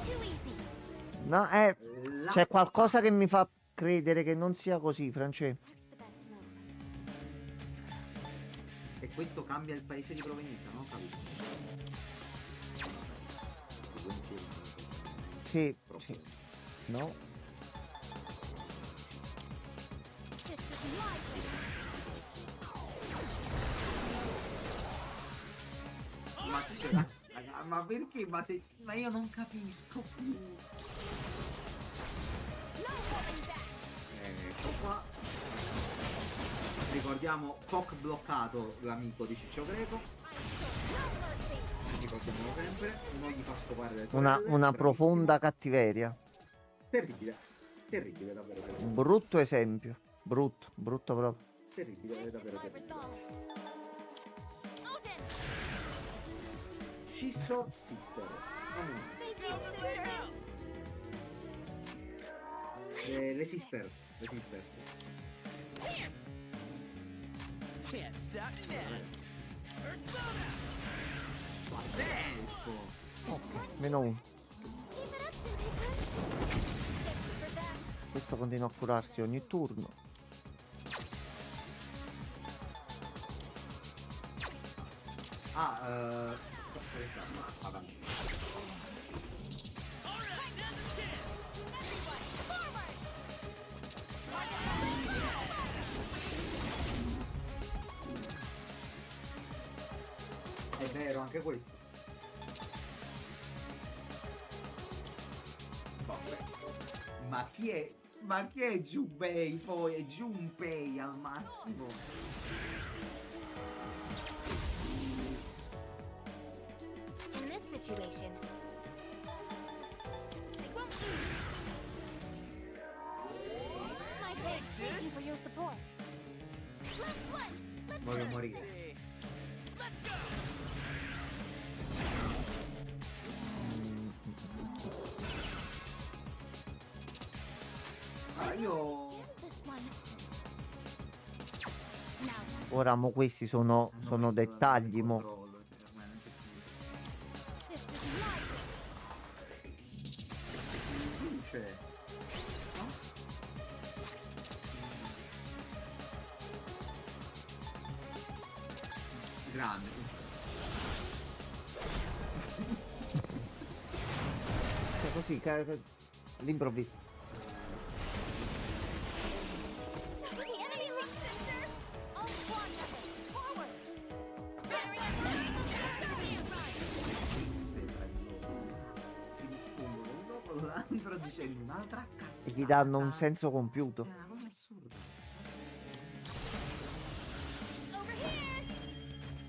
Too easy. No, La- c'è qualcosa che mi fa credere che non sia così, Francesco. What's the best move? E questo cambia il paese di provenienza, non ho capito. Sequenzieri. Sì, Troppo. sì. No. This is my place. Ma, ma perché? Ma io non capisco più. No holding back. Ecco qua. Ricordiamo Poc bloccato l'amico di Ciccio Greco. No mercy. Ricordiamolo sempre. Non gli fa scopare le Una sorelle. bravissimo. profonda cattiveria. Terribile. Terribile, davvero terribile. Un brutto esempio. Brutto, brutto proprio. Terribile, davvero My terribile. resolve. Odin. Shiso Sister. Thank you, sisters. Le sisters. Le sisters. Can't stop now. Persona! Pazzesco. Ok, meno uno. Keep it up, Jinpei-kun. Thank you for that. Questo continua a curarsi ogni turno. Quale siamo? Vabbè. È vero, anche questo. Vabbè. Ma chi è Junpei poi? È Junpei al massimo. In this situation, I won't lose. My thanks. Thank you for your support. Last one. Let's Voglio do it. morire. Hey, let's go. Io... Stand this one. Now, Ora mo questi sono dettagli mo. this is my wish. Luce. No? Grande. Cioè, così, all'improvviso. The enemy reached center. All swan knuckles forward. Sembra di loro. Si rispondono uno con l'altro dicendo un'altra cazzata. E gli danno un senso compiuto. È una cosa assurda. Over here.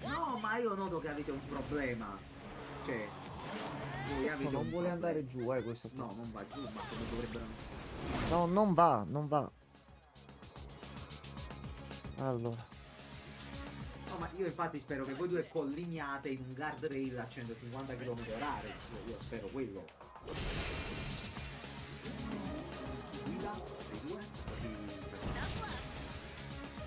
No, ma io noto che avete un problema. Cioè, voi avete Non un vuole andare problema. giù, questo qua. No, non va giù, ma come dovrebbero... No, non va, non va. Allora, No, ma io infatti spero che voi due collimiate in un guardrail a 150 km/h. Io spero quello. Chi guida? Dei due?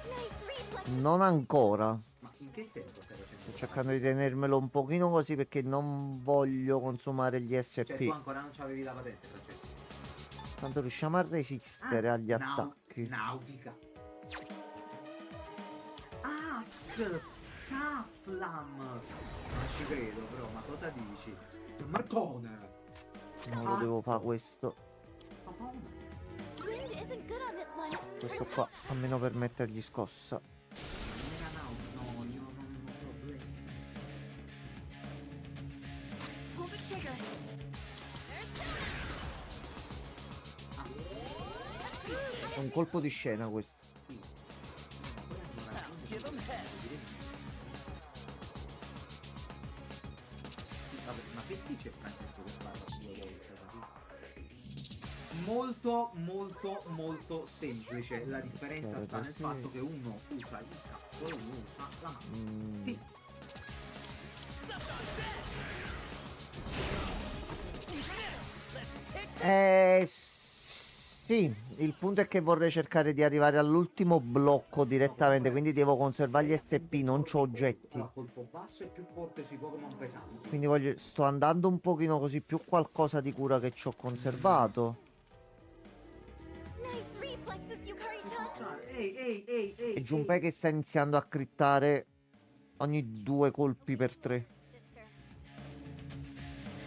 Nice reflex. non ancora. Ma in che senso stai facendo? Sto cercando di tenermelo un pochino così perché non voglio consumare gli Cioè, tu SP. ancora non c'avevi la patente, Francesco. Tanto riusciamo a resistere agli attacchi. Nautica. Saplam. Non ci credo, però, ma cosa dici? Marcone. Non lo devo fare questo. Papone. Wind isn't good on this one. Questo qua, almeno per mettergli scossa. Non era nautica, no, io non ho problemi. Pull the trigger. È un colpo di scena questo. Sì. Ma poi hanno ragione, Give 'em hell. Sì, vabbè, ma perché c'è Francesco che parla di violenza? Molto, molto, molto semplice. La differenza sta nel fatto che uno usa il cazzo e uno usa la mano. Sì. Sì, il punto è che vorrei cercare di arrivare all'ultimo blocco direttamente, quindi devo conservare gli SP, non c'ho oggetti. A colpo basso e più forte sui Pokémon pesanti. Quindi sto andando un pochino così, più qualcosa di cura che ci ho conservato. Nice reflexes, Yukari-chan. Ehi. E Junpei che sta iniziando a crittare ogni 2 colpi per 3. Sister.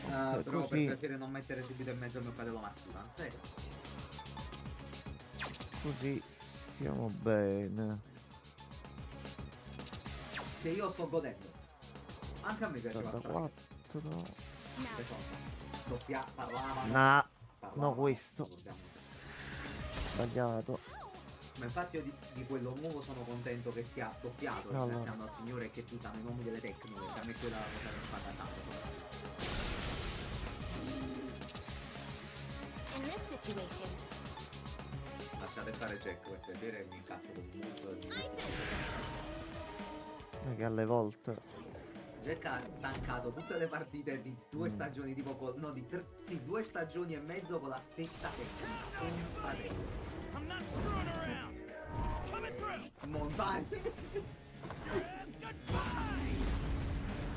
Ok, Però così. per piacere non mettere subito in mezzo al mio fratello Martina, grazie. Così stiamo bene. Che io sto godendo. Anche a me piaceva strano. 84. Now, Che cosa? Doppia, parlavano. No, parlavano, questo. ricordiamo. sbagliato. Ma infatti io di quello nuovo sono contento che sia doppiato, Allora. ringraziando al Signore che tu danno i nomi delle tecniche, che a me quella cosa che fa casato. in this situation, Lasciate stare Jack, per piacere mi incazzo con molto. Che alle volte. Jack ha tancato tutte le partite di 2 stagioni, tipo no, di 2 stagioni e mezzo con la stessa tecnica. Un fratello. I'm not screwing around. Coming through. Montagne.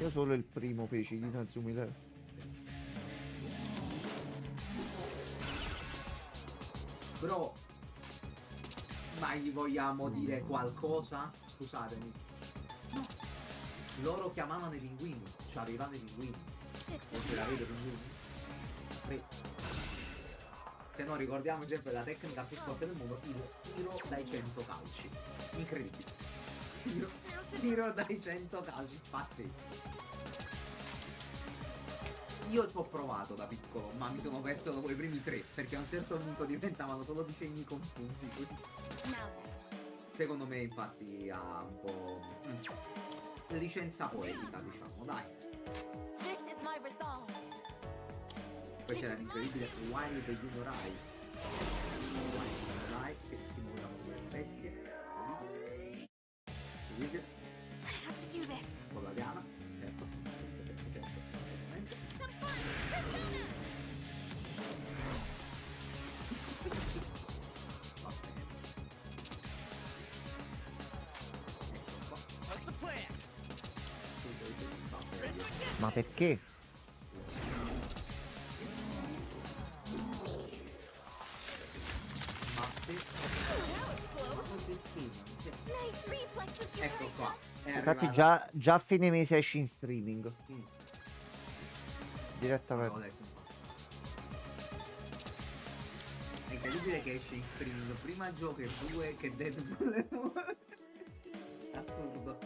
Io solo il primo feci di Nazumile. Bro, ma gli vogliamo dire qualcosa? Scusatemi. No. Loro chiamavano i pinguini, c'avevano i pinguini. This Non is ce l'avete i pinguini? Tre. Se no ricordiamo sempre la tecnica più forte del mondo, il tiro dai 100 calci. Incredibile. Tiro dai 100 calci, pazzesco. Io ci ho provato da piccolo, ma mi sono perso dopo i primi 3, perché a un certo punto diventavano solo disegni confusi. Quindi now then. secondo me infatti ha un po' licenza poetica, diciamo, dai. This is my resolve. Poi c'era l'incredibile Wild Yunorai. Wild Yunorai che si muovono come bestie. Vedete? I have to do this. Con la liana. Certo, assolutamente. The fun, Persona! Va bene. Ecco qua. What's the plan? Tu dovete fare Ma perché? mappe. That was close. Ma perché non c'è? Nice reflexes, you're Ecco right. qua. È Infatti arrivata. già a fine mese esce in streaming. Mm. Direttamente. Avevo detto infatti. È incredibile che esce in streaming prima Joker 2 che Deadpool. Assurdo.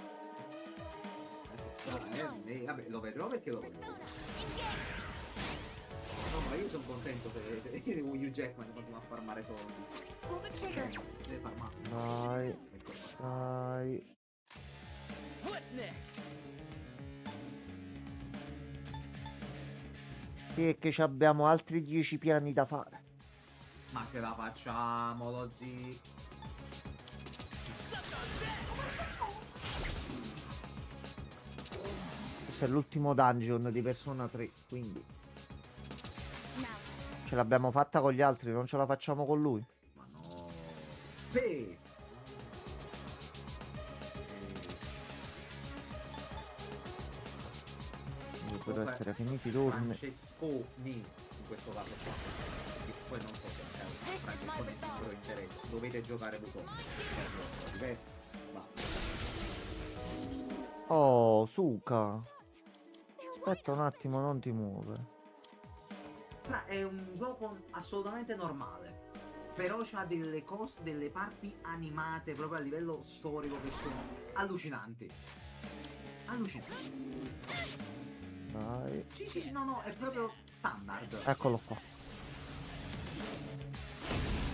Vabbè, lo vedrò perché lo vedrò. Persona, engage. No, ma io sono contento se Hugh Jackman continua a farmare soldi. Pull the trigger. Deve farmare. Dai, Ecco qua. dai. What's next? Sì, è che ci abbiamo altri 10 piani da fare. Ma ce la facciamo, lo zi. Questo è l'ultimo dungeon di Persona 3, quindi Now ce l'abbiamo fatta con gli altri, non ce la facciamo con lui. Ma no. Sì. Quindi per Comunque, essere finiti i turni. Francesconi in questo caso qua. Perché poi non so se è un Francesconi il singolo interesse. Dovete giocare voi. Ripeto. Va. Oh, Suka. Aspetta un attimo, non ti muovere. È un gioco assolutamente normale. Però c'ha delle cose, delle parti animate proprio a livello storico che sono allucinanti. Allucinanti. Dai. Sì, no, è proprio standard. Eccolo qua.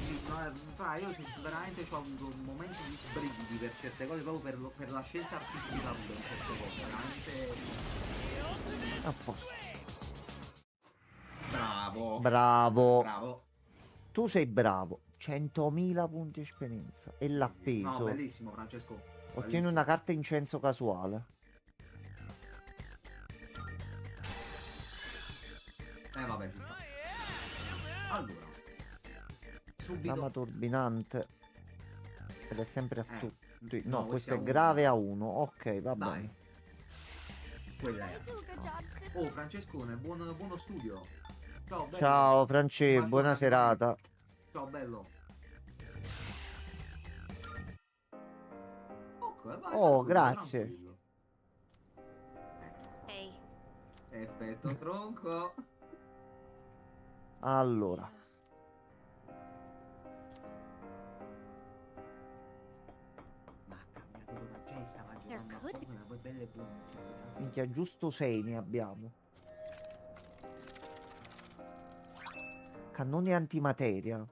Sì, no, io veramente ho avuto un momento di brividi per certe cose, proprio per la scelta artistica avuto in certe cose. Veramente A posto. bravo. Bravo. Bravo. Tu sei bravo. 100.000 punti esperienza. E l'ha No, appeso. bellissimo Francesco. Ottieni Bellissimo. una carta incenso casuale. Vabbè, ci sta. Allora. Subito. Lama turbinante. Ed è sempre a tutti. No, no, questo è uno. grave a 1. Ok, va Dai. bene. Quella you è. do a good job, sister. Oh, Francescone, buono studio. Ciao, bello. Ciao France, Bacio buona alla serata. Ciao, bello. Ok, vai, Oh, tranquillo, grazie. tranquillo. Hey. Effetto tronco. Allora, Ma ha cambiato una gesta, ma There giocando a could Fortnite, ma poi belle punti. minchia, giusto 6 ne abbiamo. Cannoni antimateria.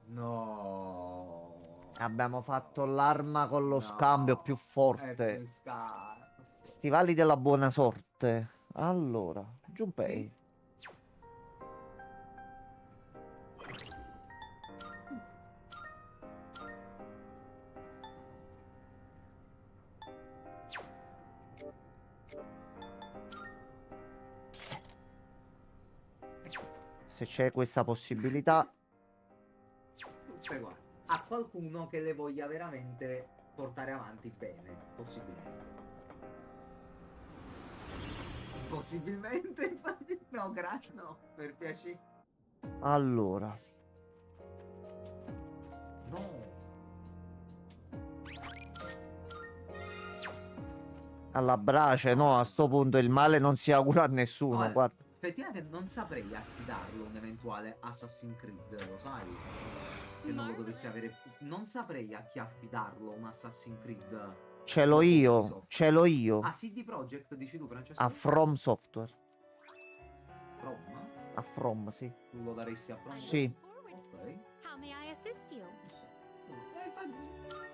No. Abbiamo fatto l'arma con lo No. scambio più È forte. più scarso. Stivali della buona sorte. Allora, Junpei. Se c'è questa possibilità, Tutte qua. A qualcuno che le voglia veramente portare avanti bene, possibilmente. Possibilmente, infatti, no, grazie, no, per piacere. allora, No. Alla brace, no, a sto punto il male non si augura a nessuno, No, guarda. effettivamente non saprei a chi darlo un eventuale Assassin's Creed, lo sai? Che non lo dovessi avere. Non saprei a chi affidarlo un Assassin's Creed. Ce l'ho dopo io, Ubisoft. ce l'ho io. Ah, CD Projekt dici tu, Francesco? A From Software. From? A From, sì. Tu lo daresti a From? Sì. Ok. How may I assist you?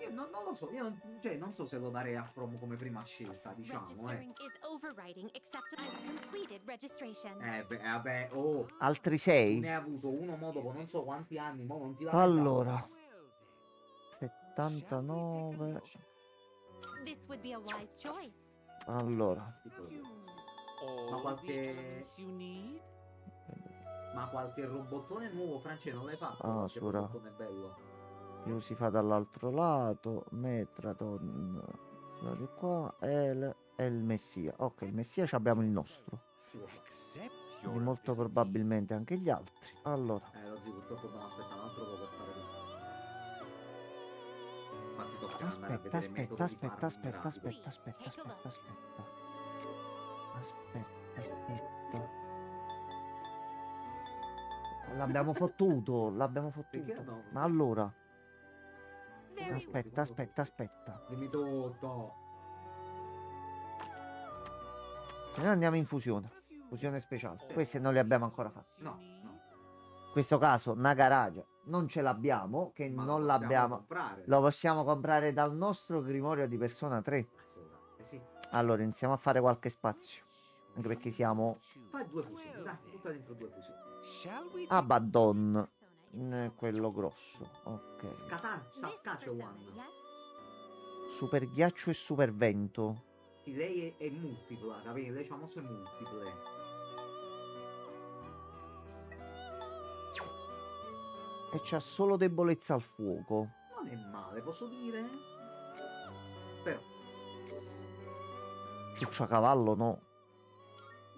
Io non lo so, io cioè, non so se lo darei a From come prima scelta, diciamo, Registering is overriding except I've completed registration. Beh, vabbè, oh, Altri tu 6? ne hai avuto uno mo dopo non so quanti anni, mo non ti va Allora. 79. This would be a wise choice. Allora. Ma qualche robottone nuovo, France, non l'hai fatto? Ah, Qualche sura. robottone bello. Io si fa dall'altro lato. Metraton. Sono di qua. E il Messia. Ok, il Messia ci abbiamo il nostro. Ci può fare. Quindi molto probabilmente anche gli altri. Allora. Lo zio, purtroppo dobbiamo aspettare un altro po' per fare tutto. Infatti tocca andare a Aspetta, vedere metodi di farming aspetta. L'abbiamo fottuto. Perché no? Ma allora. Very Aspetta. Dimmi tutto. Se noi andiamo in fusione. Fusione speciale. Queste non le abbiamo ancora fatte. No. In questo caso, Nagaraja non ce l'abbiamo. Che Ma non lo possiamo l'abbiamo. comprare. Lo possiamo comprare dal nostro Grimorio di Persona 3. Assolutamente sì. Allora, iniziamo a fare qualche spazio. Anche perché siamo Fai 2 fusioni, dai, butta dentro 2 fusioni. Abaddon. Quello grosso. Ok. This Saskatchewan. persona, yes? Super ghiaccio e super vento. Sì, lei è multipla, capito? Lei c'ha mosse multiple. E c'ha solo debolezza al fuoco. Non è male, posso dire? Però, Ciucciacavallo no.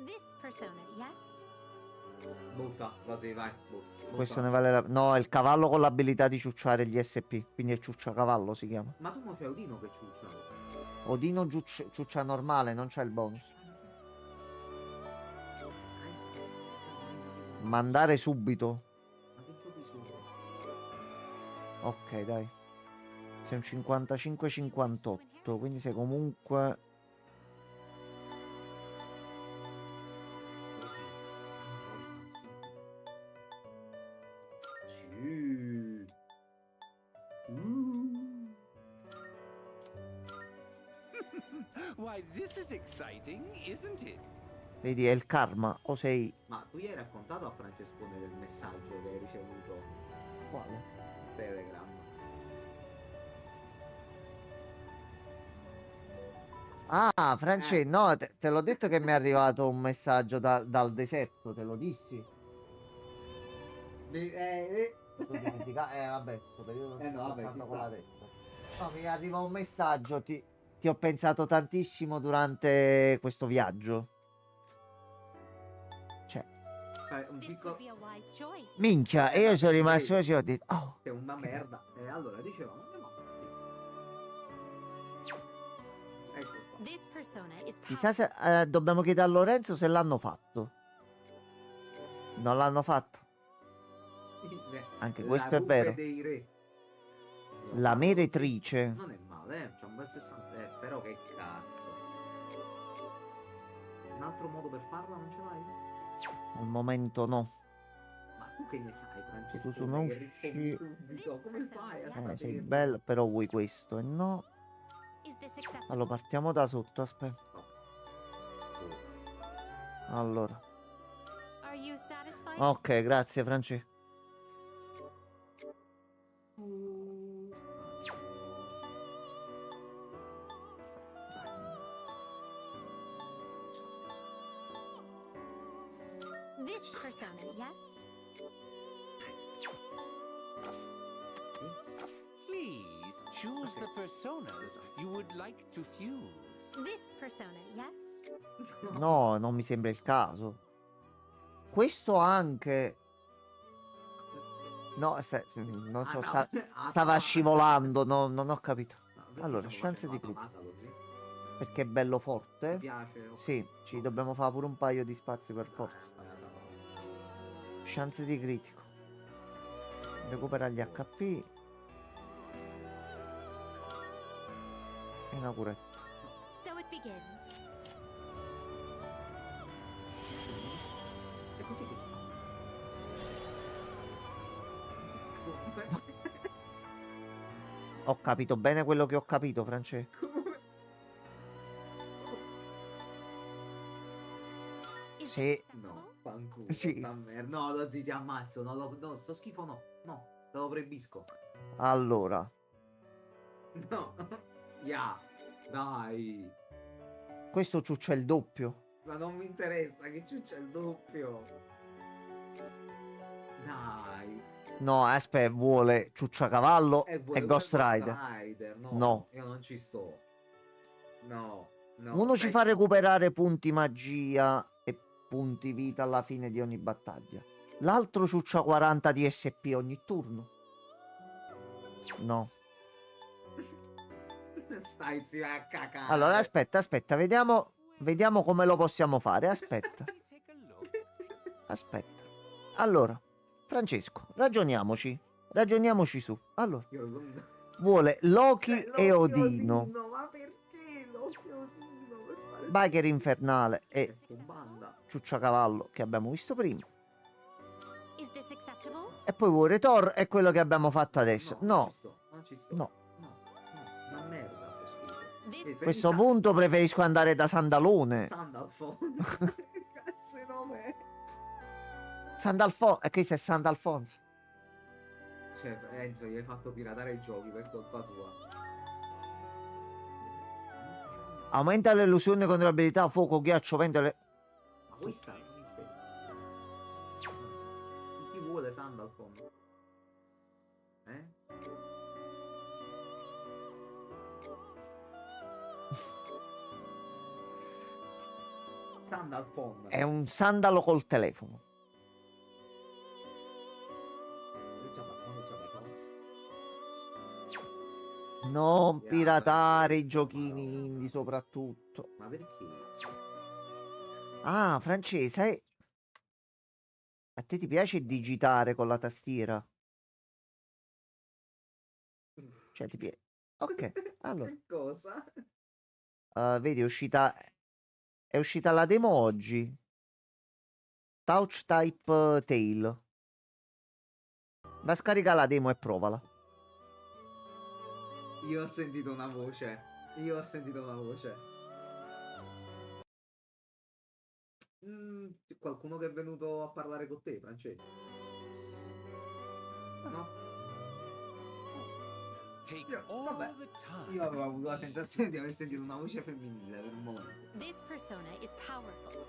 This persona, yes? butta, vai, butta. Questo ne vale la... No, è il cavallo con l'abilità di ciucciare gli SP. Quindi è ciucciacavallo si chiama. Ma tu non c'è Odino che ciuccia? Odino ciuccia normale, non c'è il bonus. Mandare subito. Ma che giochi sono? Ok, dai. Sei un 55-58, quindi sei comunque... Sì. Why, this is exciting, isn't it? Vedi, è il karma. O sei... Ma tu gli hai raccontato a Francescone del messaggio che hai ricevuto? Quale? Telegram. Ah, Francesco, no, te l'ho detto che mi è arrivato un messaggio dal deserto, te lo dissi. Vabbè, questo periodo no, vabbè, fatto ci con la sta. testa. No, mi arriva un messaggio, ti ho pensato tantissimo durante questo viaggio. Cioè, Un This piccolo... would be a wise choice. minchia, e io sono rimasto così, ho detto, oh, È una merda. E allora dicevamo, andiamo avanti. Ecco qua. This persona is chissà se dobbiamo chiedere a Lorenzo se l'hanno fatto. Non l'hanno fatto. Anche La questo è rupe vero. dei re. La meretrice. Non è male, c'è un bel 60. Però che cazzo. Un altro modo per farla non ce l'hai? Al momento no. Ma tu che ne sai, Francesco? Tu non Che rispondi subito. Come fai a Sei Sei saperlo? bello, però vuoi questo e no. Is this acceptable? Allora partiamo da sotto, aspetta. Allora. Are you satisfied? Ok, grazie Francesco. This persona, yes? Sì? Please choose the personas you would like to fuse. This persona, yes? No, non mi sembra il caso. Questo anche. No, non so, stava scivolando, non ho capito. Allora, chance di click. perché è bello Ti forte. piace? Ok. Sì, ci dobbiamo fare pure un paio di spazi per forza. Sbagliata parola. Chance di critico. Recupera gli HP. E una curetta. So it begins. È così che si fa. Ho capito bene quello che ho capito, Francesco. Come? Is Sì. this No, acceptable? fanculo. Sì. Sta merda. No, lo ti ammazzo. No, sto schifo no. No, te lo proibisco. Allora, No. Ya. Dai. questo ciuccia il doppio. Ma non mi interessa che c'è il doppio. Dai. No, aspetta, vuole ciucciacavallo e vuole Ghost come Rider. Rider. No, No. io non ci sto. No, no. Uno ci sai- fa recuperare punti magia e punti vita alla fine di ogni battaglia. L'altro ciuccia 40 di SP ogni turno. No. Stai zio a cacare. Allora, aspetta, vediamo come lo possiamo fare. Aspetta. Aspetta. Allora, Francesco, ragioniamoci su. Allora, Io non- vuole Loki Cioè, e Loki Odino, ma perché Loki e Odino? Per fare Biker Infernale e Ecco, banda. Ciucciacavallo che abbiamo visto prima. Is this acceptable? E poi vuole Thor è quello che abbiamo fatto adesso. Non No, ci sto, non ci sto. no. No, una merda sto schifo. This A questo punto preferisco andare da Sandalone. Sandalfo. Che cazzo di nome è? Sandalfo, e questo è Sandalfonso. Cioè, Enzo, gli hai fatto piratare i giochi per colpa tua. Aumenta l'illusione contro l'abilità fuoco, ghiaccio, vento. Ma questa chi vuole Sandalfon? Eh? Sandalfon. È un sandalo col telefono. Non piratare i giochini indie soprattutto. Ma perché? Ah, francese. A te ti piace digitare con la tastiera? Cioè, ti piace? Ok, allora. Che cosa? Vedi, è uscita la demo oggi. Touch Type Tail. Va a scaricare la demo e provala. Io ho sentito una voce. Qualcuno che è venuto a parlare con te, Francesco? No? Vabbè. Io avevo avuto la sensazione di aver sentito una voce femminile per un momento. This persona is powerful.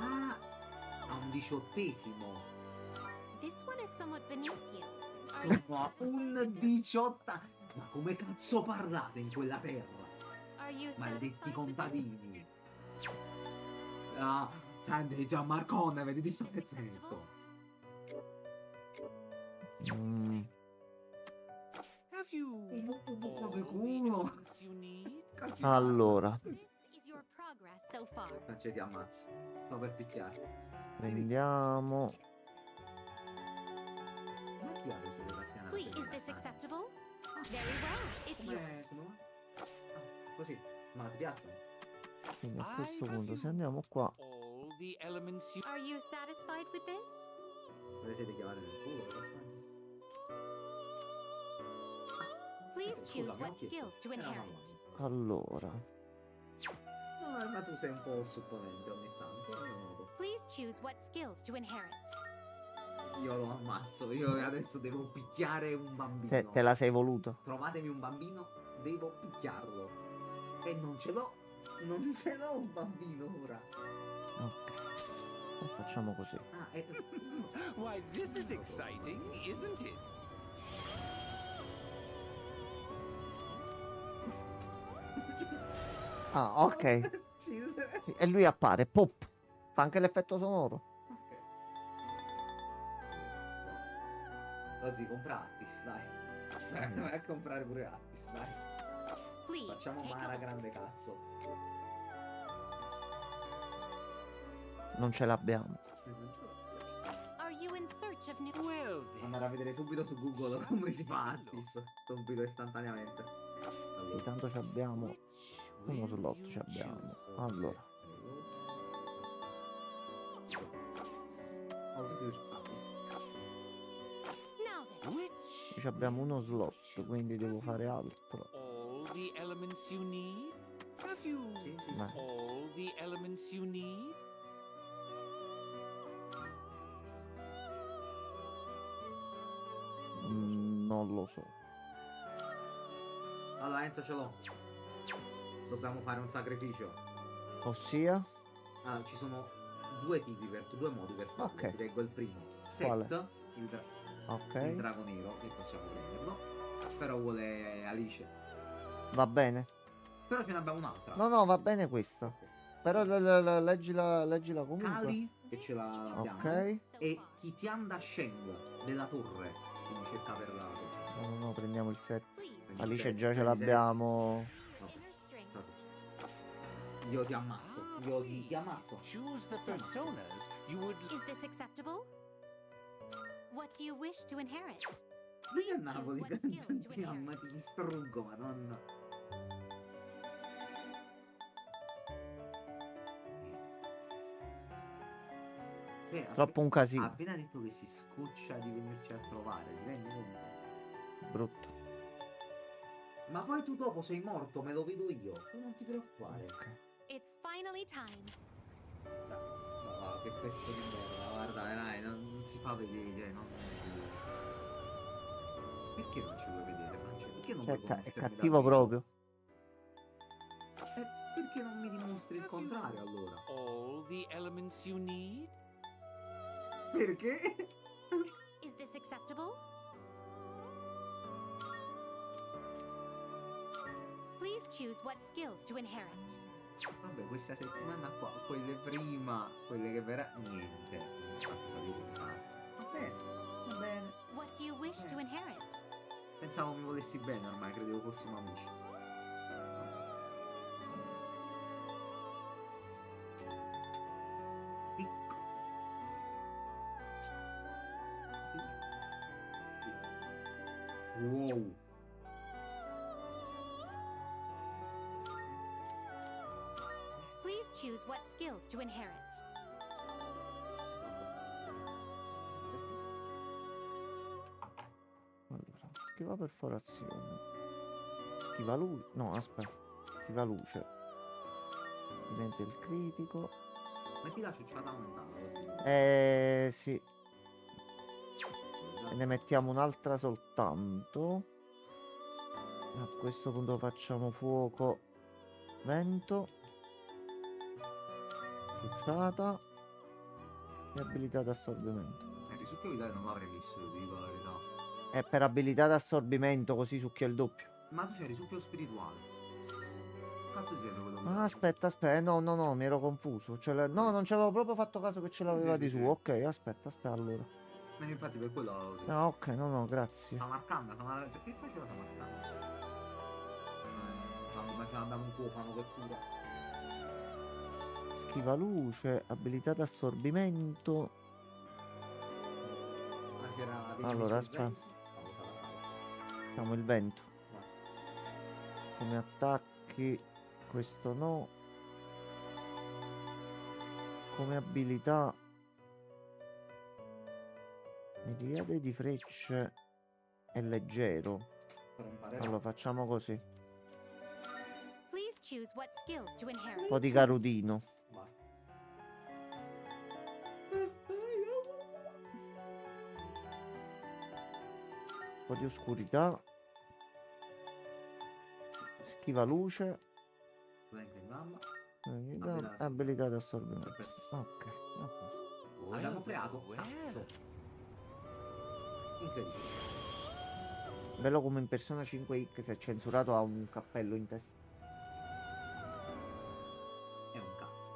Ah, a un 18esimo. This one is somewhat beneath you. Sono a un 18. Ma come cazzo parlate in quella terra? Are you Maledetti satisfied with this? contadini. Ah, senti Gianmarcone, vedi di stare zitto. Mm, Have you Un po' all di the culo. elements you need? Cazzo. Allora, This is your progress so far. Francesco ti ammazzo. Sto per picchiare. prendiamo. Ma chi ha preso le tastiane? Please, is this acceptable? Very well, it's yours. Come va? Ah, così. Ma ti piacciono? Quindi a I questo have punto, you se andiamo qua, all the elements you Are you satisfied with this? Le siete chiamate nel culo le tastiane? Please Scusa, choose abbiamo what chiesto. skills to Era una inherit. domanda. allora, No, ma tu sei un po' supponente ogni tanto, io noto. Please choose what skills to inherit. Io lo ammazzo, io adesso devo picchiare un bambino. te la sei voluto. Trovatemi un bambino, devo picchiarlo. E non ce l'ho un bambino ora. Ok, e facciamo così. Ah, Why, this is exciting, isn't it? Ah, ok. Chill. Sì, e lui appare, pop. Fa anche l'effetto sonoro. Ok. Ozzy, compra Attis, dai. Vai a comprare pure Attis, dai. Please Facciamo take a Mara look. grande cazzo. Non ce l'abbiamo. Non ce l'ho. Are you in search of new? Well then. Andare a vedere subito su Google come si fa Attis. Subito, istantaneamente. Sì, Allora. tanto ci abbiamo Which uno will slot, you ci abbiamo. choose? Allora, Autofuse Attis. Now then, Which ci abbiamo will uno you slot, choose? quindi devo fare altro. All the elements you need? Have you Sì, sì, sì. Beh, all the elements you need? non lo so. Allora Enzo ce l'ho. Dobbiamo fare un sacrificio. Ossia, Allora, ci sono due modi per farlo. Ok. Ti leggo il primo. Quale? Set, il ok, drago nero, che possiamo prenderlo. Però vuole Alice. va bene. Però ce ne abbiamo un'altra. No, no, va bene questa. Ok. Però leggila comunque. Kali, che ce l'abbiamo. Ok. E Kitianda Sheng della torre. Quindi cerca per la torre. No, no, no, prendiamo il set. please. Prendi Alice il già set, ce prendi i set. l'abbiamo. Vabbè, Inner string. sta succedendo. Io ti ammazzo. Io ti ammazzo. Choose the personas you would. Is this acceptable? What do you wish to inherit? Vieni a Please choose Napoli, what skills to sentiamo, inherit. ti distruggo, madonna. Troppo un casino. Ha appena detto che si scoccia di venirci a trovare, ti rendi conto? Brutto. Ma poi tu dopo sei morto, me lo vedo io. Tu non ti preoccupare. Ok. It's finally time. Ma che pezzo di merda, guarda, dai, non si fa vedere, non si... Perché non ci vuoi vedere, Francesco? Perché non Cioè, vuoi è conoscermi dal cattivo vivo? proprio. Perché non mi dimostri il contrario, allora? All the elements you need? Perché? Is this acceptable? Please choose what skills to inherit. Vabbè, questa settimana qua, quelle prima, quelle che verrà, niente. Mi ha fatto salire il cazzo. Va bene, va bene. What do you wish to inherit? Pensavo mi volessi bene ormai, credevo fossimo amici. Picco. Sì. Wow. Please choose what skills to inherit. Allora, schiva perforazione. Schiva luce. No, aspetta. Schiva luce. Dimezza il critico. Metti la ciucciata aumentata. Sì. E ne mettiamo un'altra soltanto. A questo punto facciamo fuoco, vento, ciucciata e abilità d'assorbimento. Il risucchio vitale non l'avrei messo, io ti dico la verità. E per abilità d'assorbimento così succhia il doppio. Ma tu c'hai risucchio spirituale. Cazzo siete quello che... Ah, aspetta, no, mi ero confuso. No, non ci avevo proprio fatto caso che ce l'aveva Sì, di sì, su. sì. Ok, aspetta allora. Ma infatti per quello l'avevo detto. Ah, ok, no, grazie. Samarcanda. Cioè, che faceva Samarcanda? Ma ce l'abbiamo un cofano che cura. Schiva luce, abilità d'assorbimento. Ma c'era... Allora, aspetta. Facciamo il vento. Come attacchi, questo no. Come abilità, miriade di frecce è leggero. Allora facciamo così. Please choose what skills to Un inherit. po' di carudino. Vai. Un po' di oscurità. Schiva luce. Venga in gamba. Abilità d'assorbimento. Perfetto. Ok, a posto. Abbiamo creato cazzo. Incredibile. Bello come in Persona 5X è censurato, ha un cappello in testa. È un cazzo.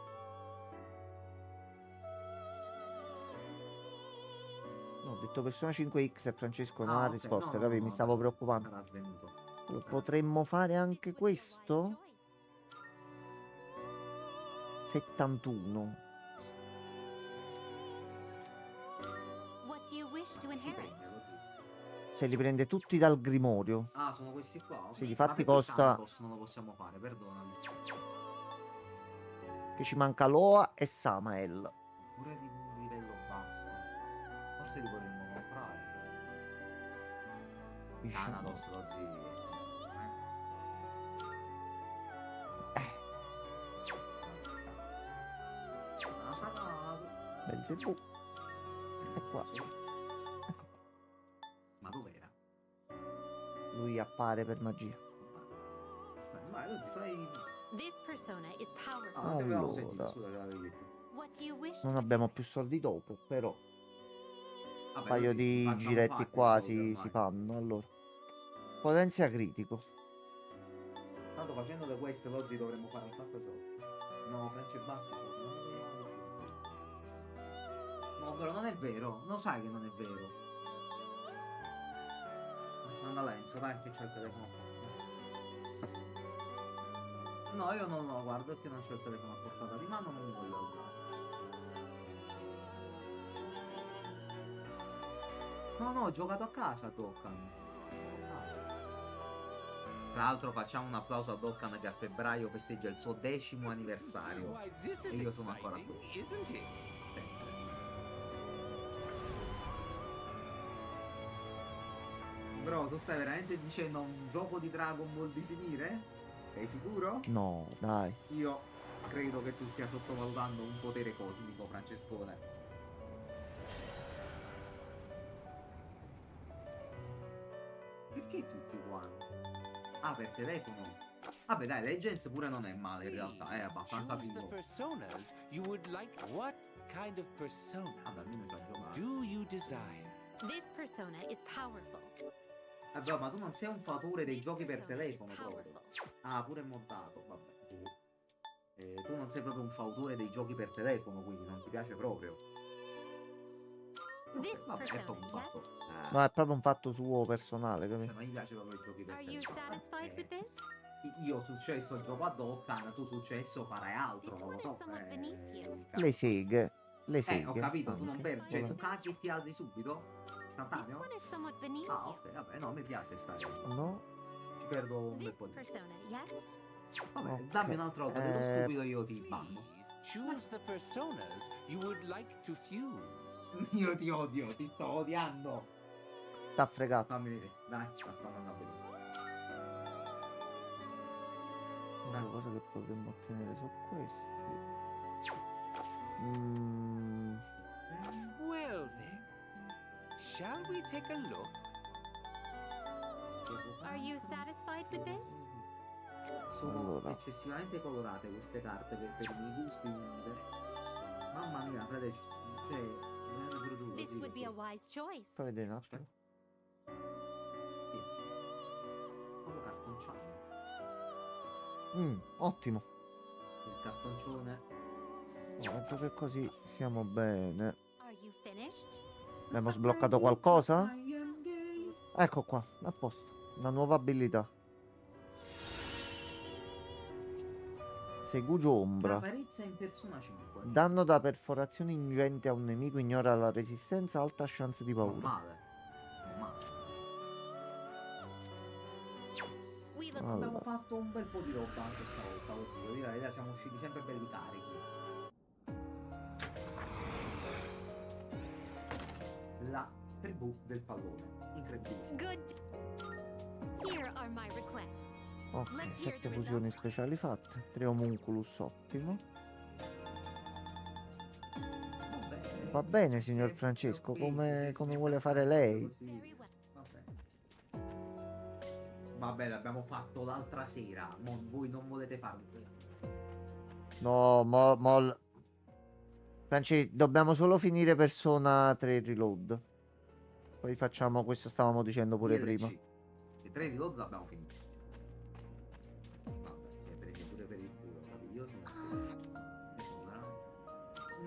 No, ho detto detto Persona 5X e Francesco non Ah, ha ok, risposto, no, no, capi? no, Mi stavo dai, preoccupando. sarà svenuto. Allora, potremmo fare anche questo? 71. What do you wish to Si inherit? prende così. Se li prende tutti dal Grimorio. Ah, sono questi qua? Ok. Sì, Ma difatti perché costa Thanatos non lo possiamo fare, perdonami. che ci manca Loa e Samael. Pure di un livello basso. Forse li potremmo comprare. Diciamo. Thanatos lo zio. Ah, Thanatos. Belzebù. È qua. Ma dov'era? Lui appare per magia. Vai, oggi fai... This persona is powerful. Ah, non ti avevamo Allora. sentito, scusa che l'avevi detto. What do you wish Non to abbiamo inherit? più soldi dopo, però un Vabbè, paio così, di facciamo giretti fatti qua i soldi si ormai. fanno. Allora, potenzia critico. Tanto facendo queste oggi dovremmo fare un sacco di soldi. No, Francia e basta. No, però non è vero. Lo sai che non è vero. Manda Lenzo, dai, che c'è il telefono qua. No, io non lo guardo perché non c'è il telefono a portata di mano, non mi voglio alzare. No, ho giocato a casa a Dokkan. Tra l'altro facciamo un applauso a Dokkan che a febbraio festeggia il suo 10° anniversario. Why, this is E io sono ancora exciting, qui. isn't it? Bro, tu stai veramente dicendo a un gioco di Dragon Ball di finire? Sei sicuro? No, dai. Io credo che tu stia sottovalutando un potere cosmico, Francescone. Perché tutti quanti? Ah, per telefono. Vabbè, dai, Legends pure non è male in realtà, è abbastanza Choose the figo. personas you would like. What kind of persona Vabbè, almeno ci ha giocato. do you desire? This persona is powerful. Vabbè, ma tu non sei un fautore dei This giochi per persona is telefono proprio. powerful. Ah, pure montato, vabbè. Tu non sei proprio un fautore dei giochi per telefono, quindi non ti piace proprio. This Vabbè, è proprio un persona, fatto. yes? No, è proprio un fatto suo personale, Cioè, capito? non gli piace proprio i giochi per Are you telefono. satisfied with this? Io successo gioco a Dokkan, tu successo farai altro, This non lo one so. is somewhat beneath you. Le seghe. Le Ho seghe. capito, tu non anche. perdi, cioè tu Vabbè. caghi e ti alzi subito? This Istantaneo? one is somewhat beneath Ah, you. ok, vabbè, no, mi piace stare. No. Ci perdo un bel This po' di tempo. persona, yes? Vabbè, Ok. dammi un'altra volta, vedo stupido io ti banno. Please choose the personas you would like to fuse. Io ti odio, ti sto odiando. T'ha fregato. Fammi vedere, dai, la sto andando a vedere. Una cosa che potremmo ottenere su questi. Mm, Well then, shall we take a look? Are you satisfied with this? Sono Allora. eccessivamente colorate queste carte per i miei gusti. Mamma mia, frate, cioè, non è pure tu This così. would be a wise choice. Fai vedere un attimo. Proprio cartonciano. Ottimo. Il cartoncione. Penso che così siamo bene. Are you finished? Abbiamo sbloccato qualcosa? Ecco qua, a posto. Una nuova abilità. Segugio ombra. Caparezza in persona 5. Danno da perforazione ingente a un nemico, ignora la resistenza, alta chance di Non paura. male. Non male. We've Allora. Abbiamo fatto un bel po' di roba anche stavolta, lo zio. Di la verità, siamo usciti sempre belli carichi. La tribù del pallone. Incredibile. Good. Here are my requests. Ok, Let's hear 7 the fusioni results. speciali fatte. 3 homunculus, ottimo. Vabbè. Va bene, signor Francesco, come vuole fare lei. Very well. Vabbè, l'abbiamo fatto l'altra sera. Voi non volete farlo. No, Francesco, dobbiamo solo finire Persona 3 Reload. Poi facciamo questo, stavamo dicendo pure prima. I 3 reload l'abbiamo finito. Vabbè, si è preso pure per il culo, capito? Io sono veramente-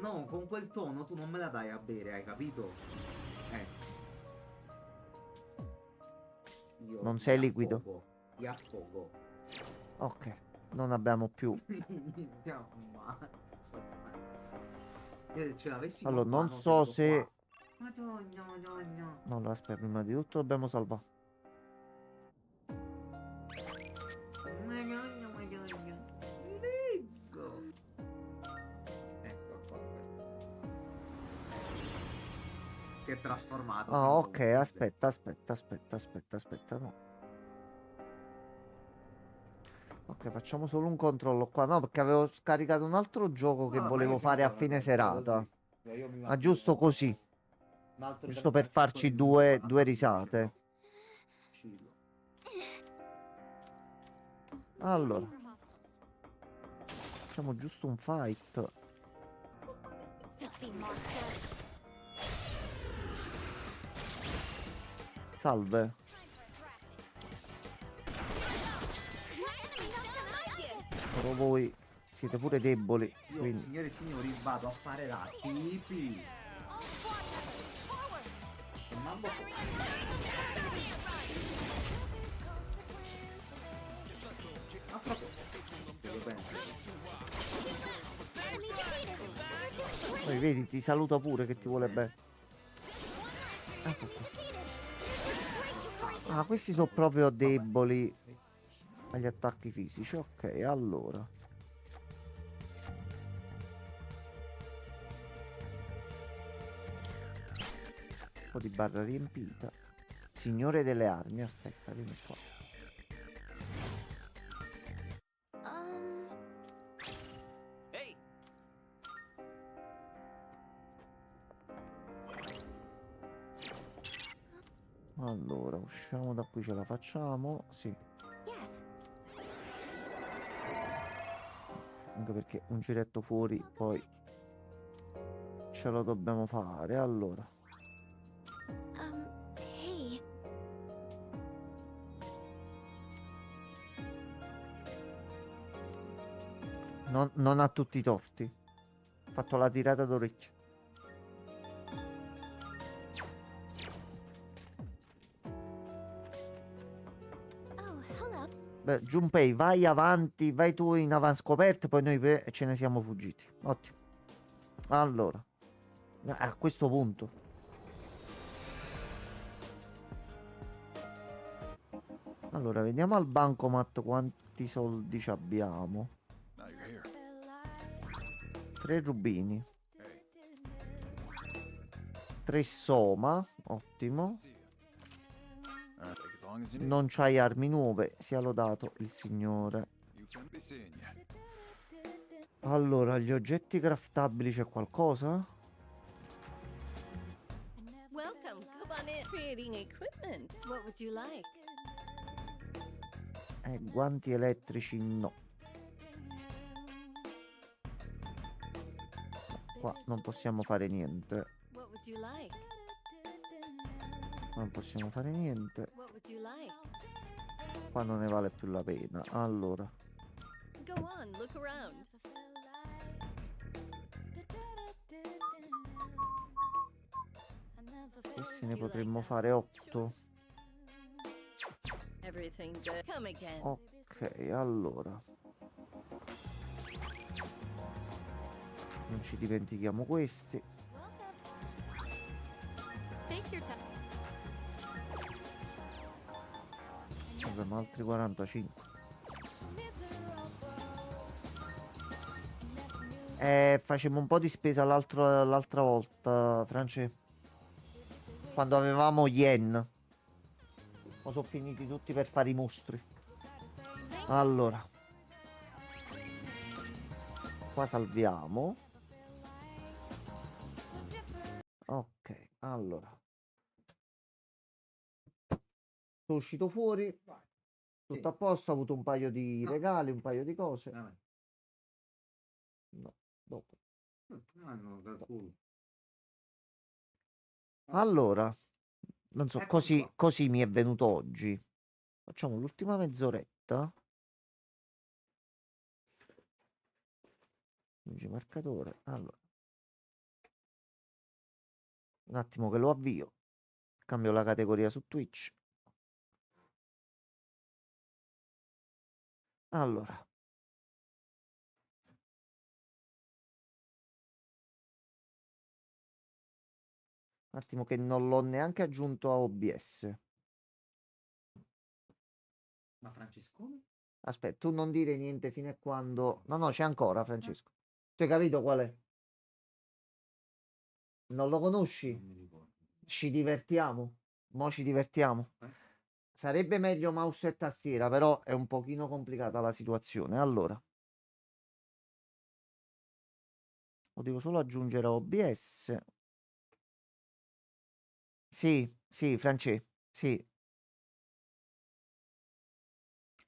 No, con quel tono tu non me la dai a bere, hai capito? Io Non li sei liquido. affogo, li affogo. Ok, non abbiamo più. Ti ammazzo, cazzo. Io se ce l'avessi Allora, con non mano, te so lo do se... qua. Madonna, madonna. No, no, aspetta, prima di tutto dobbiamo salvare. Madonna, madonna. Lizzo. Ecco qua. Si è trasformato. Ah, finito ok, un freezer. aspetta, no. Ok, facciamo solo un controllo qua. No, perché avevo scaricato un altro gioco che No, ma volevo io fare a finito, fine vabbè, bene serata. così. Io mi Ma mangio giusto così. un altro Giusto per farci 35 minuti con la due salsiccia, risate. Cilo. Allora, For hostiles. facciamo giusto un fight. Filthy monster. Salve. My enemy doesn't like this. Però voi siete pure deboli. Io, Quindi signore e signori, vado a fare la pipì. All squad members, forward. E mamma a tra poco. Io penso. Enemy defeated. poi vedi, ti saluta pure che ti vuole bene. Ecco qua. Ah, questi sono proprio deboli agli attacchi fisici. Ok, allora. Un po' di barra riempita. Signore delle armi, aspetta, vieni qua. Hey, Allora, usciamo da qui, ce la facciamo? Sì, Yes. anche perché un giretto fuori poi ce lo dobbiamo fare. Allora, Hey. non ha tutti i torti. Ha fatto la tirata d'orecchio. Oh, hello. Beh, Junpei, vai avanti, vai tu in avanscoperta, poi noi ce ne siamo fuggiti. Ottimo. Allora, a questo punto. Allora, vediamo al bancomat quanti soldi ci abbiamo. Now you're here. 3 rubini, Hey, 3 soma, ottimo. see ya. Take as long as you need. Non c'hai armi nuove, sia lodato il Signore. You can be seeing ya. Allora, gli oggetti craftabili c'è qualcosa? Welcome. Come on in. Creating equipment. What would you like? Guanti elettrici no. Qua non possiamo fare niente. What would you like? Non possiamo fare niente. What would you like? Qua non ne vale più la pena. Allora, Go on, look around. questi ne potremmo fare 8. Everything good. Come again. Ok, allora. Non ci dimentichiamo questi. Take your time. Abbiamo altri 45. Facemmo un po' di spesa l'altra volta, France. Quando avevamo yen. Ma sono finiti tutti per fare i mostri. Allora. Qua salviamo. Ok, allora. Sono uscito fuori. Tutto a posto, ho avuto un paio di No. regali, un paio di cose. Veramente. No, dopo. No, dal culo. Allora, non so, Eccoci qua. così mi è venuto oggi. Facciamo l'ultima mezz'oretta. Aggiungi marcatore. Allora. Un attimo che lo avvio. Cambio la categoria su Twitch. Allora. Un attimo che non l'ho neanche aggiunto a OBS. Ma Francescone? Aspetta, tu non dire niente fino a quando... No, no, c'è ancora, Francesco. Tu hai capito qual è? Non lo conosci? Non mi ricordo. Ci divertiamo? Mo' ci divertiamo. Eh? Sarebbe meglio mouse e tastiera, però è un pochino complicata la situazione. Allora, lo devo solo aggiungere a OBS. Sì, sì, Francesco, sì,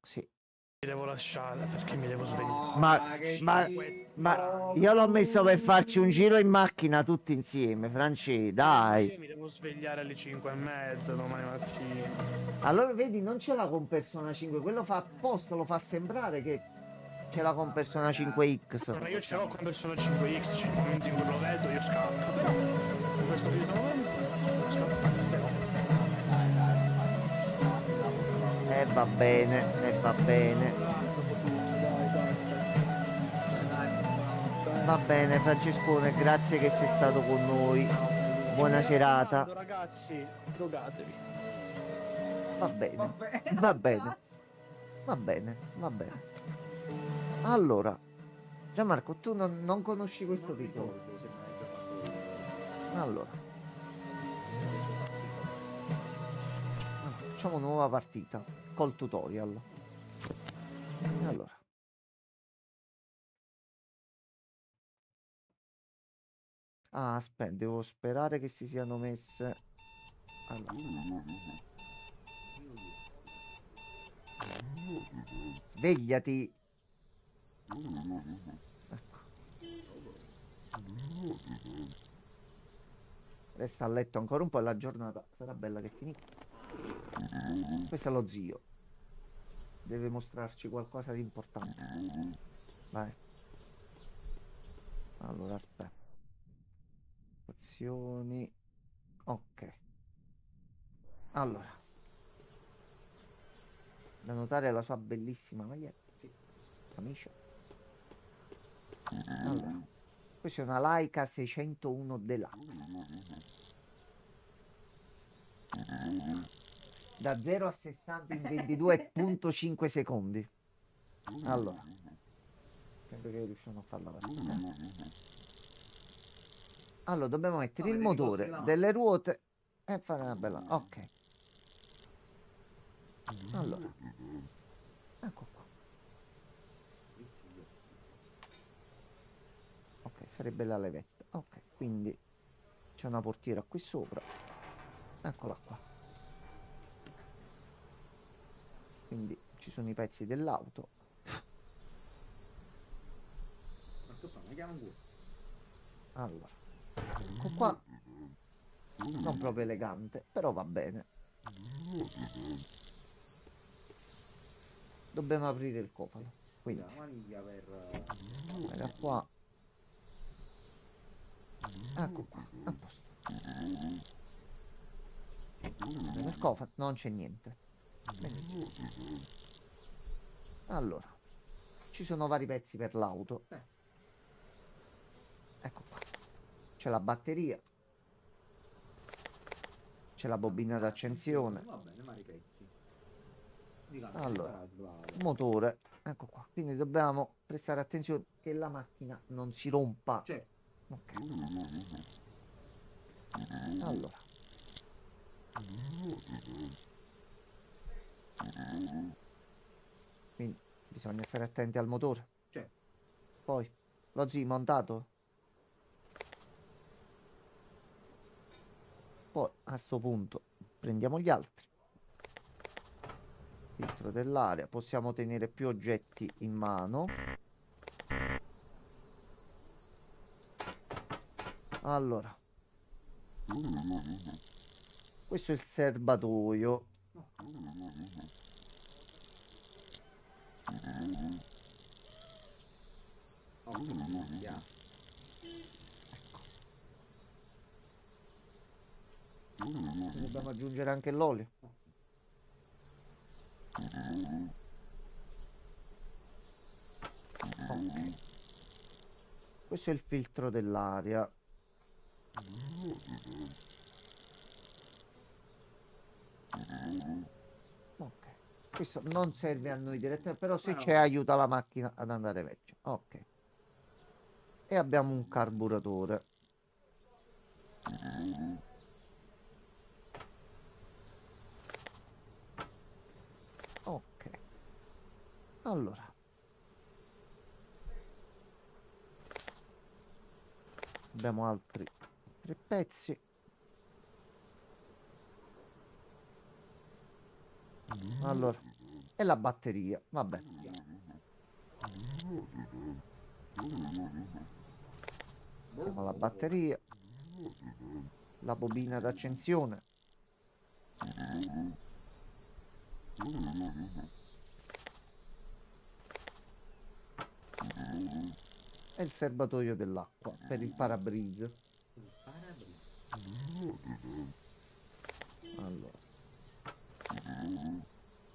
sì. Mi devo lasciare perché mi devo svegliare. Oh, Ma, che ma, schifo. ma io l'ho messo per farci un giro in macchina tutti insieme, Francesco, dai. Io mi devo svegliare alle 5:30 domani mattina. Allora, vedi, non ce l'ha con Persona 5, quello fa apposta, lo fa sembrare che ce l'ha con Persona 5X. Allora io ce l'ho con Persona 5X, c'è il momento in cui lo vedo io scappo. Però in questo preciso momento scappo. Però Va bene, va bene. dopo tutto, dai. Va bene, Francescone, grazie che sei stato con noi. Buona Mi serata. raccomando, ragazzi, drogatevi. Va bene, Vabbè, va bene, cazzo. va bene, va bene. Allora, Gianmarco, tu non conosci questo Non titolo? ricordo se me l'hai già fatto. Allora, facciamo nuova partita col tutorial. Allora. Ah, aspetta, devo sperare che si siano messe. Allora. Svegliati. Ecco. Resta a letto ancora un po' e la giornata sarà bella che finita. Questo è lo zio. Deve mostrarci qualcosa di importante. Vai. Allora, aspetta. Azioni. Ok. Allora. Da notare la sua bellissima maglietta. Sì. Camicia. Allora. Questa è una Leica 601 Deluxe. Da 0 a 60 in 22,5 secondi. Allora. Sempre che riusciamo a farla partita. Allora, dobbiamo mettere No, il vedi, i costi motore, là. delle ruote e fare una bella... Ok. Allora. Ecco qua. Ok, sarebbe la levetta. Ok, quindi c'è una portiera qui sopra. Eccola qua. Quindi ci sono i pezzi dell'auto. Ma che fa? Mi chiamo un Allora. Ecco qua. Non proprio elegante, però va bene. Dobbiamo aprire il cofano. Quindi, la maniglia per... da qua. Ecco qua, a posto. Nel cofano non c'è niente. Benissimo. Allora, ci sono vari pezzi per l'auto. Ecco qua. C'è la batteria. C'è la bobina d'accensione. Va bene, ma i pezzi. Allora, motore. Ecco qua. Quindi dobbiamo prestare attenzione che la macchina non si rompa. Cioè, Ok. Allora. Quindi bisogna stare attenti al motore. cioè, Poi, lo Z montato. Poi, a sto punto, prendiamo gli altri. Filtro dell'aria. Possiamo tenere più oggetti in mano. Allora. Questo è il serbatoio. oh, minchia. Dobbiamo aggiungere anche l'olio. Ok. Questo è il filtro dell'aria. Ok. Questo non serve a noi direttamente, però se c'è aiuta la macchina ad andare vecchia. Ok. E abbiamo un carburatore. Ok. Allora. Abbiamo altri tre pezzi. Allora. E la batteria. Vabbè. Abbiamo la batteria. La bobina d'accensione. E il serbatoio dell'acqua per il parabrisa. Allora.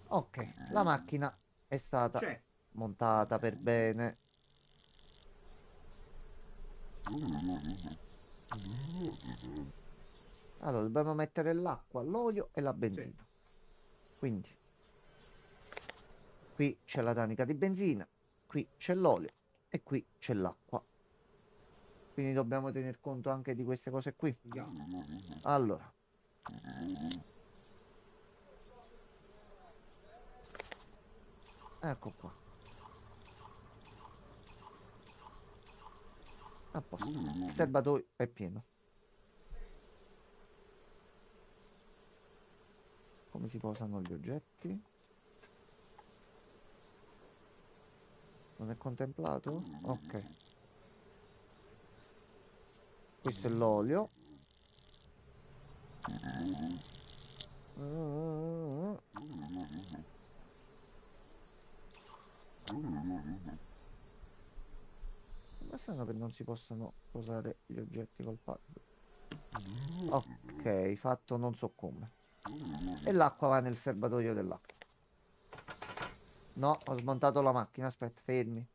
Ok, la macchina è stata C'è. montata per bene. Allora, dobbiamo mettere l'acqua, l'olio e la benzina. Quindi, qui c'è la tanica di benzina, qui c'è l'olio e qui c'è l'acqua. Quindi dobbiamo tener conto anche di queste cose qui. Allora. Ecco qua. A posto. Il serbatoio è pieno. Come si posano gli oggetti? Non è contemplato? Ok. Questo è l'olio. Ma strano che non si possano posare gli oggetti col pad. Ok, fatto non so come. E l'acqua va nel serbatoio dell'acqua. No, ho smontato la macchina. Aspetta, fermi.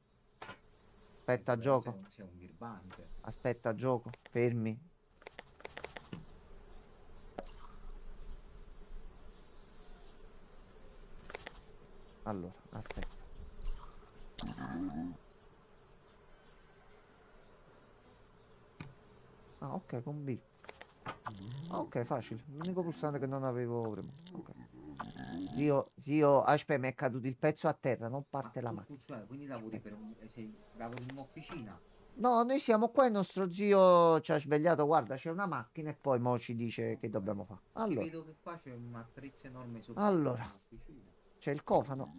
Aspetta, gioco. Sei un birbante. Aspetta, gioco. Fermi. Allora, aspetta. Ah, ok, con B. Ah, ok, facile. L'unico pulsante che non avevo premuto. Ok. Zio, aspetta, mi è caduto il pezzo a terra, non parte la macchina. Cioè, quindi lavori per lavori in un'officina. No, noi siamo qua e il nostro zio ci ha svegliato. Guarda, c'è una macchina e poi mo ci dice che dobbiamo fare. Che Allora, vedo che qua c'è un attrezzo enorme sopra allora, un'officina. c'è il cofano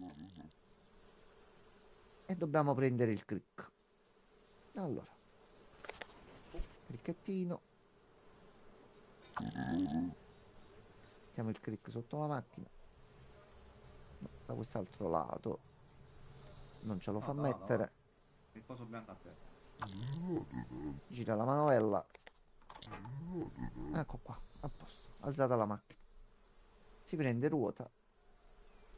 e dobbiamo prendere il crick. Allora, cricchettino. Mettiamo il crick sotto la macchina. No, da quest'altro lato. Non ce lo fa mettere. Il coso bianco a terra. Gira la manovella. Ecco qua, a posto. Alzata la macchina. Si prende ruota.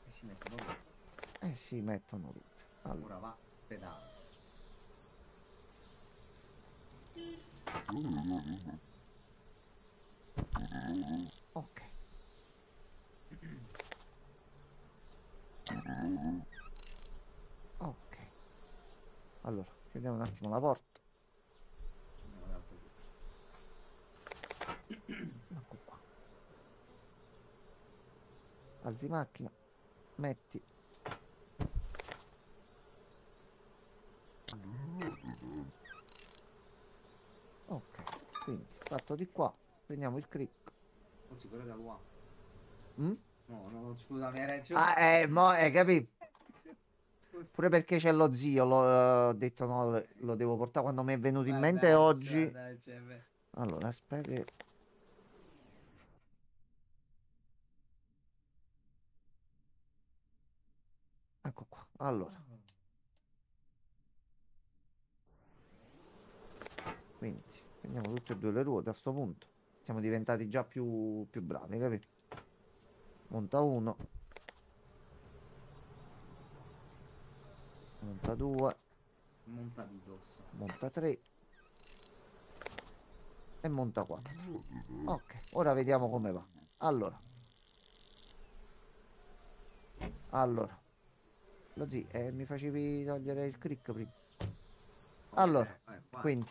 E si mettono lì. E si mettono ruote. Allora, Ora va pedale. ok. Ok. Allora, chiudiamo un attimo la porta. Ecco qua. Alzi macchina. Metti. Ok. Quindi, fatto di qua. Prendiamo il crick. Forse quello da qua. Mm? No, scusa, mi hai ragione. Ah, mo, capì? Pure perché c'è lo zio, ho detto no, lo devo portare quando mi è venuto in mente oggi. Allora, aspetta che... Ecco qua, allora. Quindi, prendiamo tutte e due le ruote a sto punto. Siamo diventati già più bravi, capito? Monta uno. Monta due. Monta Vitos. Monta 3 e monta 4. Ok, ora vediamo come va. Allora lo zio, mi facevi togliere il crick prima. Allora, Qua. quindi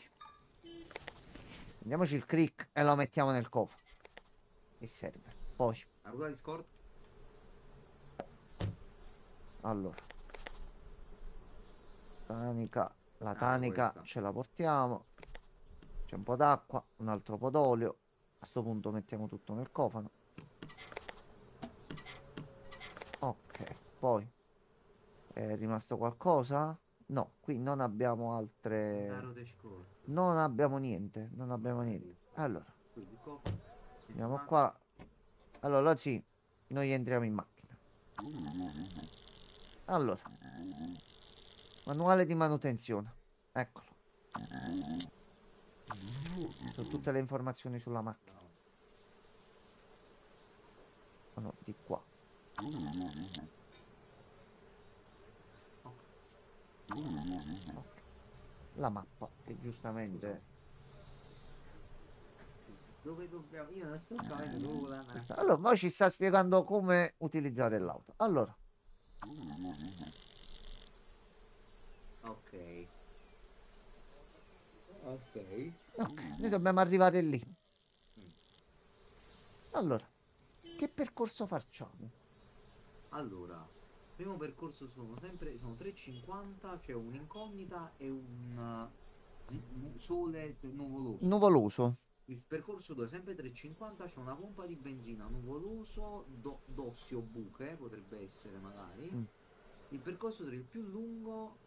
prendiamoci il crick e lo mettiamo nel cofano che serve. Poi La ruota di scorta. allora la tanica questa. ce la portiamo. C'è un po' d'acqua, un altro po' d'olio. A sto punto mettiamo tutto nel cofano. Ok, poi è rimasto qualcosa? No, qui non abbiamo altre. Caro de scorta. Non abbiamo niente, non abbiamo niente. Allora, Quindi il cofano. andiamo qua. Allora, sì, noi entriamo in macchina. Allora, manuale di manutenzione. Eccolo. Sono tutte le informazioni sulla macchina. Oh no, di qua. Ok. La mappa, che giustamente. Dove dobbiamo? Io non sto capendo dove vuole andare. Allora, poi ci sta spiegando come utilizzare l'auto. Allora, Ok. Ok. ok, noi dobbiamo arrivare lì. Allora, che percorso facciamo? Allora, primo percorso sono 3,50, c'è un'incognita e un sole nuvoloso. Nuvoloso. Il percorso 2 sempre 3,50, c'è una pompa di benzina nuvoloso, dossio buche, potrebbe essere magari. Mm. Il percorso 3 il più lungo,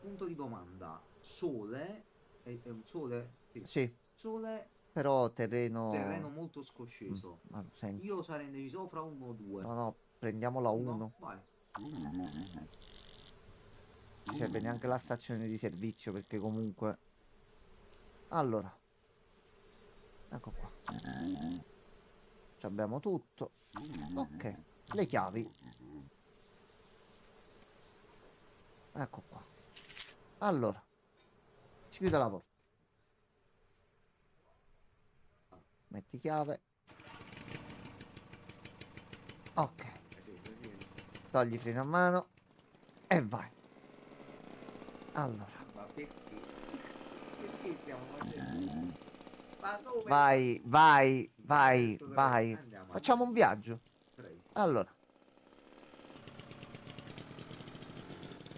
punto di domanda, sole, è un sole? Sì, Sole, però terreno. terreno molto scosceso. Allora, senti. Io sarei indeciso fra 1 o 2. No, prendiamo la 1. Vai. Ci serve neanche la stazione di servizio perché comunque. Allora. Ecco qua. Ci abbiamo tutto. Ok. Le chiavi. Ecco qua. Allora. Si chiude la porta. Metti chiave. Ok. Togli freno a mano. E vai. Allora. Ma perché? Perché stiamo facendo? Ma dove? Vai. Andiamo. Facciamo un viaggio. Prego. Allora.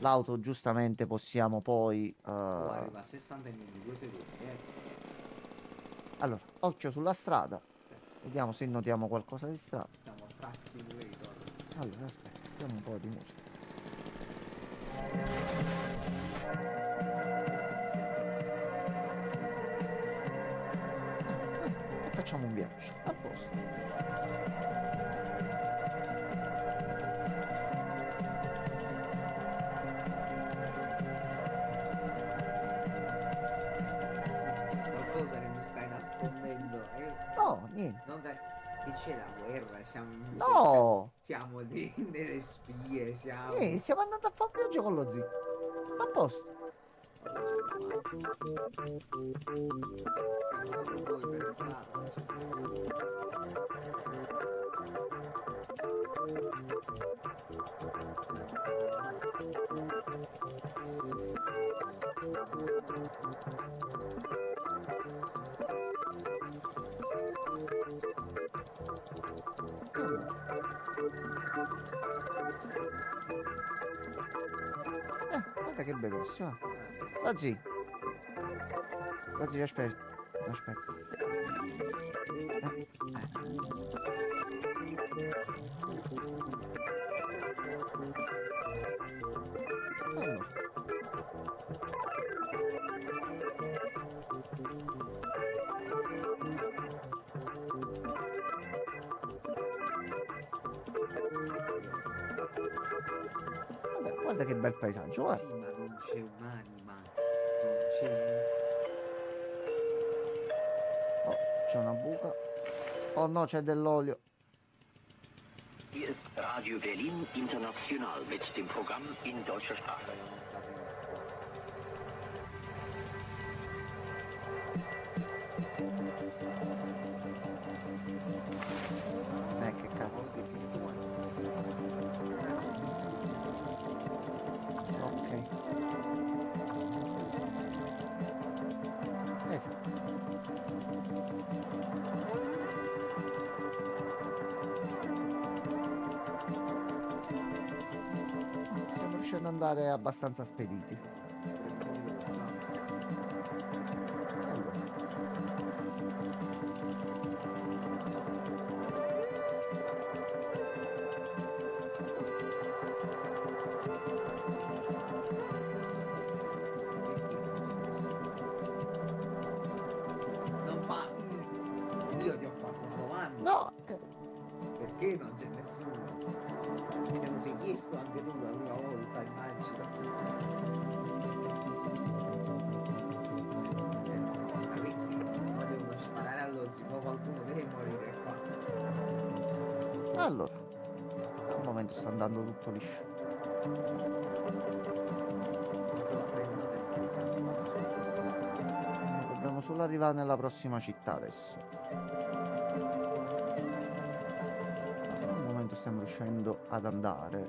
L'auto giustamente possiamo poi. Arriva a 60 minuti, 2 secondi. Allora, occhio sulla strada. Vediamo se notiamo qualcosa di strada. Siamo a Track Simulator. Allora, aspetta, mettiamo un po' di musica. E facciamo un viaggio. A posto. Qualcosa che mi stai nascondendo. No, niente. Non che c'è la guerra, siamo. No! Siamo delle spie, siamo. Siamo andati a fare un viaggio con lo zio. A posto. Siamo solo voi per strada, non c'è nessuno. Guarda che bellissimo. Oggi. Oggi aspetta. Aspetta. Allora. Vabbè, guarda che bel paesaggio, guarda. Sì, ma non c'è un'anima. Non c'è. Oh, c'è una buca. Oh no, c'è dell'olio. Hier ist Radio Berlin International mit dem Programm in deutscher Sprache. Non capisco. Che cazzo. Ok. Esatto. Stiamo riuscendo ad andare abbastanza spediti. Non fa. Io ti ho fatto una domanda. No, Perché non c'è nessuno? Te lo sei chiesto anche tu la prima volta, immagino. Ma devono sparare all'ozzi, poi qualcuno deve morire qua. allora. Al momento sta andando tutto liscio. Lo prendono sempre questi passi. Dobbiamo solo arrivare nella prossima città adesso. Al momento stiamo riuscendo ad andare.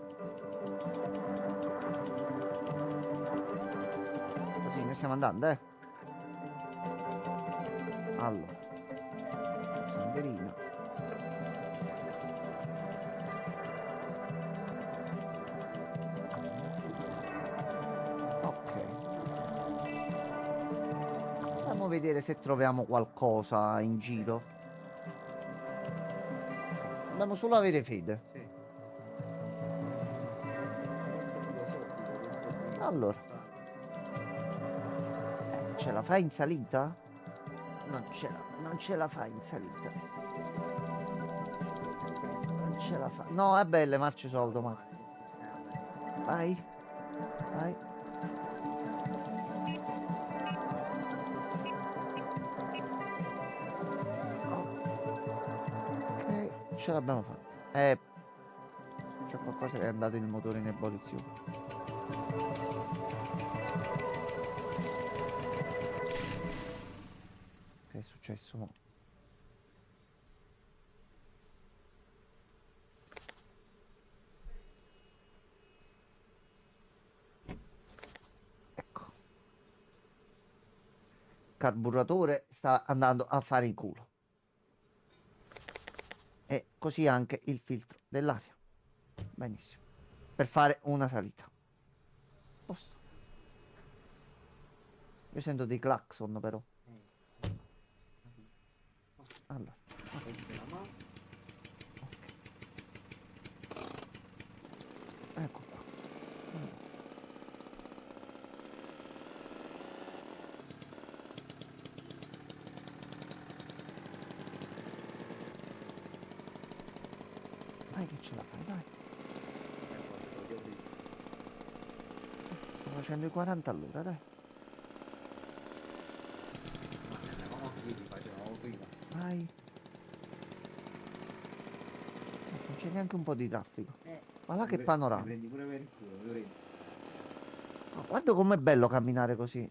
Così noi stiamo andando, eh. Allora. Sandierina. Ok. Andiamo a vedere se troviamo qualcosa in giro. Dobbiamo solo avere fede. Sì. Allora. Ce la fai in salita? Non ce la fai in salita. Non ce la fa. No, vabbè, le marce sono automatiche. Vai. Vai. Ok, ce l'abbiamo fatta. C'è qualcosa che è andato nel motore in ebollizione. Che è successo mo? Ecco. Carburatore sta andando a fare in culo. E così anche il filtro dell'aria. Benissimo. Per fare una salita. Posto. Io sento dei clacson però. Allora. Ecco qua. Dai che ce la fai, dai. Sto facendo i 40 all'ora, dai. Ma se andavamo a piedi, facevamo prima. Vai. Non c'è neanche un po' di traffico. Ma là che panorama. Mi prendi pure per il culo, mi prendi. Ma guarda com'è bello camminare così.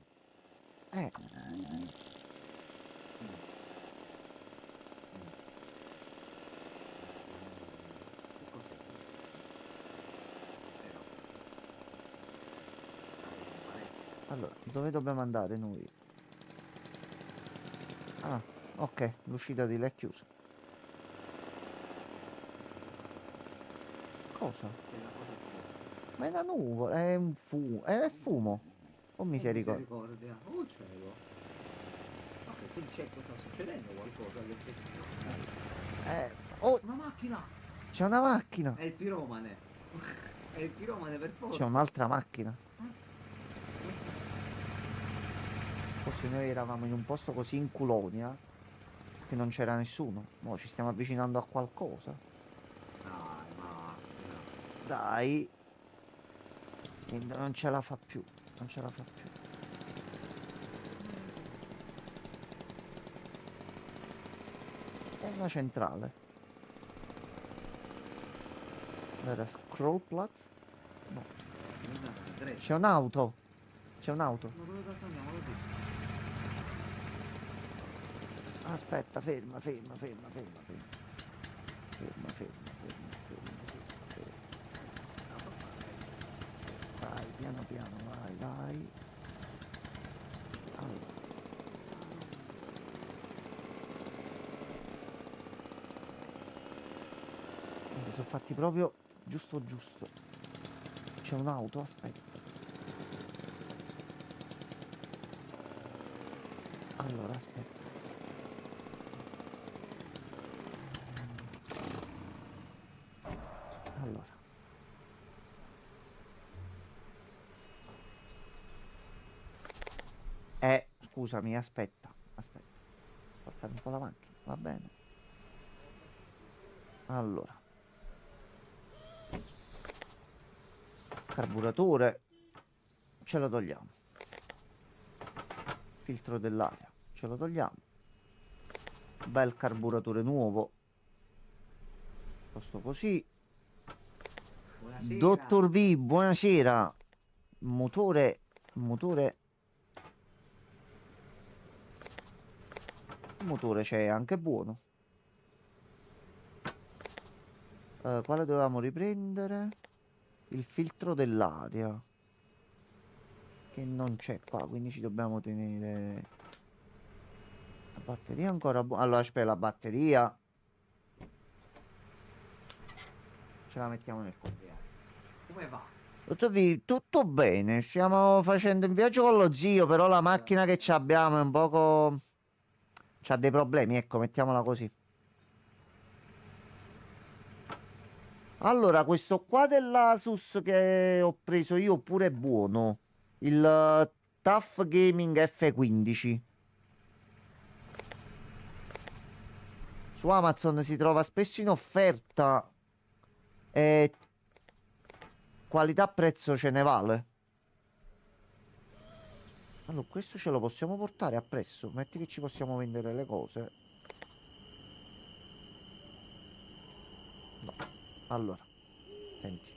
Che cos'è? Allora, dove dobbiamo andare noi? Ah, ok, l'uscita di là è chiusa. Cosa? Ma è una nuvola, è un fumo, è fumo. Oh misericordia. Misericordia. Oh cielo. Ok, quindi c'è, sta succedendo qualcosa all'effettivo. Oh, Una macchina! c'è una macchina. È il piromane. È il piromane per forza. C'è un'altra macchina. Forse noi eravamo in un posto così in Culonia che non c'era nessuno. Mo ci stiamo avvicinando a qualcosa. Dai, macchina. Dai. E non ce la fa più. Non ce la fa più. È una centrale. Era Scrollplatz? No. C'è un'auto. C'è un'auto. Ma dove cazzo andiamo così? Aspetta, ferma, ferma, ferma, ferma, ferma. Ferma, ferma, ferma, ferma, ferma, ferma. Vai, piano piano, vai, vai. Allora. Sono fatti proprio giusto giusto. C'è un'auto, aspetta. Allora, aspetta. Allora. Scusami, aspetta, aspetta. Portare un po' la macchina, va bene. Allora. Carburatore. Ce lo togliamo. Filtro dell'aria. Ce lo togliamo. Bel carburatore nuovo. Posto così. Buonasera. Dottor V, buonasera. Motore. Il motore c'è anche buono. Quale dovevamo riprendere? Il filtro dell'aria. Che non c'è qua, quindi ci dobbiamo tenere. La batteria ancora buona. Allora, aspetta, la batteria. Ce la mettiamo nel cuore. Come va? Dottor V, tutto bene. Stiamo facendo un viaggio con lo zio, però la macchina che ci abbiamo è un poco. C'ha dei problemi, ecco, mettiamola così. Allora, questo qua dell'Asus che ho preso io pure è buono. Il TUF Gaming F15. Su Amazon si trova spesso in offerta. E qualità-prezzo ce ne vale. Allora, questo ce lo possiamo portare appresso. Metti che ci possiamo vendere le cose. No. Allora, senti.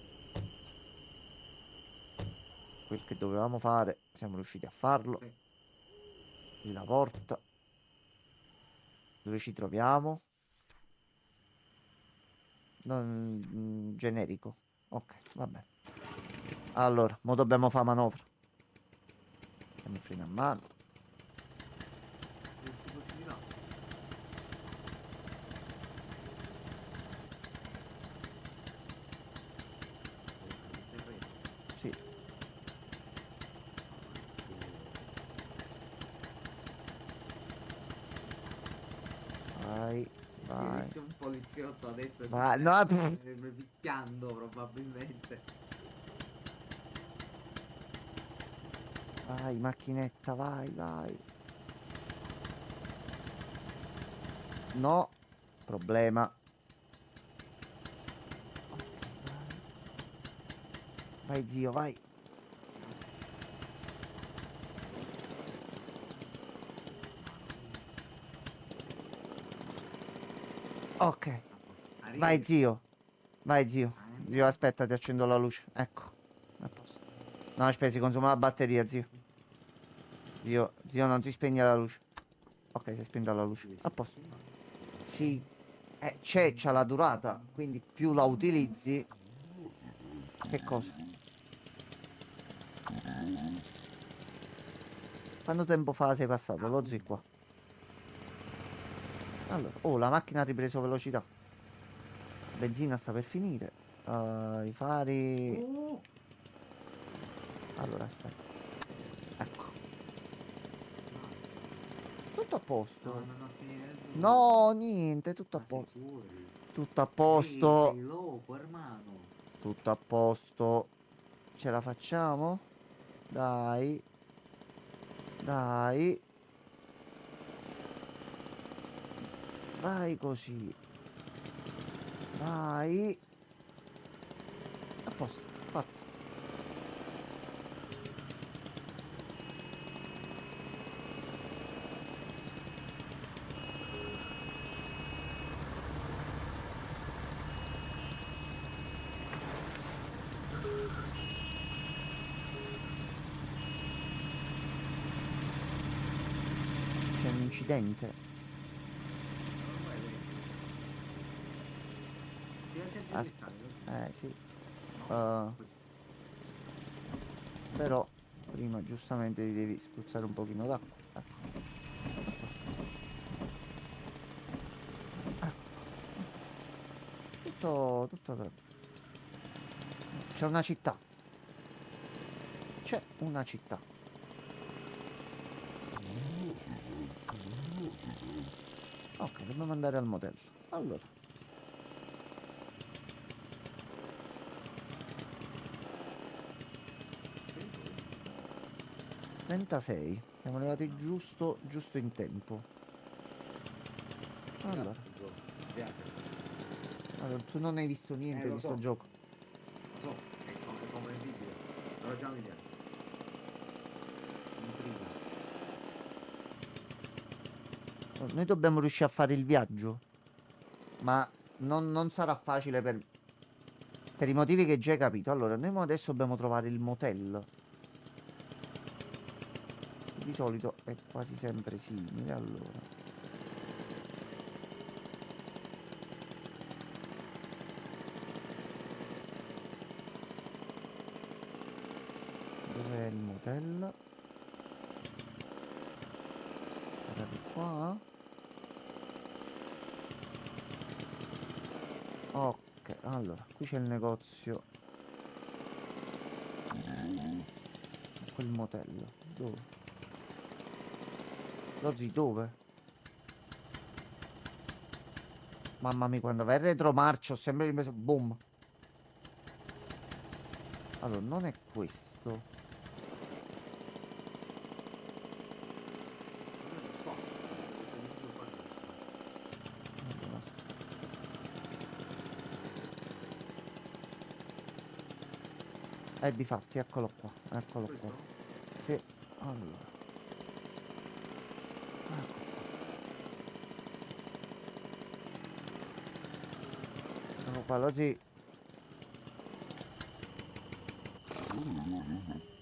Quel che dovevamo fare, siamo riusciti a farlo. Qui la porta. Dove ci troviamo? Generico. Ok, va bene. Allora, mo dobbiamo fare manovra. Mettiamo il freno a mano. Sì. Vai, vai. Se un poliziotto adesso Vai, ti no, stai picchiando probabilmente. vai, macchinetta, vai, vai. No, problema. Ok, vai. Vai, zio, vai. Ok, vai, zio. Vai, zio. Zio, aspetta, ti accendo la luce. Ecco. A posto. No, aspetta, si consuma la batteria, zio. Zio, non si spegne la luce. Ok, si è spenta la luce. A posto. Sì. C'ha la durata. Quindi più la utilizzi. Che cosa? Quanto tempo fa sei passato? Lo zio qua. Allora, oh, la macchina ha ripreso velocità. Benzina sta per finire. I fari. Allora, aspetta. Ecco. Tutto a posto. No, niente, tutto a posto. Tutto a posto. Sei loco, hermano. Tutto a posto. Ce la facciamo? Dai. Dai. Vai così. Vai. A posto, fatto. C'è un incidente. Che devi stare così? Sì. No? Così. Però prima giustamente ti devi spruzzare un pochino d'acqua. Ecco. Tutto tranquillo. C'è una città. C'è una città. Ok, dobbiamo andare al motello. Allora. Che 36. Siamo arrivati giusto in tempo. Allora. Fantastico. Grazie. Allora, tu non hai visto niente Lo di so. sto gioco. Lo so, è comprensibile. Però già mi piace. Intriga. Noi dobbiamo riuscire a fare il viaggio. Ma non sarà facile per i motivi che già hai capito. Allora, noi adesso dobbiamo trovare il motel. Di solito è quasi sempre simile. Allora. Dov'è il motel? Era di qua. Ok, allora, qui c'è il negozio. Quel motel. Dove? Lozzi, dove? Mamma mia, quando va in retromarcia ho sempre ripreso. Boom. Allora, non è questo. Allora, difatti, eccolo qua. Eccolo qua. Questo? Sì, allora. Ecco. Sono qua, Lozzi.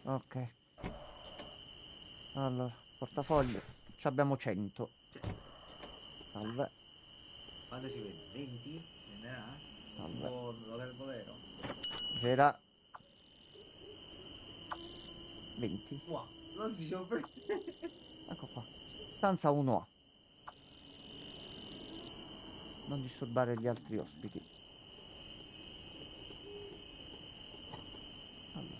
Ok. Allora, portafoglio. Ci abbiamo 100. Salve. Quando si vede? 20? Venderà? Un Salve. po' l'hotel vero? C'era 20. Wow, non si può Ecco qua. Stanza 1A. Non disturbare gli altri ospiti. Allora.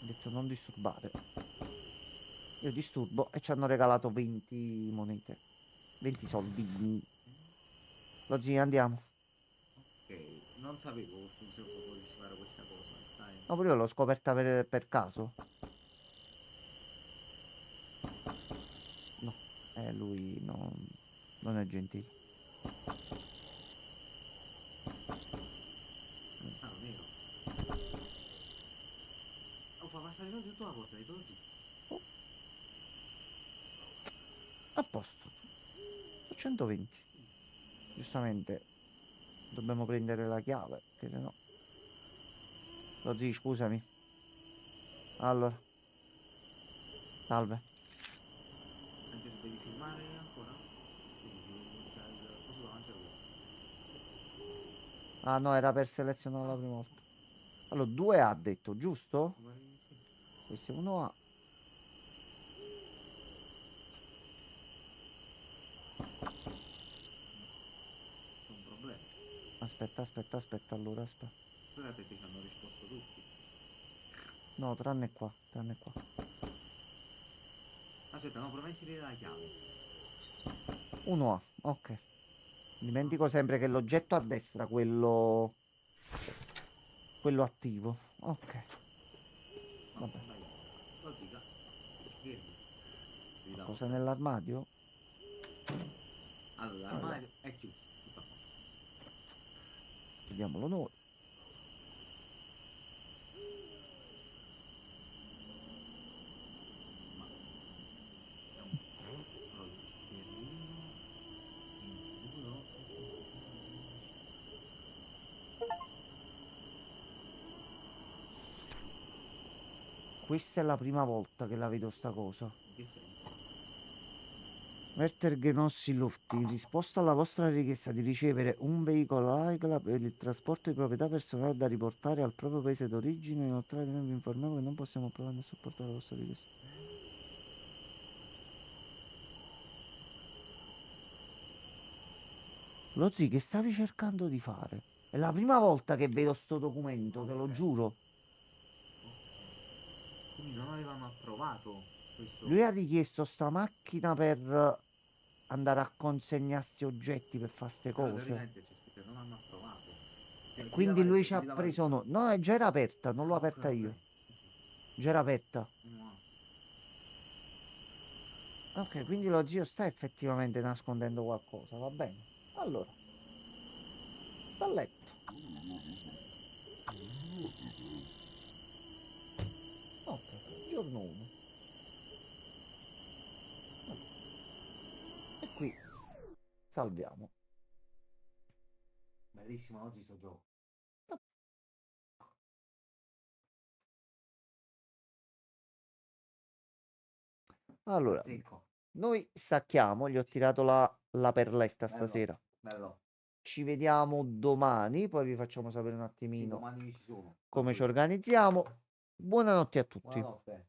Ho detto non disturbare. Io disturbo e ci hanno regalato 20 monete. 20 soldini. Lo zio, andiamo. Ok, non sapevo se potessi fare questa cosa. Stai. No, pure io l'ho scoperta per caso. No, lui non è gentile. Pensavo nero. Oh, fa passare tutto la porta di così. A posto. 120. Giustamente dobbiamo prendere la chiave, che se no. Lo zio, scusami. Allora. Salve. Anche se devi filmare ancora? Quindi si inizia il coso davanti a lui. Ah no, era per selezionare la prima volta. Allora, 2 ha detto, giusto? Sì. Questo è 1A. C'è un problema. Aspetta, allora, aspetta. Guardate che ci hanno risposto tutti. No, tranne qua. Aspetta, no, prova a inserire la chiave. 1A, ok. Dimentico sempre che l'oggetto a destra, quello attivo. Ok, No, vabbè. dai. Lo ziga. Si fermi. Vi dà Cosa un nell'armadio? Allora, l'armadio è chiuso. Tutto a posto. Vediamolo noi. Ma è un coltellino in culo. questa è la prima volta che la vedo sta cosa. In che senso? Werther Genossi Luft, in risposta alla vostra richiesta di ricevere un veicolo AICLA per il trasporto di proprietà personale da riportare al proprio paese d'origine, inoltre vi informiamo che non possiamo provare a supportare la vostra richiesta. Lo zii, che stavi cercando di fare? È la prima volta che vedo sto documento, te lo giuro. Quindi non avevano approvato questo. Lui ha richiesto sta macchina per andare a consegnarsi oggetti per fare ste Però cose. teoricamente c'è scritto che non hanno approvato. Cioè, Quindi lui ci ha guidava- preso no. No, è già era aperta, non l'ho Ah, ok, aperta ok. io. Già era aperta. No. Ok, quindi lo zio sta effettivamente nascondendo qualcosa, va bene. Allora, sta a letto. Ok, giorno 1. E qui salviamo. Bellissimo oggi sto gioco. Allora, Secco. noi stacchiamo, gli ho tirato la perletta Bello. stasera. Bello. Ci vediamo domani, poi vi facciamo sapere un Sì, attimino domani ci sono. come ci Tranquillo. organizziamo. Buonanotte a tutti. Buonanotte.